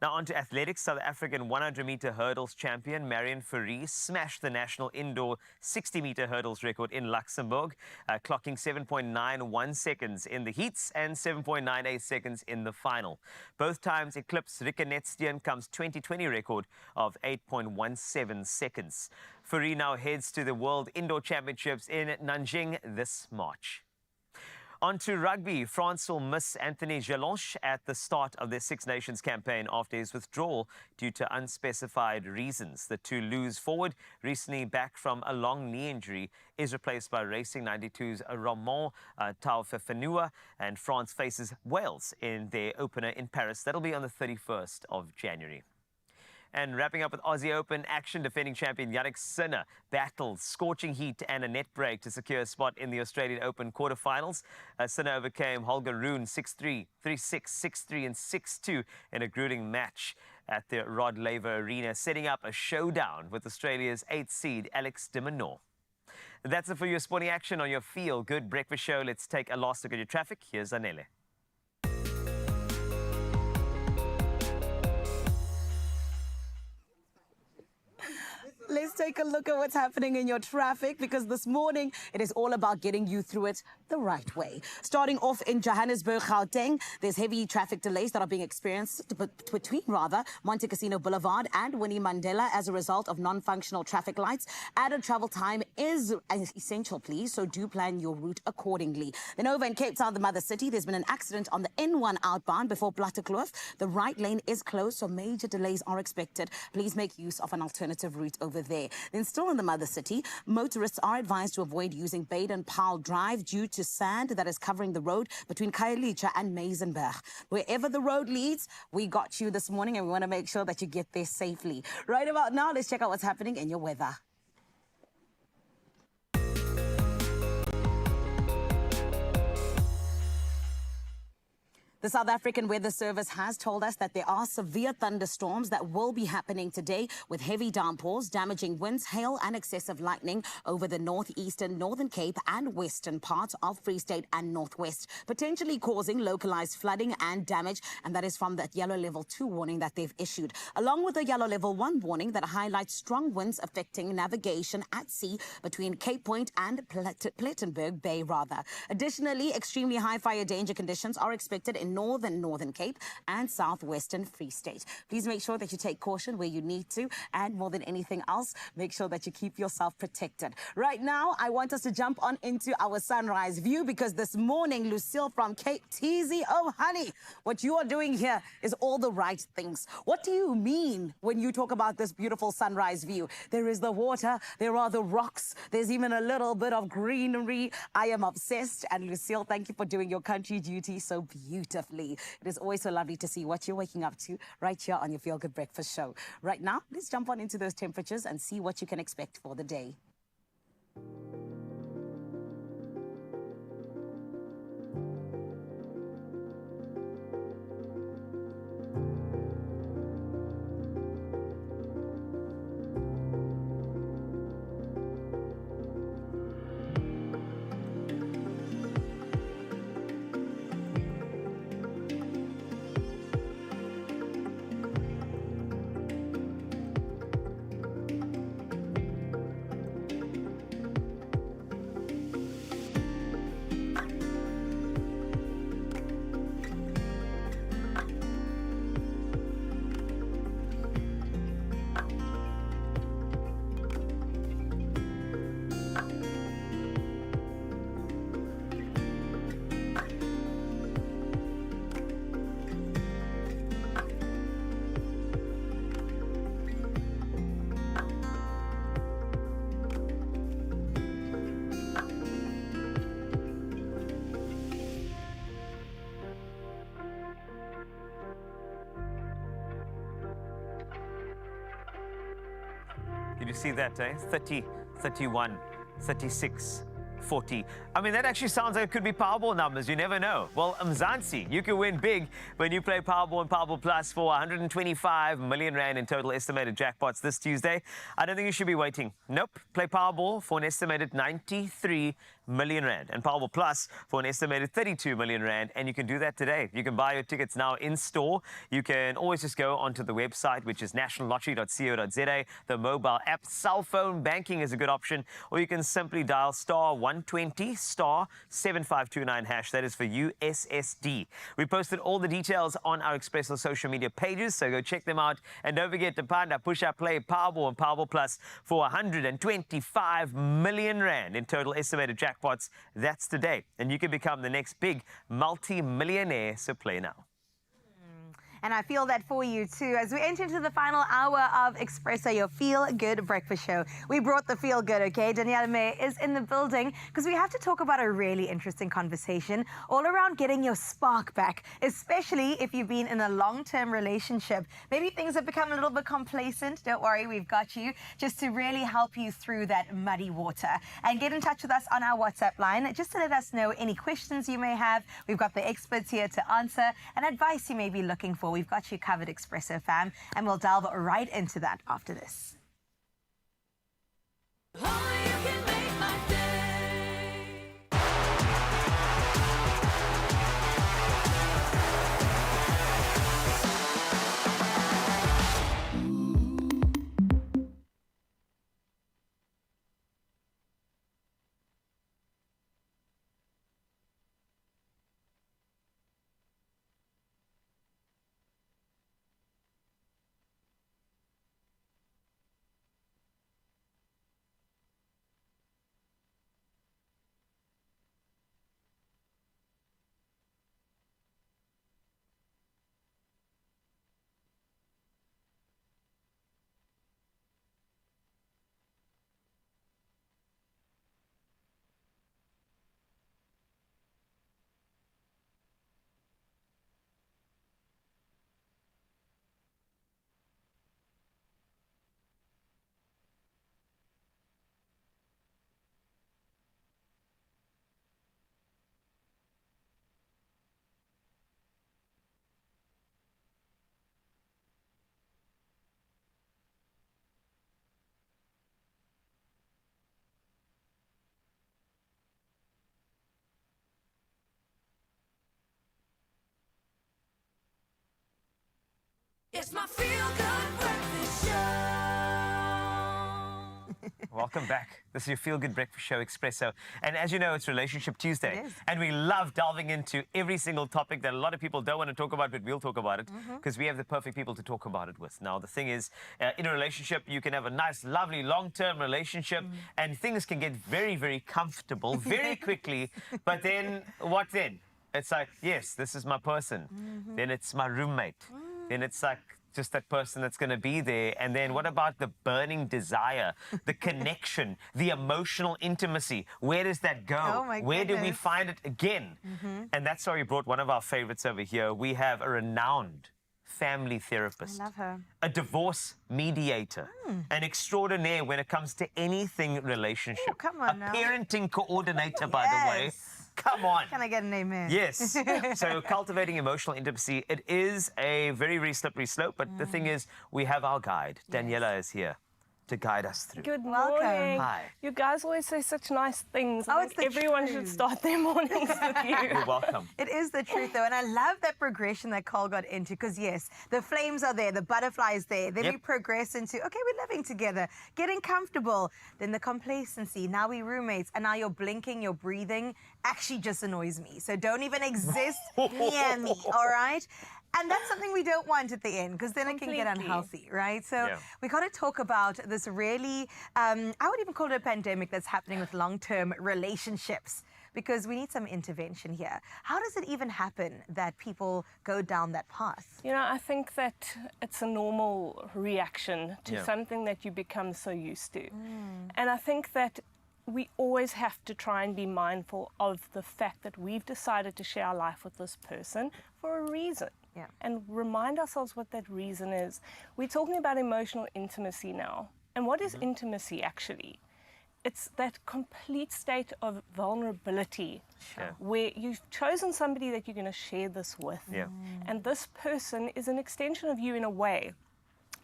Now on to athletics. South African 100-meter hurdles champion Marion Fourie smashed the national indoor 60-meter hurdles record in Luxembourg, clocking 7.91 seconds in the heats and 7.98 seconds in the final. Both times eclipsed Rikke Netsteenkamp's 2020 record of 8.17 seconds. Fourie now heads to the World Indoor Championships in Nanjing this March. On to rugby. France will miss Anthony Gelonche at the start of their Six Nations campaign after his withdrawal due to unspecified reasons. The Toulouse forward, recently back from a long knee injury, is replaced by Racing 92's Romain Taufifenua, and France faces Wales in their opener in Paris. That'll be on the 31st of January. And wrapping up with Aussie Open action, defending champion Yannick Sinner battled scorching heat and a net break to secure a spot in the Australian Open quarterfinals. Sinner overcame Holger Rune 6-3, 3-6, 6-3 and 6-2 in a grueling match at the Rod Laver Arena, setting up a showdown with Australia's 8th seed Alex de Minaur. That's it for your sporting action on your Feel Good Breakfast Show. Let's take a last look at your traffic. Here's Anele. Let's take a look at what's happening in your traffic, because this morning it is all about getting you through it the right way. Starting off in Johannesburg, Gauteng, there's heavy traffic delays that are being experienced between Monte Casino Boulevard and Winnie Mandela as a result of non-functional traffic lights. Added travel time is essential, please, so do plan your route accordingly. Then over in Cape Town, the mother city, there's been an accident on the N1 outbound before Plattekloof. The right lane is closed, so major delays are expected. Please make use of an alternative route over there. Then still in the mother city, motorists are advised to avoid using Baden-Powell Drive due to sand that is covering the road between Khayelitsha and Meisenberg. Wherever the road leads, we got you this morning, and we want to make sure that you get there safely. Right about now, let's check out what's happening in your weather. The South African Weather Service has told us that there are severe thunderstorms that will be happening today, with heavy downpours, damaging winds, hail and excessive lightning over the northeastern, Northern Cape and western parts of Free State and Northwest, potentially causing localized flooding and damage, and that is from that yellow level 2 warning that they've issued, along with a yellow level 1 warning that highlights strong winds affecting navigation at sea between Cape Point and Plettenberg Bay. Additionally, extremely high fire danger conditions are expected in Northern Cape and southwestern Free State. Please make sure that you take caution where you need to, and more than anything else, make sure that you keep yourself protected. Right now, I want us to jump on into our sunrise view, because this morning, Lucille from Cape Teasy, oh honey, what you are doing here is all the right things. What do you mean when you talk about this beautiful sunrise view? There is the water, there are the rocks, there's even a little bit of greenery. I am obsessed, and Lucille, thank you for doing your country duty so beautifully. It is always so lovely to see what you're waking up to right here on your Feel Good Breakfast Show. Right now, let's jump on into those temperatures and see what you can expect for the day. Did you see that, eh? 30, 31, 36, 40. I mean, that actually sounds like it could be Powerball numbers. You never know. Well, Mzansi, you can win big when you play Powerball and Powerball Plus for 125 million rand in total estimated jackpots this Tuesday. I don't think you should be waiting. Nope. Play Powerball for an estimated 93 million rand and Powerball Plus for an estimated 32 million rand, and you can do that today. You can buy your tickets now in store. You can always just go onto the website, which is nationallottery.co.za. The mobile app, cell phone banking is a good option, or you can simply dial *120 *7529 hash. That is for USSD. We posted all the details on our Expresso social media pages, so go check them out. And don't forget to panda, push up, play Powerball and Powerball Plus for 125 million rand in total estimated jackpot jackpots, that's today. And you can become the next big multi-millionaire, so play now. And I feel that for you too. As we enter into the final hour of Expresso, your feel-good breakfast show. We brought the feel-good, okay? Daniela May is in the building because we have to talk about a really interesting conversation all around getting your spark back, especially if you've been in a long-term relationship. Maybe things have become a little bit complacent. Don't worry, we've got you just to really help you through that muddy water. And get in touch with us on our WhatsApp line just to let us know any questions you may have. We've got the experts here to answer and advice you may be looking for. We've got you covered, Expresso fam, and we'll delve right into that after this. It's my feel-good breakfast show. Welcome back. This is your feel-good breakfast show, Expresso. And as you know, it's Relationship Tuesday. It is. And we love delving into every single topic that a lot of people don't want to talk about, but we'll talk about it because we have the perfect people to talk about it with. Now, the thing is, in a relationship, you can have a nice, lovely, long-term relationship and things can get very, very comfortable very quickly. But then, what then? It's like, yes, this is my person. Then it's my roommate. Then it's like just that person that's going to be there. And then what about the burning desire, the connection, the emotional intimacy? Where does that go? Oh my Where do we goodness. find it again? And that's why we brought one of our favorites over here. We have a renowned family therapist, I love her. a divorce mediator, an extraordinaire when it comes to anything relationship. Oh, come on a now. parenting coordinator, by the way. Come on. Can I get an amen? Yes. So cultivating emotional intimacy, it is a very, very slippery slope. But the thing is, we have our guide. Daniela is here to guide us through. Good Welcome. morning. Hi. You guys always say such nice things. Oh, I it's think the everyone truth. should start their mornings with you. You're welcome. It is the truth, though, and I love that progression that Cole got into because, yes, the flames are there, the butterfly is there. Then Yep. we progress into, okay, we're living together, getting comfortable. Then the complacency, now we're roommates, and now you're blinking, you're breathing, actually just annoys me. So don't even exist near me, all right? And that's something we don't want at the end because then it can get Completely. unhealthy, right? So Yeah. we got to talk about this really, I would even call it a pandemic that's happening with long-term relationships because we need some intervention here. How does it even happen that people go down that path? You know, I think that it's a normal reaction to Yeah. something that you become so used to. And I think that we always have to try and be mindful of the fact that we've decided to share our life with this person for a reason. Yeah. And remind ourselves what that reason is. We're talking about emotional intimacy now. And what is intimacy actually? It's that complete state of vulnerability where you've chosen somebody that you're going to share this with. Yeah. And this person is an extension of you in a way.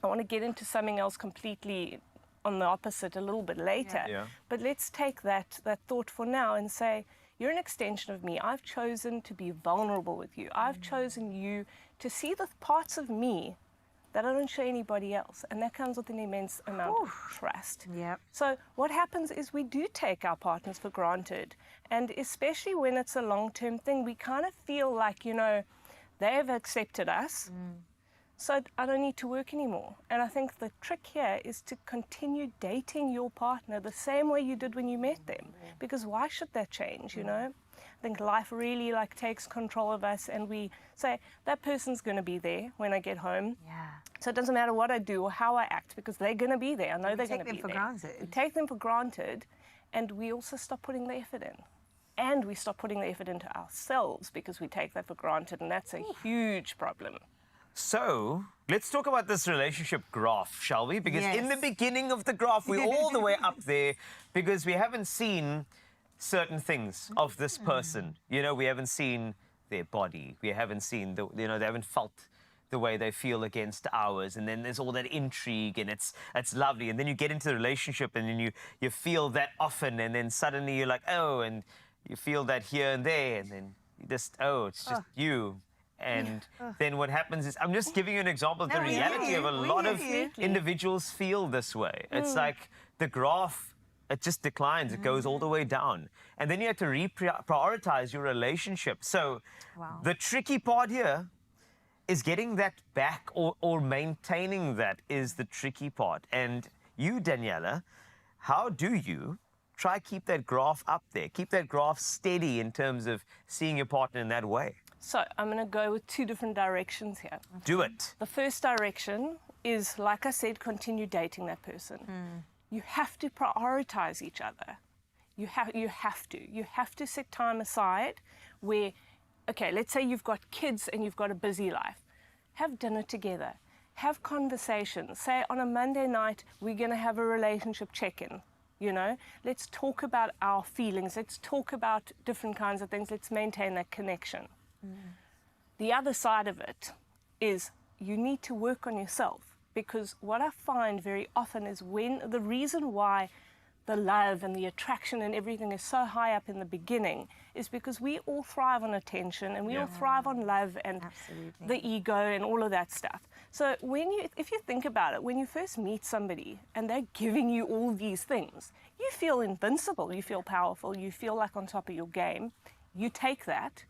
I want to get into something else completely on the opposite a little bit later. Yeah. But let's take that thought for now and say, you're an extension of me. I've chosen to be vulnerable with you. I've chosen you to see the parts of me that I don't show anybody else. And that comes with an immense amount of trust. Yep. So what happens is we do take our partners for granted. And especially when it's a long-term thing, we kind of feel like, you know, they've accepted us. so I don't need to work anymore. And I think the trick here is to continue dating your partner the same way you did when you met them. Because why should that change, you know? I think life really like takes control of us, and we say, that person's going to be there when I get home. Yeah. So it doesn't matter what I do or how I act, because they're going to be there. I know they're going to be there. Take them for granted. We take them for granted, and we also stop putting the effort in. And we stop putting the effort into ourselves because we take that for granted, and that's a huge problem. So, let's talk about this relationship graph, shall we? Because in the Yes. beginning of the graph, we're all the way up there because we haven't seen certain things of this person. You know, we haven't seen their body. We haven't seen, they haven't felt the way they feel against ours. And then there's all that intrigue, and it's lovely. And then you get into the relationship, and then you feel that often, and then suddenly you're like, oh, and you feel that here and there, and then you just, oh, it's just you. And then what happens is, I'm just giving you an example of the reality of a lot of individuals feel this way. It's like the graph, it just declines. It goes all the way down. And then you have to prioritize your relationship. So the tricky part here is getting that back, or maintaining that is the tricky part. And you, Daniela, how do you try keep that graph up there, keep that graph steady in terms of seeing your partner in that way? So I'm going to go with two different directions here. Do it. The first direction is, like I said, continue dating that person. You have to prioritize each other. You have to set time aside where, okay, let's say you've got kids and you've got a busy life. Have dinner together. Have conversations. Say on a Monday night, we're going to have a relationship check-in. You know, let's talk about our feelings. Let's talk about different kinds of things. Let's maintain that connection. The other side of it is you need to work on yourself, because what I find very often is when the reason why the love and the attraction and everything is so high up in the beginning is because we all thrive on attention, and we all thrive on love and the ego and all of that stuff. So if you think about it, when you first meet somebody and they're giving you all these things, you feel invincible, you feel powerful, you feel like on top of your game. You take that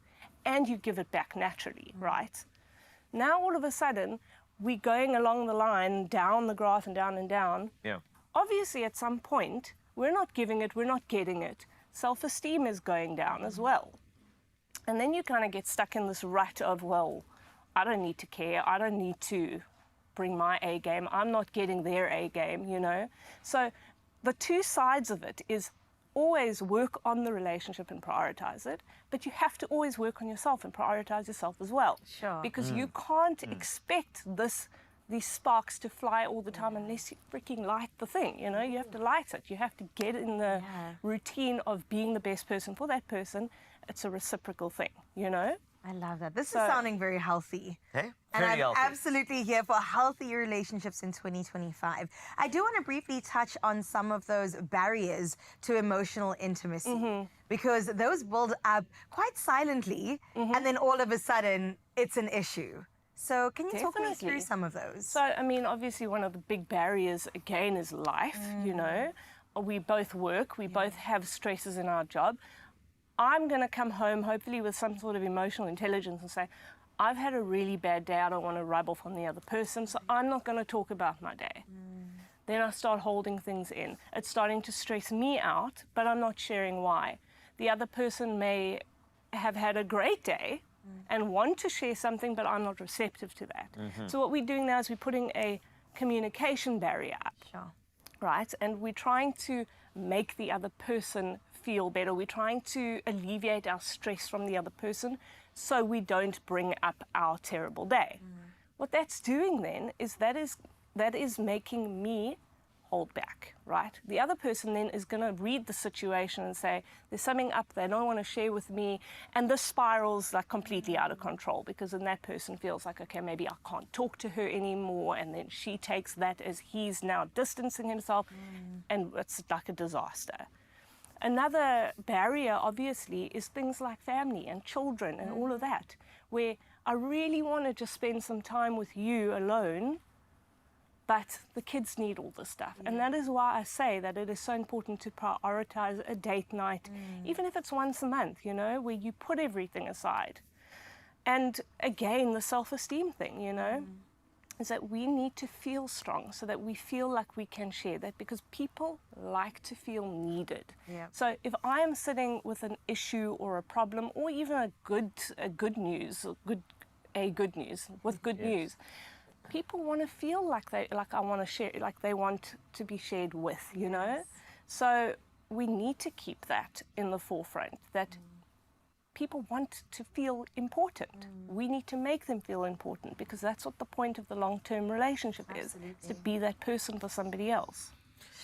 and you give it back naturally, right? Now all of a sudden, we're going along the line, down the graph and down and down. Yeah. Obviously, at some point, we're not giving it, we're not getting it. Self-esteem is going down as well. And then you kind of get stuck in this rut of, well, I don't need to care, I don't need to bring my A game, I'm not getting their A game, you know? So the two sides of it is always work on the relationship and prioritize it, but you have to always work on yourself and prioritize yourself as well. Sure. Because you can't expect these sparks to fly all the time unless you freaking light the thing, you know? You have to light it. You have to get in the routine of being the best person for that person. It's a reciprocal thing, you know? I love that. This is sounding very healthy. Hey? And Very I'm healthy. absolutely here for healthy relationships in 2025. I do want to briefly touch on some of those barriers to emotional intimacy, because those build up quite silently, and then all of a sudden, it's an issue. So can you talk me through some of those? So, I mean, obviously one of the big barriers, again, is life, you know. We both work, we both have stresses in our job. I'm going to come home, hopefully with some sort of emotional intelligence, and say, I've had a really bad day, I don't want to rub off on the other person, so I'm not going to talk about my day. Then I start holding things in. It's starting to stress me out, but I'm not sharing why. The other person may have had a great day and want to share something, but I'm not receptive to that. So what we're doing now is we're putting a communication barrier up. Sure. Right? And we're trying to make the other person feel better. We're trying to alleviate our stress from the other person so we don't bring up our terrible day. What that's doing then is that is making me hold back, right? The other person then is going to read the situation and say, there's something up they don't want to share with me, and this spirals like completely out of control, because then that person feels like, okay, maybe I can't talk to her anymore, and then she takes that as he's now distancing himself, and it's like a disaster. Another barrier, obviously, is things like family and children and all of that, where I really want to just spend some time with you alone, but the kids need all this stuff. And that is why I say that it is so important to prioritize a date night, even if it's once a month, you know, where you put everything aside. And again, the self-esteem thing, you know. is that we need to feel strong so that we feel like we can share that, because people like to feel needed. Yeah. So if I am sitting with an issue or a problem or even a good news with good news, people want to feel like I want to share, like they want to be shared with, you know? So we need to keep that in the forefront, that people want to feel important. We need to make them feel important, because that's what the point of the long-term relationship is to be that person for somebody else.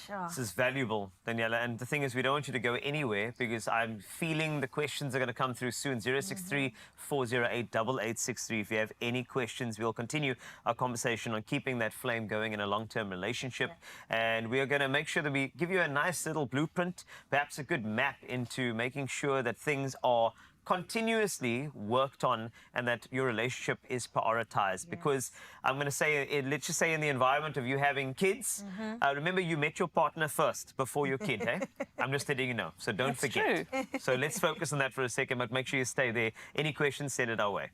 Sure. This is valuable, Daniela. And the thing is, we don't want you to go anywhere, because I'm feeling the questions are going to come through soon. 063 408 8863. If you have any questions, we'll continue our conversation on keeping that flame going in a long-term relationship. And we are going to make sure that we give you a nice little blueprint, perhaps a good map into making sure that things are continuously worked on and that your relationship is prioritized. Because I'm going to say, let's just say in the environment of you having kids, remember you met your partner first before your kid, eh? I'm just letting you know, so don't That's forget. true. So let's focus on that for a second, but make sure you stay there. Any questions, send it our way.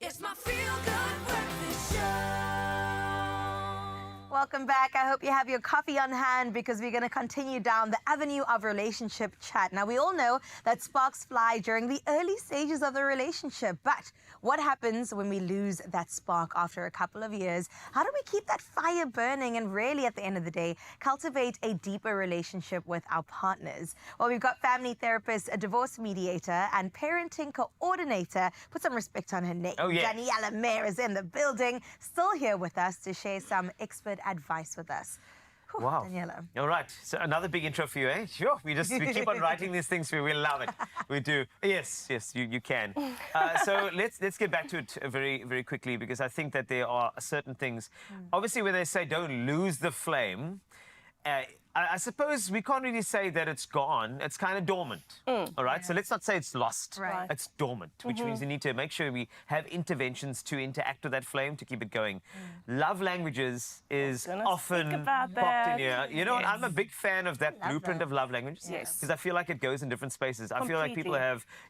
It's my feel-good breakfast show. Welcome back. I hope you have your coffee on hand, because we're going to continue down the avenue of relationship chat. Now, we all know that sparks fly during the early stages of the relationship, but what happens when we lose that spark after a couple of years? How do we keep that fire burning and really, at the end of the day, cultivate a deeper relationship with our partners? Well, we've got family therapist, a divorce mediator, and parenting coordinator. Put some respect on her name. Oh, yes. Daniela Mayer is in the building, still here with us to share some expert advice with us. Whew, Wow. Daniela. All right. So another big intro for you, eh? Sure. We keep on writing these things for you. We love it. We do. Yes, you can. So let's get back to it very, very quickly, because I think that there are certain things. Obviously, when they say don't lose the flame, I suppose we can't really say that it's gone. It's kind of dormant. All right? So let's not say it's lost. Right. It's dormant, which means we need to make sure we have interventions to interact with that flame to keep it going. Love languages is often popped in here. You know what? I'm a big fan of that blueprint of love languages. Yes. Because I feel like it goes in different spaces. I feel like people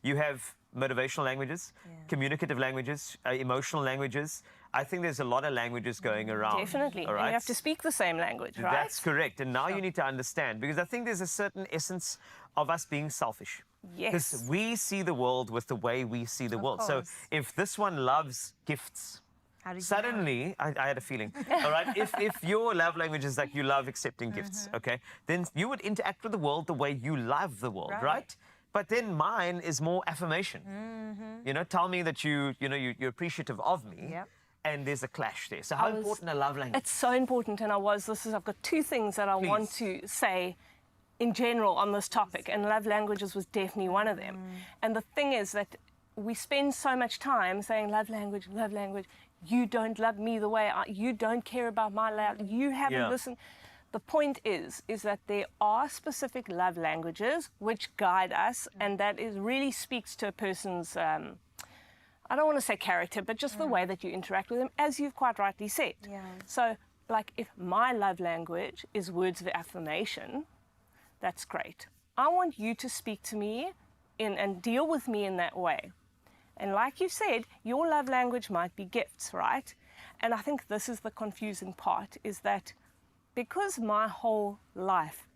you have motivational languages, communicative languages, emotional languages. I think there's a lot of languages going around. Definitely. All And right? you have to speak the same language, right? That's correct. And now you need to understand, because I think there's a certain essence of us being selfish. Yes. Because we see the world with the way we see the world. So course. if this one loves gifts, How did you suddenly, I had a feeling, all right, if your love language is like you love accepting gifts, okay, then you would interact with the world the way you love the world, right? But then mine is more affirmation. You know, tell me that you're appreciative of me. Yep. And there's a clash there. So how important a love language? It's so important, and I've got two things that I want to say in general on this topic, and love languages was definitely one of them. And the thing is that we spend so much time saying love language, you don't love me the way you don't care about my love, you haven't listened. The point is that there are specific love languages which guide us, and that really speaks to a person's I don't want to say character, but just the way that you interact with them, as you've quite rightly said. Yeah. So, like, if my love language is words of affirmation, that's great. I want you to speak to me and deal with me in that way. And like you said, your love language might be gifts, right? And I think this is the confusing part, is that because my whole life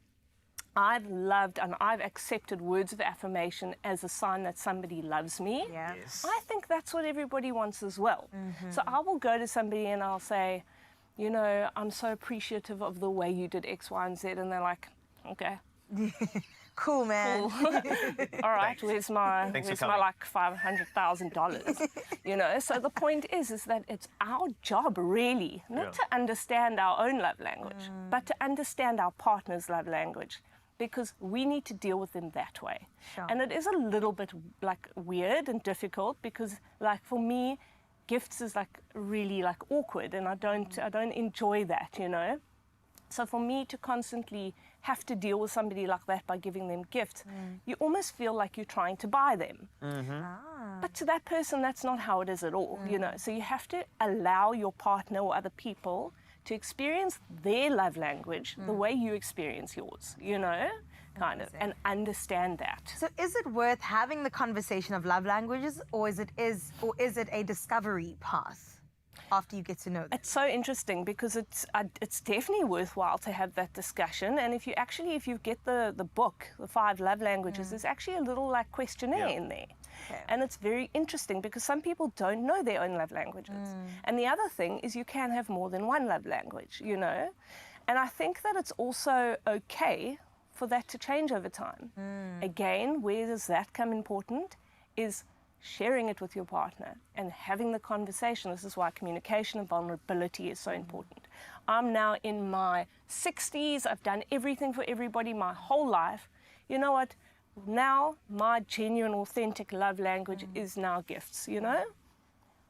I've loved and I've accepted words of affirmation as a sign that somebody loves me. Yeah. Yes. I think that's what everybody wants as well. So I will go to somebody and I'll say, you know, I'm so appreciative of the way you did X, Y, and Z. And they're like, okay. Cool, man. Cool. All right, where's my like $500,000? You know, so the point is that it's our job really not to understand our own love language, but to understand our partner's love language, because we need to deal with them that way. Sure. And it is a little bit like weird and difficult, because like for me, gifts is like really like awkward, and I don't enjoy that, you know. So for me to constantly have to deal with somebody like that by giving them gifts, you almost feel like you're trying to buy them. But to that person, that's not how it is at all, you know. So you have to allow your partner or other people to experience their love language the way you experience yours, you know, kind of, and understand that. So is it worth having the conversation of love languages, or is it a discovery path after you get to know them? It's so interesting, because it's definitely worthwhile to have that discussion. And if you get the book, the 5 love languages, there's actually a little like questionnaire in there. Okay. And it's very interesting, because some people don't know their own love languages. And the other thing is you can have more than one love language, you know. And I think that it's also okay for that to change over time. Again, where does that come important is sharing it with your partner and having the conversation. This is why communication and vulnerability is so important. I'm now in my 60s. I've done everything for everybody my whole life. You know what? Now my genuine, authentic love language is now gifts, you know?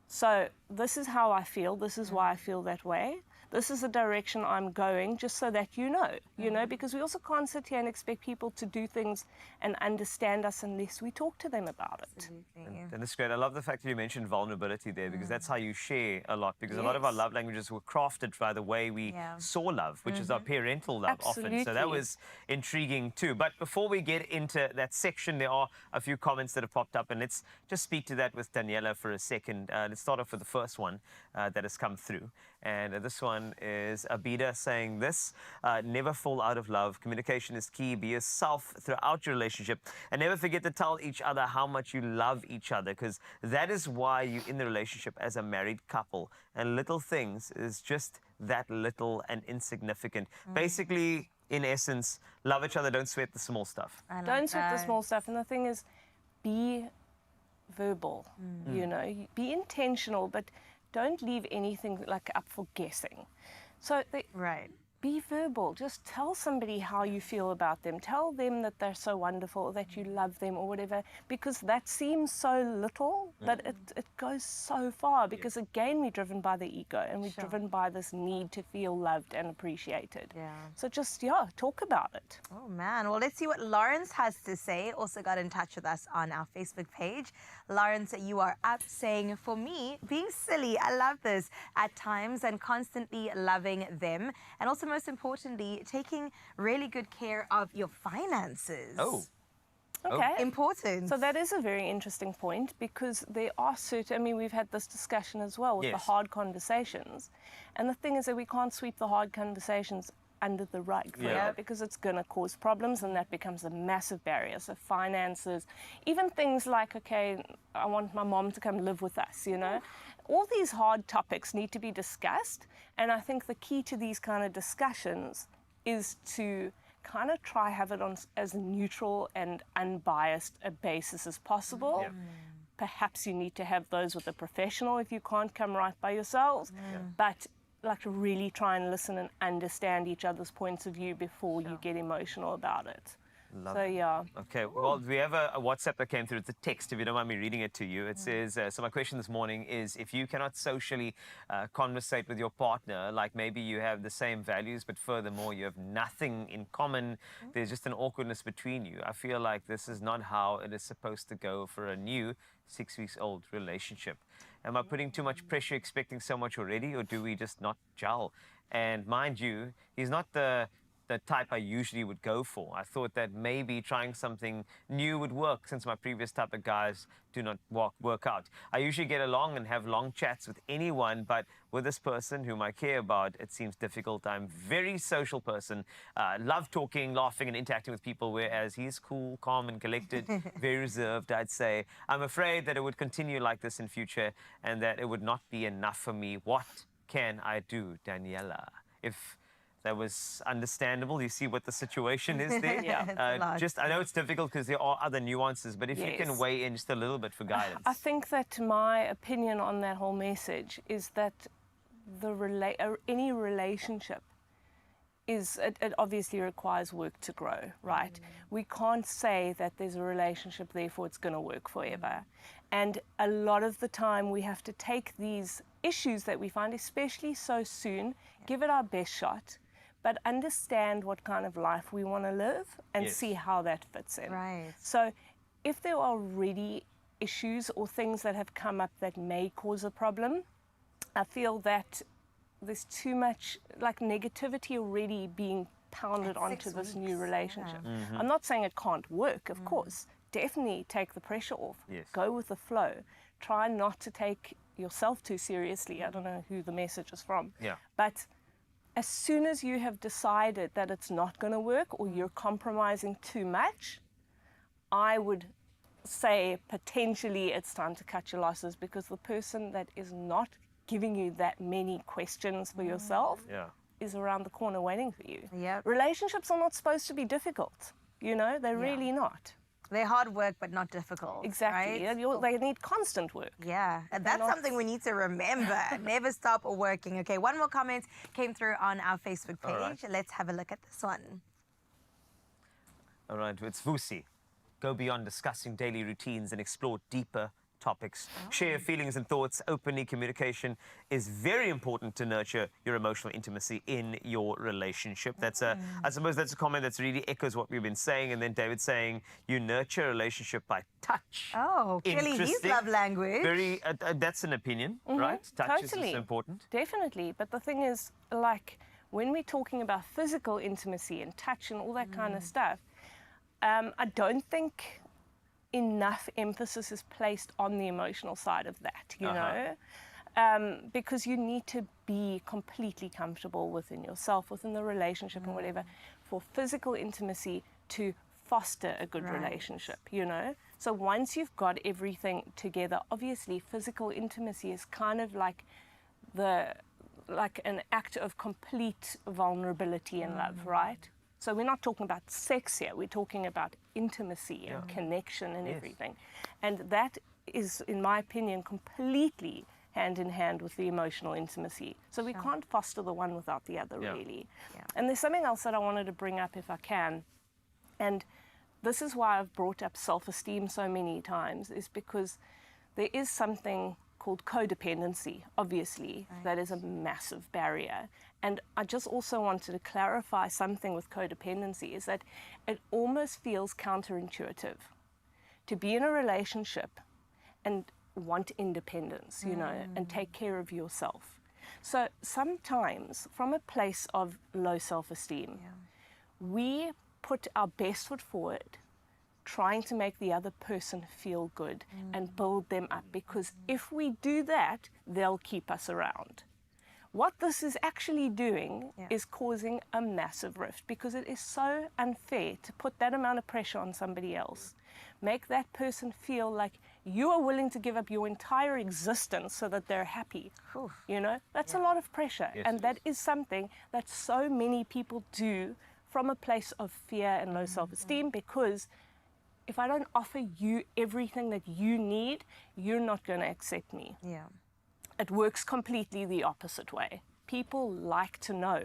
So this is how I feel. This is why I feel that way. This is the direction I'm going, just so that you know, because we also can't sit here and expect people to do things and understand us unless we talk to them about it. And it's great. I love the fact that you mentioned vulnerability there, because that's how you share a lot, because a lot of our love languages were crafted by the way we saw love, which is our parental love often. So that was intriguing too. But before we get into that section, there are a few comments that have popped up, and let's just speak to that with Daniela for a second. Let's start off with the first one that has come through. And this one is Abida saying this: never fall out of love. Communication is key. Be yourself throughout your relationship, and never forget to tell each other how much you love each other, because that is why you're in the relationship as a married couple. And little things is just that little and insignificant. Basically, in essence, love each other. Don't sweat the small stuff. Don't sweat the small stuff. And the thing is, be verbal. You know, be intentional, but don't leave anything like up for guessing. So be verbal. Just tell somebody how you feel about them. Tell them that they're so wonderful, that you love them, or whatever, because that seems so little, but it goes so far, because again, we're driven by the ego, and we're driven by this need to feel loved and appreciated. So just, talk about it. Oh man, well, let's see what Lawrence has to say. Also got in touch with us on our Facebook page. Lawrence, you are up saying, for me, being silly, I love this, at times, and constantly loving them, and also most importantly, taking really good care of your finances. Okay. Important. So that is a very interesting point because there are certain, I mean, we've had this discussion as well with the Yes. hard conversations. And the thing is that we can't sweep the hard conversations under the rug forever because it's going to cause problems and that becomes a massive barrier. So finances, even things like, okay, I want my mom to come live with us, you know. All these hard topics need to be discussed. And I think the key to these kind of discussions is to kind of try have it on as neutral and unbiased a basis as possible. Perhaps you need to have those with a professional if you can't come right by yourselves, but like to really try and listen and understand each other's points of view before you get emotional about it. So yeah. Okay, well, we have a WhatsApp that came through. It's a text, if you don't mind me reading it to you. It says, so my question this morning is, if you cannot socially conversate with your partner, like maybe you have the same values, but furthermore, you have nothing in common, there's just an awkwardness between you. I feel like this is not how it is supposed to go for a new 6-week-old relationship. Am I putting too much pressure, expecting so much already, or do we just not gel? And mind you, he's not the type I usually would go for. I thought that maybe trying something new would work since my previous type of guys do not work out. I usually get along and have long chats with anyone, but with this person whom I care about, it seems difficult. I'm a very social person, love talking, laughing and interacting with people, whereas he's cool, calm and collected, very reserved, I'd say. I'm afraid that it would continue like this in future and that it would not be enough for me. What can I do, Daniela? If that was understandable. You see what the situation is there. Just, I know it's difficult because there are other nuances, but if you can weigh in just a little bit for guidance. I think that my opinion on that whole message is that any relationship it obviously requires work to grow, right? We can't say that there's a relationship, therefore it's going to work forever. And a lot of the time we have to take these issues that we find, especially so soon, give it our best shot, but understand what kind of life we want to live and see how that fits in. Right. So if there are already issues or things that have come up that may cause a problem, I feel that there's too much like negativity already being pounded onto this new relationship. I'm not saying it can't work, of course. Definitely take the pressure off. Go with the flow. Try not to take yourself too seriously. I don't know who the message is from. But as soon as you have decided that it's not going to work or you're compromising too much, I would say potentially it's time to cut your losses, because the person that is not giving you that many questions for yourself is around the corner waiting for you. Relationships are not supposed to be difficult. You know, they're really not. They're hard work, but not difficult. Exactly. Right? They need constant work. Yeah, and that's something we need to remember. Never stop working. Okay, one more comment came through on our Facebook page. Let's have a look at this one. All right, it's Vusi. Go beyond discussing daily routines and explore deeper topics. Share your feelings and thoughts openly. Communication is very important to nurture your emotional intimacy in your relationship. That's I suppose that's a comment that's really echoes what we've been saying. And then David saying you nurture a relationship by touch. Oh, clearly his love language. Very, that's an opinion, right? Touch is also important. Definitely. But the thing is, like, when we're talking about physical intimacy and touch and all that kind of stuff, I don't think enough emphasis is placed on the emotional side of that, you know, because you need to be completely comfortable within yourself, within the relationship and whatever, for physical intimacy to foster a good relationship, you know. So once you've got everything together, obviously physical intimacy is kind of like an act of complete vulnerability and love, right? So we're not talking about sex here, we're talking about intimacy and connection and everything. And that is, in my opinion, completely hand in hand with the emotional intimacy. So we can't foster the one without the other, really. And there's something else that I wanted to bring up if I can. And this is why I've brought up self-esteem so many times, is because there is something called codependency, obviously, that is a massive barrier. And I just also wanted to clarify something with codependency, is that it almost feels counterintuitive to be in a relationship and want independence, you know, and take care of yourself. So sometimes from a place of low self-esteem, we put our best foot forward, trying to make the other person feel good and build them up, because if we do that, they'll keep us around. What this is actually doing is causing a massive rift, because it is so unfair to put that amount of pressure on somebody else. Make that person feel like you are willing to give up your entire existence so that they're happy. You know, that's a lot of pressure. Yes, and that is something that so many people do from a place of fear and low self-esteem, because if I don't offer you everything that you need, you're not going to accept me. Yeah. It works completely the opposite way. People like to know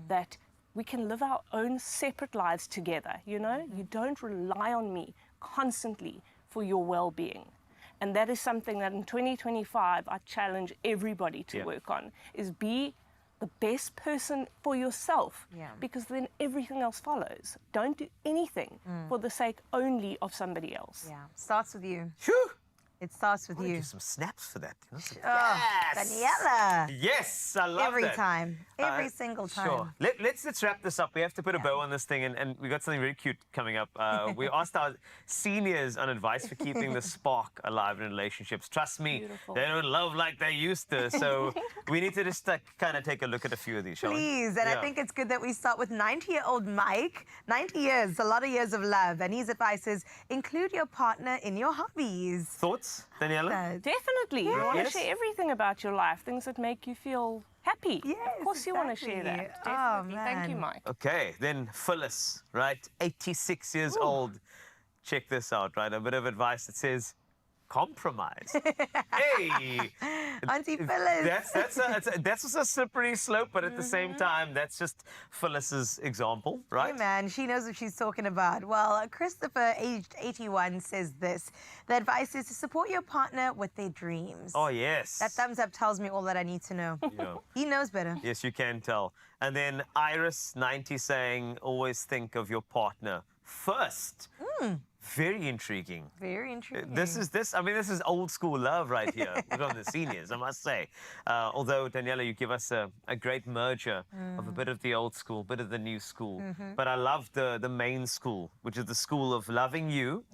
that we can live our own separate lives together, you know? You don't rely on me constantly for your well-being. And that is something that in 2025, I challenge everybody to work on, is be the best person for yourself, because then everything else follows. Don't do anything for the sake only of somebody else. Yeah, starts with you. Phew. It starts with I wanna you. do some snaps for that. Daniela. Yes, I love Every that. time. Every single time. Sure. Let's wrap this up. We have to put a bow on this thing, and we got something very cute coming up. We asked our seniors on advice for keeping the spark alive in relationships. Trust me, Beautiful. they don't love like they used to. So we need to just kind of take a look at a few of these, shall we? Please, and I think it's good that we start with 90-year-old Mike. 90 years, a lot of years of love. And his advice is, include your partner in your hobbies. Thoughts, Daniela? Definitely. You want Yes. to share everything about your life, things that make you feel happy. Yes, of course you want to share exactly. that. Oh, Definitely. Thank you, man. Mike. Okay, then Phyllis, right? 86 years old. Check this out, right? A bit of advice that says, compromise. Hey! Auntie Phyllis. That's just a slippery slope, but at the same time, that's just Phyllis's example, right? Hey, man, she knows what she's talking about. Well, Christopher, aged 81, says this. The advice is to support your partner with their dreams. Oh, yes. That thumbs up tells me all that I need to know. Yeah. He knows better. Yes, you can tell. And then Iris, 90, saying, always think of your partner first. Very intriguing. Very intriguing. This is old school love right here from the seniors, I must say. Although, Daniela, you give us a great merger of a bit of the old school, bit of the new school. But I love the main school, which is the school of loving you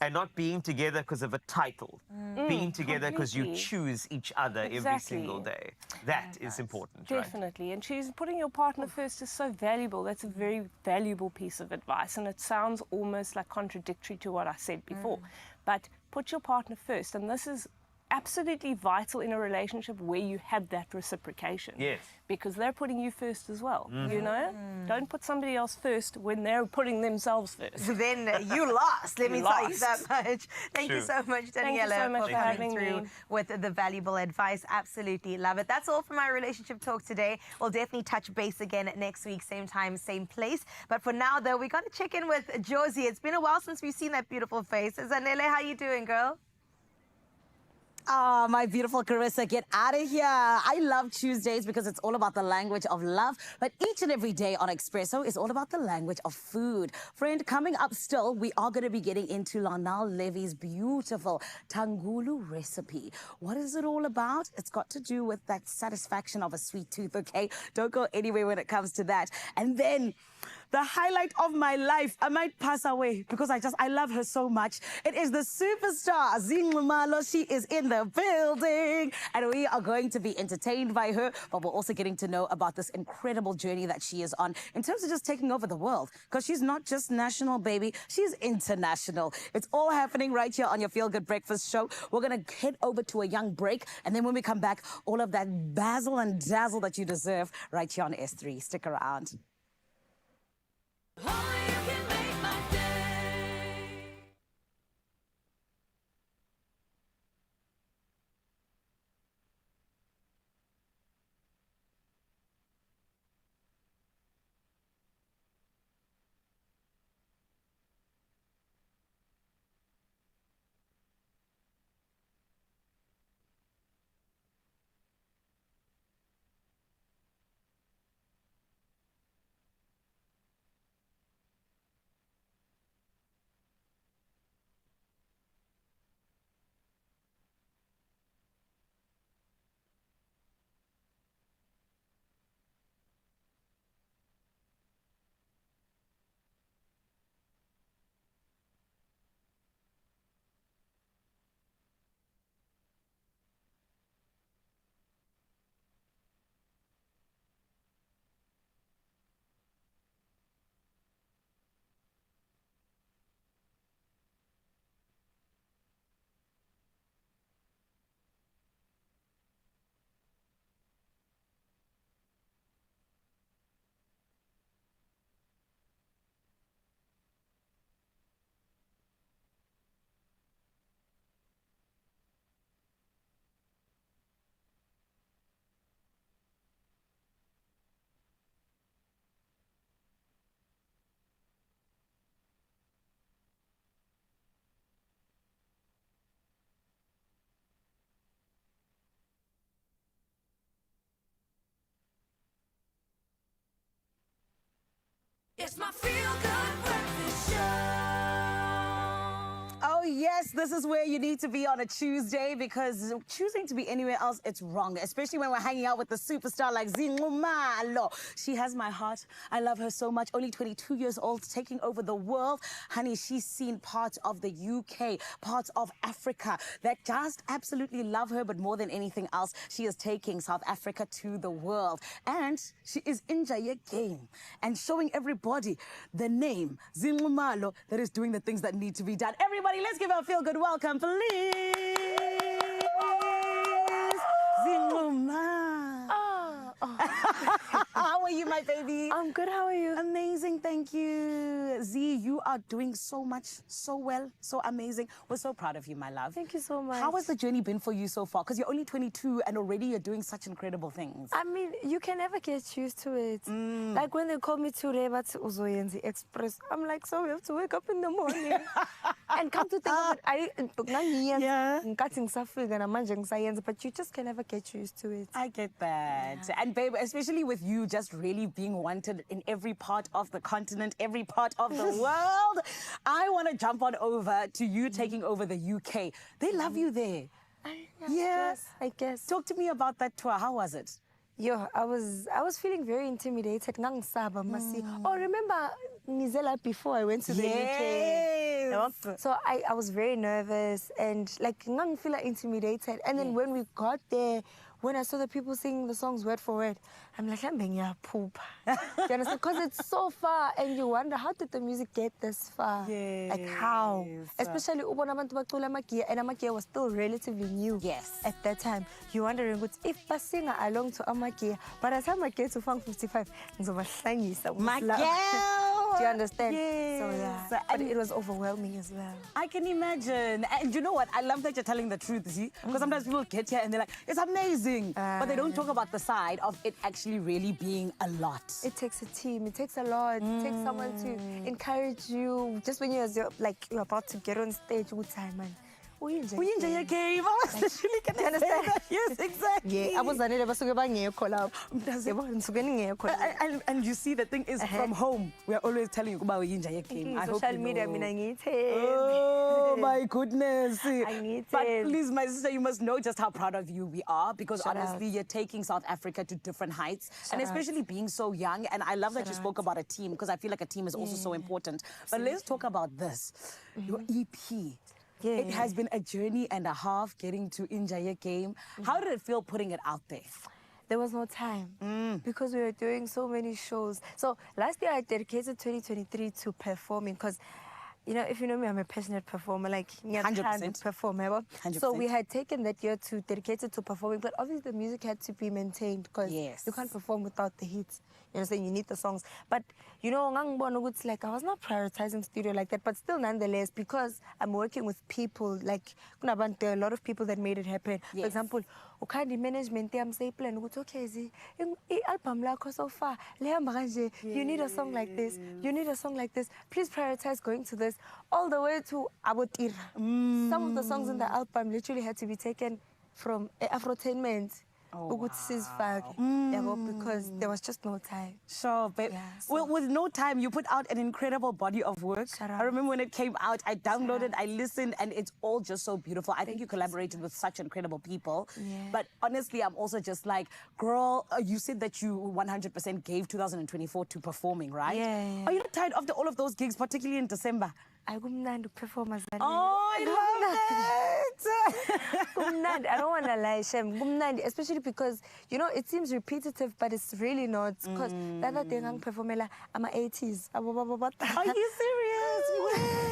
and not being together because of a title. Being together because you completely. choose each other every Exactly. single day. That is important, right? Definitely. And putting your partner first is so valuable. That's a very valuable piece of advice. And it sounds almost like contradictory to what I said before. But put your partner first. And this is absolutely vital in a relationship where you have that reciprocation. Yes. Because they're putting you first as well, you know? Don't put somebody else first when they're putting themselves first. Then you lost, let me tell you that much. Thank you True. so much, Daniela, Thank you so much for for coming having through me. with the valuable advice. Absolutely love it. That's all for my relationship talk today. We'll definitely touch base again next week, same time, same place. But for now, though, we got to check in with Josie. It's been a while since we've seen that beautiful face. Zanele, how you doing, girl? Oh, my beautiful Carissa, get out of here. I love Tuesdays because it's all about the language of love. But each and every day on Expresso is all about the language of food. Friend, coming up still, we are going to be getting into Lanal Levy's beautiful Tangulu recipe. What is it all about? It's got to do with that satisfaction of a sweet tooth, okay? Don't go anywhere when it comes to that. And then the highlight of my life, I might pass away because I love her so much. It is the superstar, Zingumalo. She is in the building and we are going to be entertained by her, but we're also getting to know about this incredible journey that she is on in terms of just taking over the world, because she's not just national, baby, she's international. It's all happening right here on your Feel Good Breakfast show. We're going to head over to a young break, and then when we come back, all of that basil and dazzle that you deserve right here on S3. Stick around. It's my feel-good breakfast show. Oh, yes, this is where you need to be on a Tuesday, because choosing to be anywhere else, it's wrong, especially when we're hanging out with a superstar like Zinqumalo. She has my heart. I love her so much. Only 22 years old, taking over the world. Honey, she's seen parts of the UK, parts of Africa that just absolutely love her, but more than anything else, she is taking South Africa to the world. And she is in Jaya game and showing everybody the name, Zinqumalo, that is doing the things that need to be done. Everybody, let's give her a feel-good welcome, please. Zinqumalo. How are you, my baby? I'm good. How are you? Amazing, thank you. Z, you are doing so much, so well, so amazing. We're so proud of you, my love. Thank you so much. How has the journey been for you so far? Because you're only 22 and already you're doing such incredible things. I mean, you can never get used to it. Like when they call me today, but Uzoyenzi Express, I'm like, so we have to wake up in the morning. And come to think of it, but you just can never get used to it. I get that. Yeah. And babe, especially with you just really being wanted in every part of the continent, every part of the world, I want to jump on over to you taking over the UK. They love you there. I guess. Talk to me about that tour. How was it? Yo, I was feeling very intimidated. Oh, remember Nizela before I went to the UK? So I was very nervous and like feel intimidated. And then when we got there, when I saw the people singing the songs word for word, I'm like, I'm being a poop. You understand? Because it's so far, and you wonder, how did the music get this far? Like how? Especially and Amakia was still relatively new. Yes. At that time, you're wondering, if I sing along to Amakia, by the time I get to Funk 55, my girl. Do you understand? Yes. So yeah, but it was overwhelming as well. I can imagine. And you know what? I love that you're telling the truth, see? Because sometimes people get here and they're like, it's amazing. But they don't talk about the side of it actually really being a lot. It takes a team. It takes a lot. It takes someone to encourage you. Just when you're about to get on stage, good time, man. We enjoy your game. I was literally going to say that. Yes, exactly. Yeah, I was and you see, the thing is, from home, we are always telling you about we enjoy your game. I hope you know. Oh, my goodness. But please, my sister, you must know just how proud of you we are, because honestly, you're taking South Africa to different heights, and especially being so young. And I love that you spoke about a team, because I feel like a team is also so important. But let's talk about this. Your EP. It has been a journey and a half getting to enjoy your game. How did it feel putting it out there? There was no time because we were doing so many shows. So last year I dedicated 2023 to performing, because you know, if you know me, I'm a passionate performer, like 100% performer. 100%. So we had taken that year to dedicate it to performing, but obviously the music had to be maintained, because you can't perform without the hits. You know, saying you need the songs. But you know, like I was not prioritizing studio like that, but still nonetheless, because I'm working with people, like there are a lot of people that made it happen. For example, Ukandi management, I'm saying, plan, okay, album so far, you need a song like this, you need a song like this, please prioritize going to this, all the way to Abotir. Some of the songs in the album literally had to be taken from Afrotainment. Because there was just no time. Sure, but with no time, you put out an incredible body of work. I remember when it came out, I downloaded, I listened, and it's all just so beautiful. I think you collaborated with such incredible people. But honestly, I'm also just like, girl, you said that you 100% gave 2024 to performing, right? Are you not tired after all of those gigs, particularly in December? I perform. Oh, I love it. I don't want to lie, Shem. Especially because, you know, it seems repetitive, but it's really not. Because the other thing I'm performing, I'm 80s. Are you serious?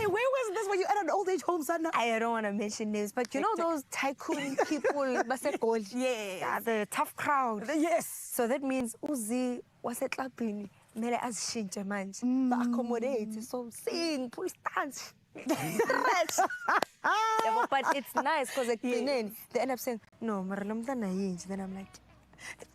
Where was this? Were you at an old age home, son? I don't want to mention names, but you know those tycoon people, the tough crowd. Yes. So that means Uzi was at Lapini. Mele azishintshe manje ba-accommodate, so sing, pull stance, stretch. But it's nice because they end up saying, no, then I'm like,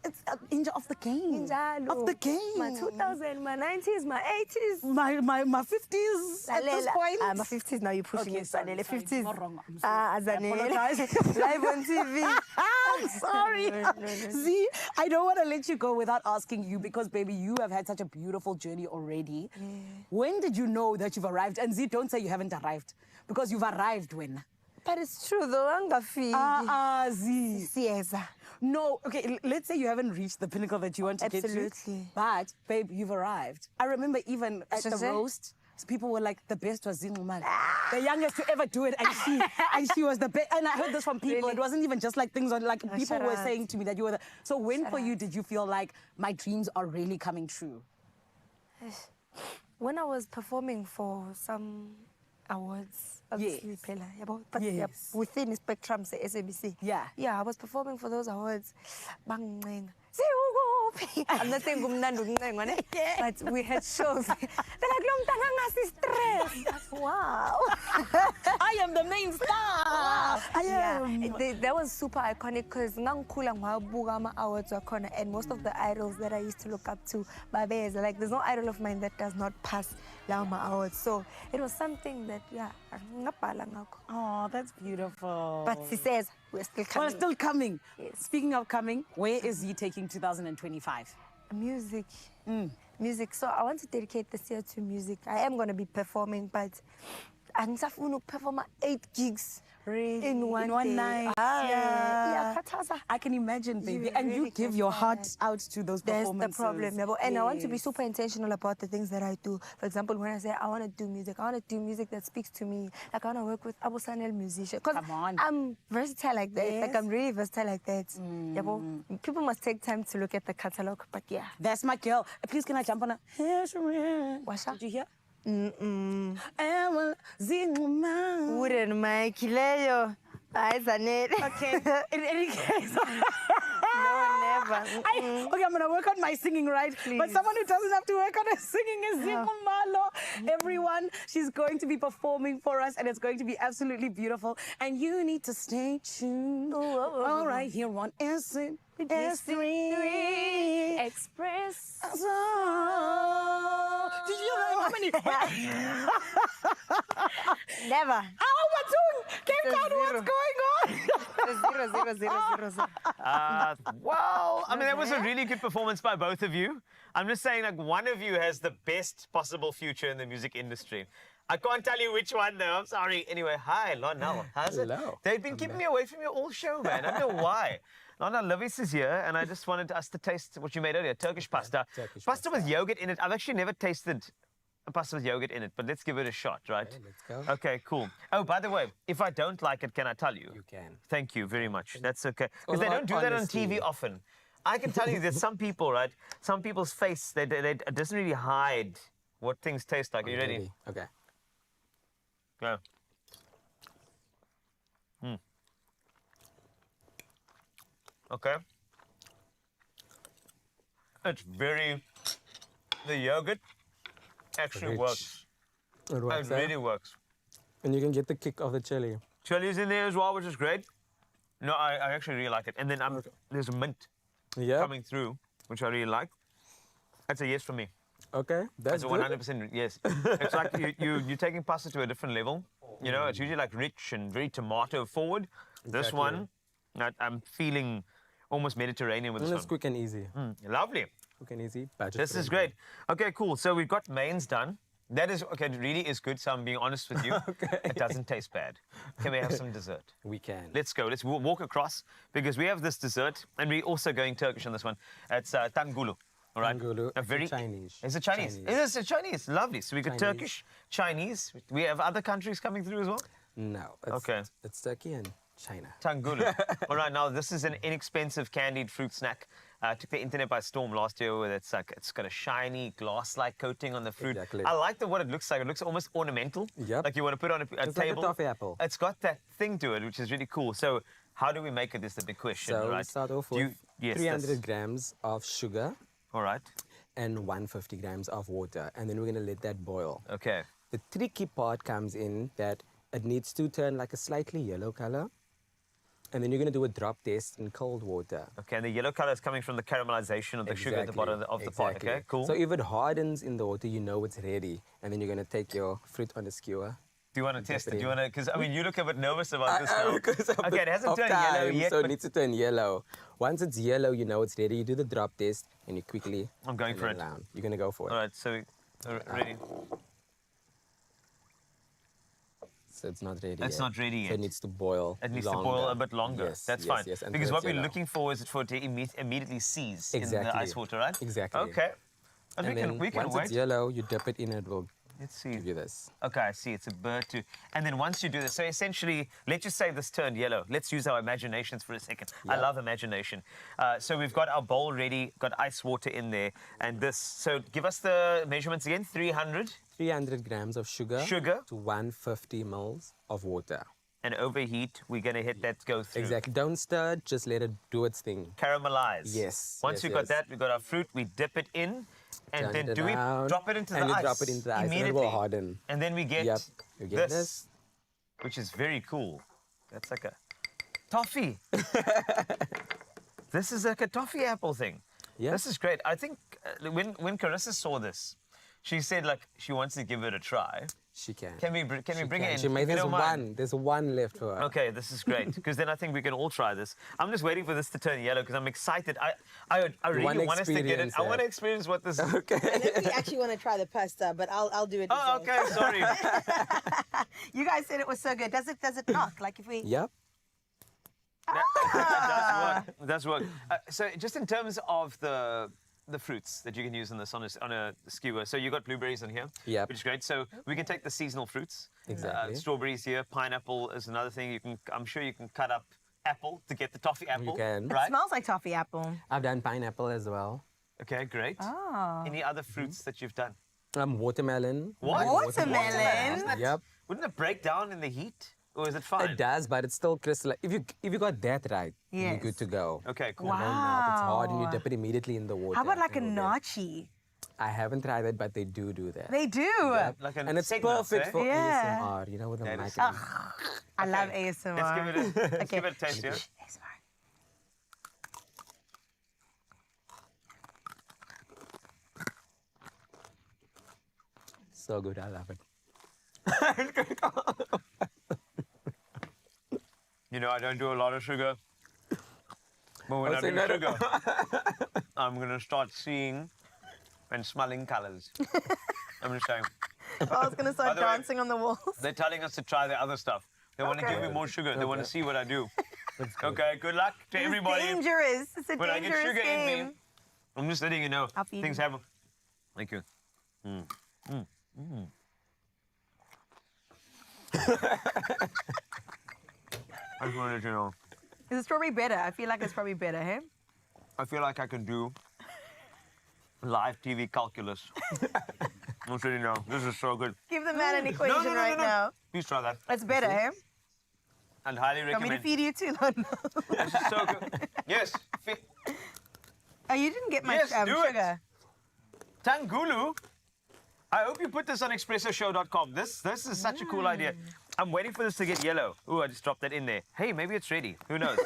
it's ninja of the game. Of the game. My 2000s, my 90s, my 80s. My 50s at this point. My 50s, now you're pushing it. Sorry, 50s. not wrong. I apologize. Live on TV. I'm sorry. See, I don't want to let you go without asking you because, baby, you have had such a beautiful journey already. Yeah. When did you know that you've arrived? And Z, don't say you haven't arrived because you've arrived when? But it's true though, Angafi. Z. Yes. No, okay, let's say you haven't reached the pinnacle that you want to get to. Absolutely. But, babe, you've arrived. I remember even at the roast, people were like, the best was Zinumali. The youngest to ever do it, and she was the best. And I heard this from people. Really? It wasn't even just like things on, like people were saying to me that you were the... So when for you did you feel like my dreams are really coming true? When I was performing for some awards, obviously, but within the spectrum, say SABC. Yeah, I was performing for those awards. I'm not saying but we had shows. They're like, stress. Wow. I am the main star. Wow. I am. Yeah, that was super iconic because awards were and most of the idols that I used to look up to, Babes, like there's no idol of mine that does not pass Lauma Awards. So it was something that, oh, that's beautiful. But she says, we're still coming. We're still coming. Yes. Speaking of coming, where is he taking 2025? Music. Music. So I want to dedicate this year to music. I am going to be performing, but I'm going to perform 8 gigs. Really? In one night. Yeah. I can imagine, baby. And you give your heart out to those performances. That's the problem. And I want to be super intentional about the things that I do. For example, when I say I want to do music, I want to do music that speaks to me. Like I want to work with Abu Sanel musician. Because I'm versatile like that. Yes. Like I'm really versatile like that. People must take time to look at the catalog. But yeah. That's my girl. Please, can I jump on a... Did you hear? Wouldn't my Kileo. Okay. In any case. No, never. Okay, I'm gonna work on my singing, right? Please. But someone who doesn't have to work on her singing is Zikumalo. Everyone, she's going to be performing for us, and it's going to be absolutely beautiful. And you need to stay tuned. All right, here on S3. Express. Did you know how many? Never. Oh, what's doing? Cape Town, what's going on? Well, I mean, that was a really good performance by both of you. I'm just saying, like, one of you has the best possible future in the music industry. I can't tell you which one, though. I'm sorry. Anyway, hi, Lorna. How's it? Hello. They've been keeping me away from your all show, man. I don't know why. Lorna Lovis is here, and I just wanted us to taste what you made earlier, Turkish pasta. Pasta with yogurt in it. I've actually never tasted a pasta with yogurt in it, but let's give it a shot, right? Okay, let's go. Okay, cool. Oh, by the way, if I don't like it, can I tell you? You can. Thank you very much. That's okay. Because they don't do that on TV often. I can tell you there's some people, right? Some people's face, it doesn't really hide what things taste like. Are you ready? Okay. Go. Okay. It's very... The yogurt actually works. It works. It really works. And you can get the kick of the chili. Chili's in there as well, which is great. No, I actually really like it. And then there's a mint coming through, which I really like. That's a yes for me. Okay, that's a 100% yes. It's like you're taking pasta to a different level. You know, it's usually like rich and very tomato forward. Exactly. This one, I'm feeling almost Mediterranean with this one. It's quick and easy. Lovely. Quick and easy. This is great. Okay, cool. So we've got mains done. That is, okay, it really is good, so I'm being honest with you. Okay. It doesn't taste bad. Can we have some dessert? We can. Let's go. Let's walk across, because we have this dessert, and we're also going Turkish on this one. It's tangulu. All right. Tangulu. It's Chinese. It's a Chinese. It's a Chinese. Lovely. So we got Turkish, Chinese. We have other countries coming through as well? No. It's Turkey and China. Tangulu. All right. Now, this is an inexpensive candied fruit snack. Took the internet by storm last year. Where it's got a shiny glass-like coating on the fruit. Exactly. I like what it looks like. It looks almost ornamental. Yep. Like you want to put on a table. Like a toffee apple. It's got that thing to it, which is really cool. So how do we make it? Is the big question, so right? We start off with 300 grams of sugar. All right. And 150 grams of water. And then we're going to let that boil. Okay. The tricky part comes in that it needs to turn like a slightly yellow color. And then you're going to do a drop test in cold water. Okay, and the yellow color is coming from the caramelization of the sugar at the bottom of the pot, okay? Cool. So if it hardens in the water, you know it's ready. And then you're going to take your fruit on a skewer. Do you want to test it? Do you want to? Because I mean, you look a bit nervous about this now. Because of Okay, it hasn't of turned yellow time, yet. so it but needs to turn yellow. Once it's yellow, you know it's ready. You do the drop test and you quickly. I'm going for it. Down. You're gonna go for it. All right, so ready. So it's not ready. It's yet. not ready yet. So it needs to boil. It needs longer. to boil a bit longer. Yes, That's yes, fine. Yes, until Because it's what we're yellow. looking for is for it to immediately seize in Exactly. the ice water, right? Exactly. Okay. And we can once wait. it's yellow, you dip it in. It will. Let's see. Give you this. Okay, I see. It's a bird too. And then once you do this, so essentially, let's just say this turned yellow. Let's use our imaginations for a second. I Yep. love imagination. So we've got our bowl ready, got ice water in there, and this. So give us the measurements again. 300. 300 grams of sugar. Sugar. To 150 mils of water. And overheat, we're going to hit that go through. Exactly. Don't stir. Just let it do its thing. Caramelize. Yes. Once yes, we've yes. got that, we've got our fruit. We dip it in. And Turn then it do we around, drop it into the and ice? you drop it into the ice, and it immediately? will harden. And then we get, Yep, you get this. which is very cool. That's like a toffee. This is like a toffee apple thing. Yeah. This is great. I think when Carissa saw this, she said like she wants to give it a try. She can. Can we bring it in? She made if you there's don't mind? one. There's one left for her. Okay, this is great because then I think we can all try this. I'm just waiting for this to turn yellow because I'm excited. I really want us to get it. I want to experience what this is. Okay. And if we actually want to try the pasta, but I'll do it. Oh, okay. Sorry. You guys said it was so good. Does it knock? Like if we? Yep. That does work. So just in terms of the fruits that you can use on this on a skewer. So you got blueberries in here, Yep. which is great. So we can take the seasonal fruits. Exactly. Strawberries here, pineapple is another thing. You can. I'm sure you can cut up apple to get the toffee apple. You can. Right? It smells like toffee apple. I've done pineapple as well. Okay, great. Oh. Any other fruits that you've done? Watermelon. What? Watermelon? Yep. Wouldn't it break down in the heat? Or is it fine? It does, but it's still crystalline. If you got that right, you're Yes. good to go. Okay, cool. It won't melt. It's hard, and you Wow. dip it immediately in the water. How about like a and it'll nachi? I haven't tried it, but they do that. They do. Yep. Like an And it's segment, perfect eh? for Yeah. ASMR, you know, with the That mic. is- and- I love ASMR. Let's give it a taste here. So good, I love it. You know, I don't do a lot of sugar. But when Oh, I so do no- sugar, I'm going to start seeing and smelling colors. I'm just saying. I was going to By start the way, dancing on the walls. They're telling us to try the other stuff. They want to Okay. give me more sugar. They want to Okay. see what I do. Okay, good luck to everybody. It's dangerous. It's a When I get dangerous sugar in game. me, I'm just letting you know. I'll feed Things you. happen. Thank you. I just wanted to know. Is the strawberry better? I feel like it's probably better, hey? I feel like I can do live TV calculus. I'm sitting down. This is so good. Give the man an No, equation no, no, right no, no. now. Please try that. It's better, hey? And highly Want me to recommend. feed you too? No, no. This is so good. Yes. Oh, you didn't get much Yes, do it. sugar. Tangulu. I hope you put this on expressoshow.com. This is such a cool idea. I'm waiting for this to get yellow. Ooh, I just dropped that in there. Hey, maybe it's ready. Who knows?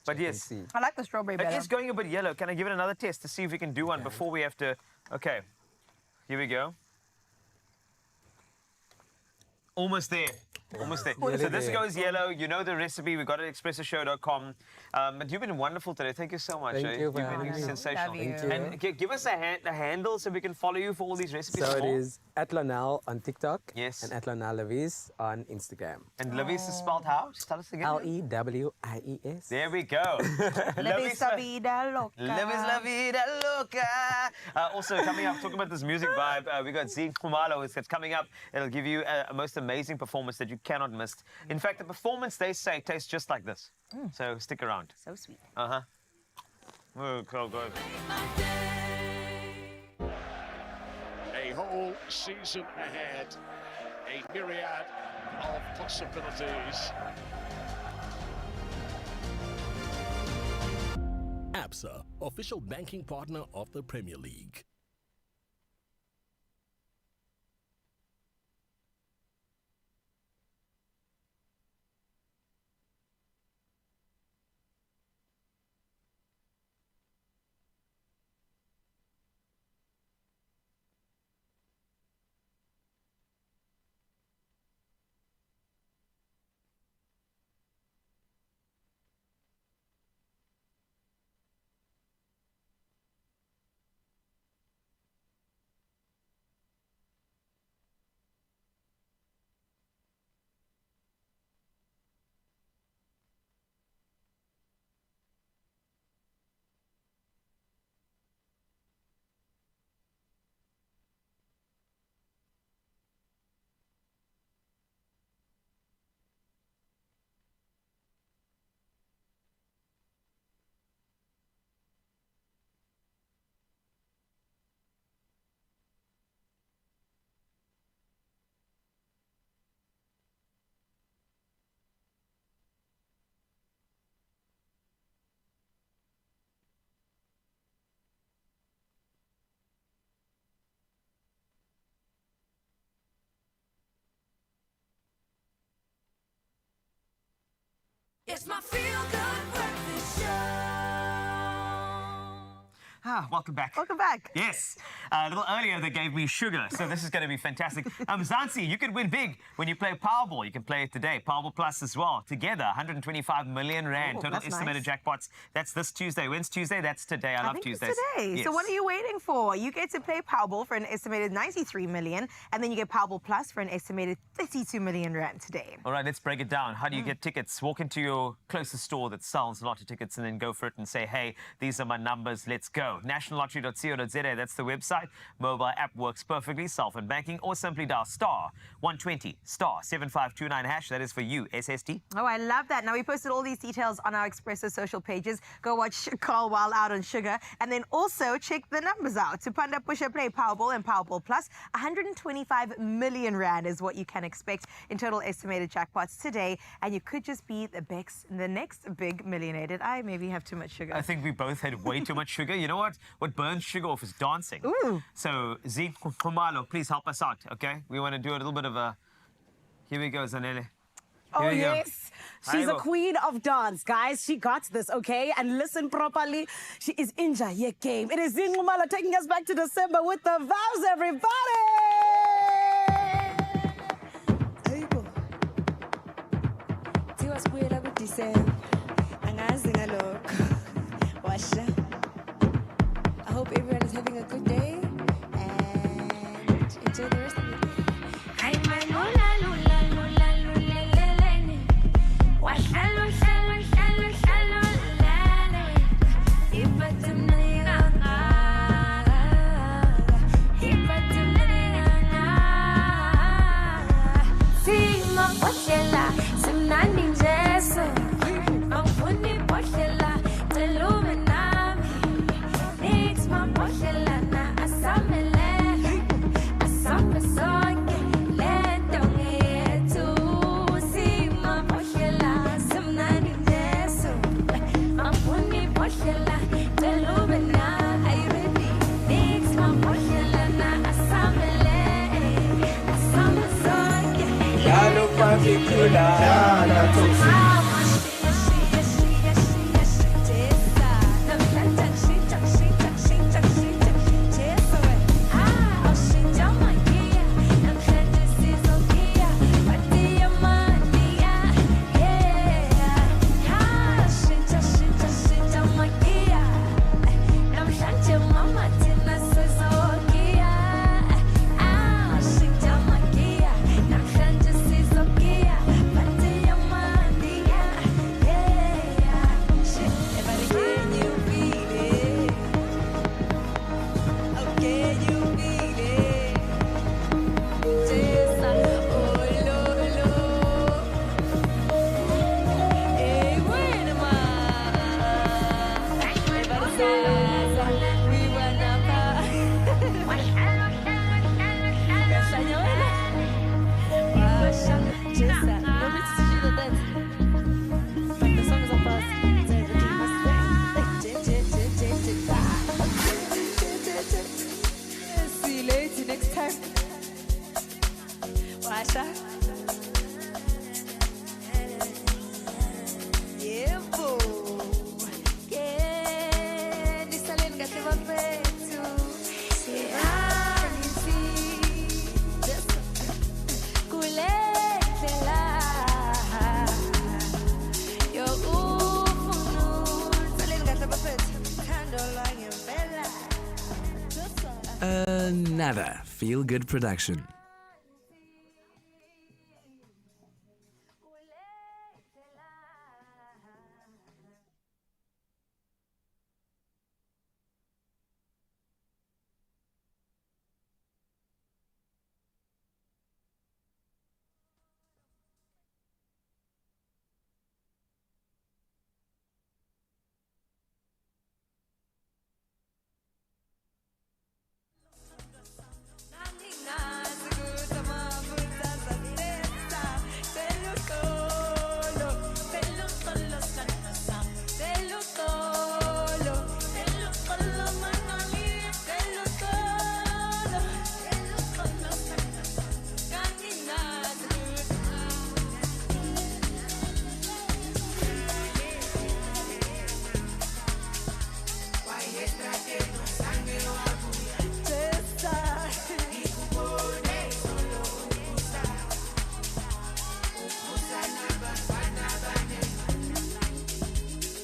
But yes, I like the strawberry it better. is going a bit yellow. Can I give it another test to see if we can do one before we have to? Okay, here we go. Almost there. Almost there. Nearly So this there. goes yellow. You know the recipe. We got it at expressoshow.com. But you've been wonderful today. Thank you so much. Thank eh? you for You've been having me. sensational. Love you. Thank you. And give us a handle so we can follow you for all these recipes. So and it more. is @Lonel on TikTok. Yes. And @Lonel Levis on Instagram. And Levis is spelled how? Just tell us again. LEWIES. There we go. Levis la vida loca. Levis la vida loca. Also, coming up, talking about this music vibe, we got Zine Khumalo. It's coming up. It'll give you a most amazing performance that you cannot miss. In fact, the performance, they say, tastes just like this. So stick around. So sweet. Uh-huh. Oh, cool, good. A whole season ahead, a myriad of possibilities. ABSA, official banking partner of the Premier League. It's my feel-good breakfast show. Welcome back. Welcome back. Yes. A little earlier, they gave me sugar, so this is going to be fantastic. Zansi, you could win big when you play Powerball. You can play it today. Powerball Plus as well. Together, 125 million rand. Oh, total that's estimated nice. jackpots. That's this Tuesday. When's Tuesday? That's today. I love think Tuesdays. It's today. Yes. So what are you waiting for? You get to play Powerball for an estimated 93 million, and then you get Powerball Plus for an estimated 32 million rand today. All right, let's break it down. How do you get tickets? Walk into your closest store that sells lottery tickets and then go for it and say, hey, these are my numbers, let's go. nationallottery.co.za, that's the website. Mobile app works perfectly, cell phone banking, or simply dial *120 *7529 hash. That is for you, SST. Oh, I love that. Now, we posted all these details on our Expresso social pages. Go watch Carl while out on sugar. And then also check the numbers out. To Panda Pusha Play Powerball and Powerball Plus, 125 million rand is what you can expect in total estimated jackpots today. And you could just be the next big millionaire. Did I maybe have too much sugar? I think we both had way too much sugar. You know what? What burns sugar off is dancing. Ooh. So, Z Khumalo, please help us out, okay? We want to do a little bit of a... Here we go, Zanele. Oh, Here we go. yes. She's a queen of dance, guys. She got this, okay? And listen properly. She is in your game. It is Zinqumalo taking us back to December with the vows, everybody! I hope everyone is having a good day and enjoy the rest of it. See you later next time. Washa. Yeah, boo. Yeah, nisaleni kahle bafethu. Another feel-good production.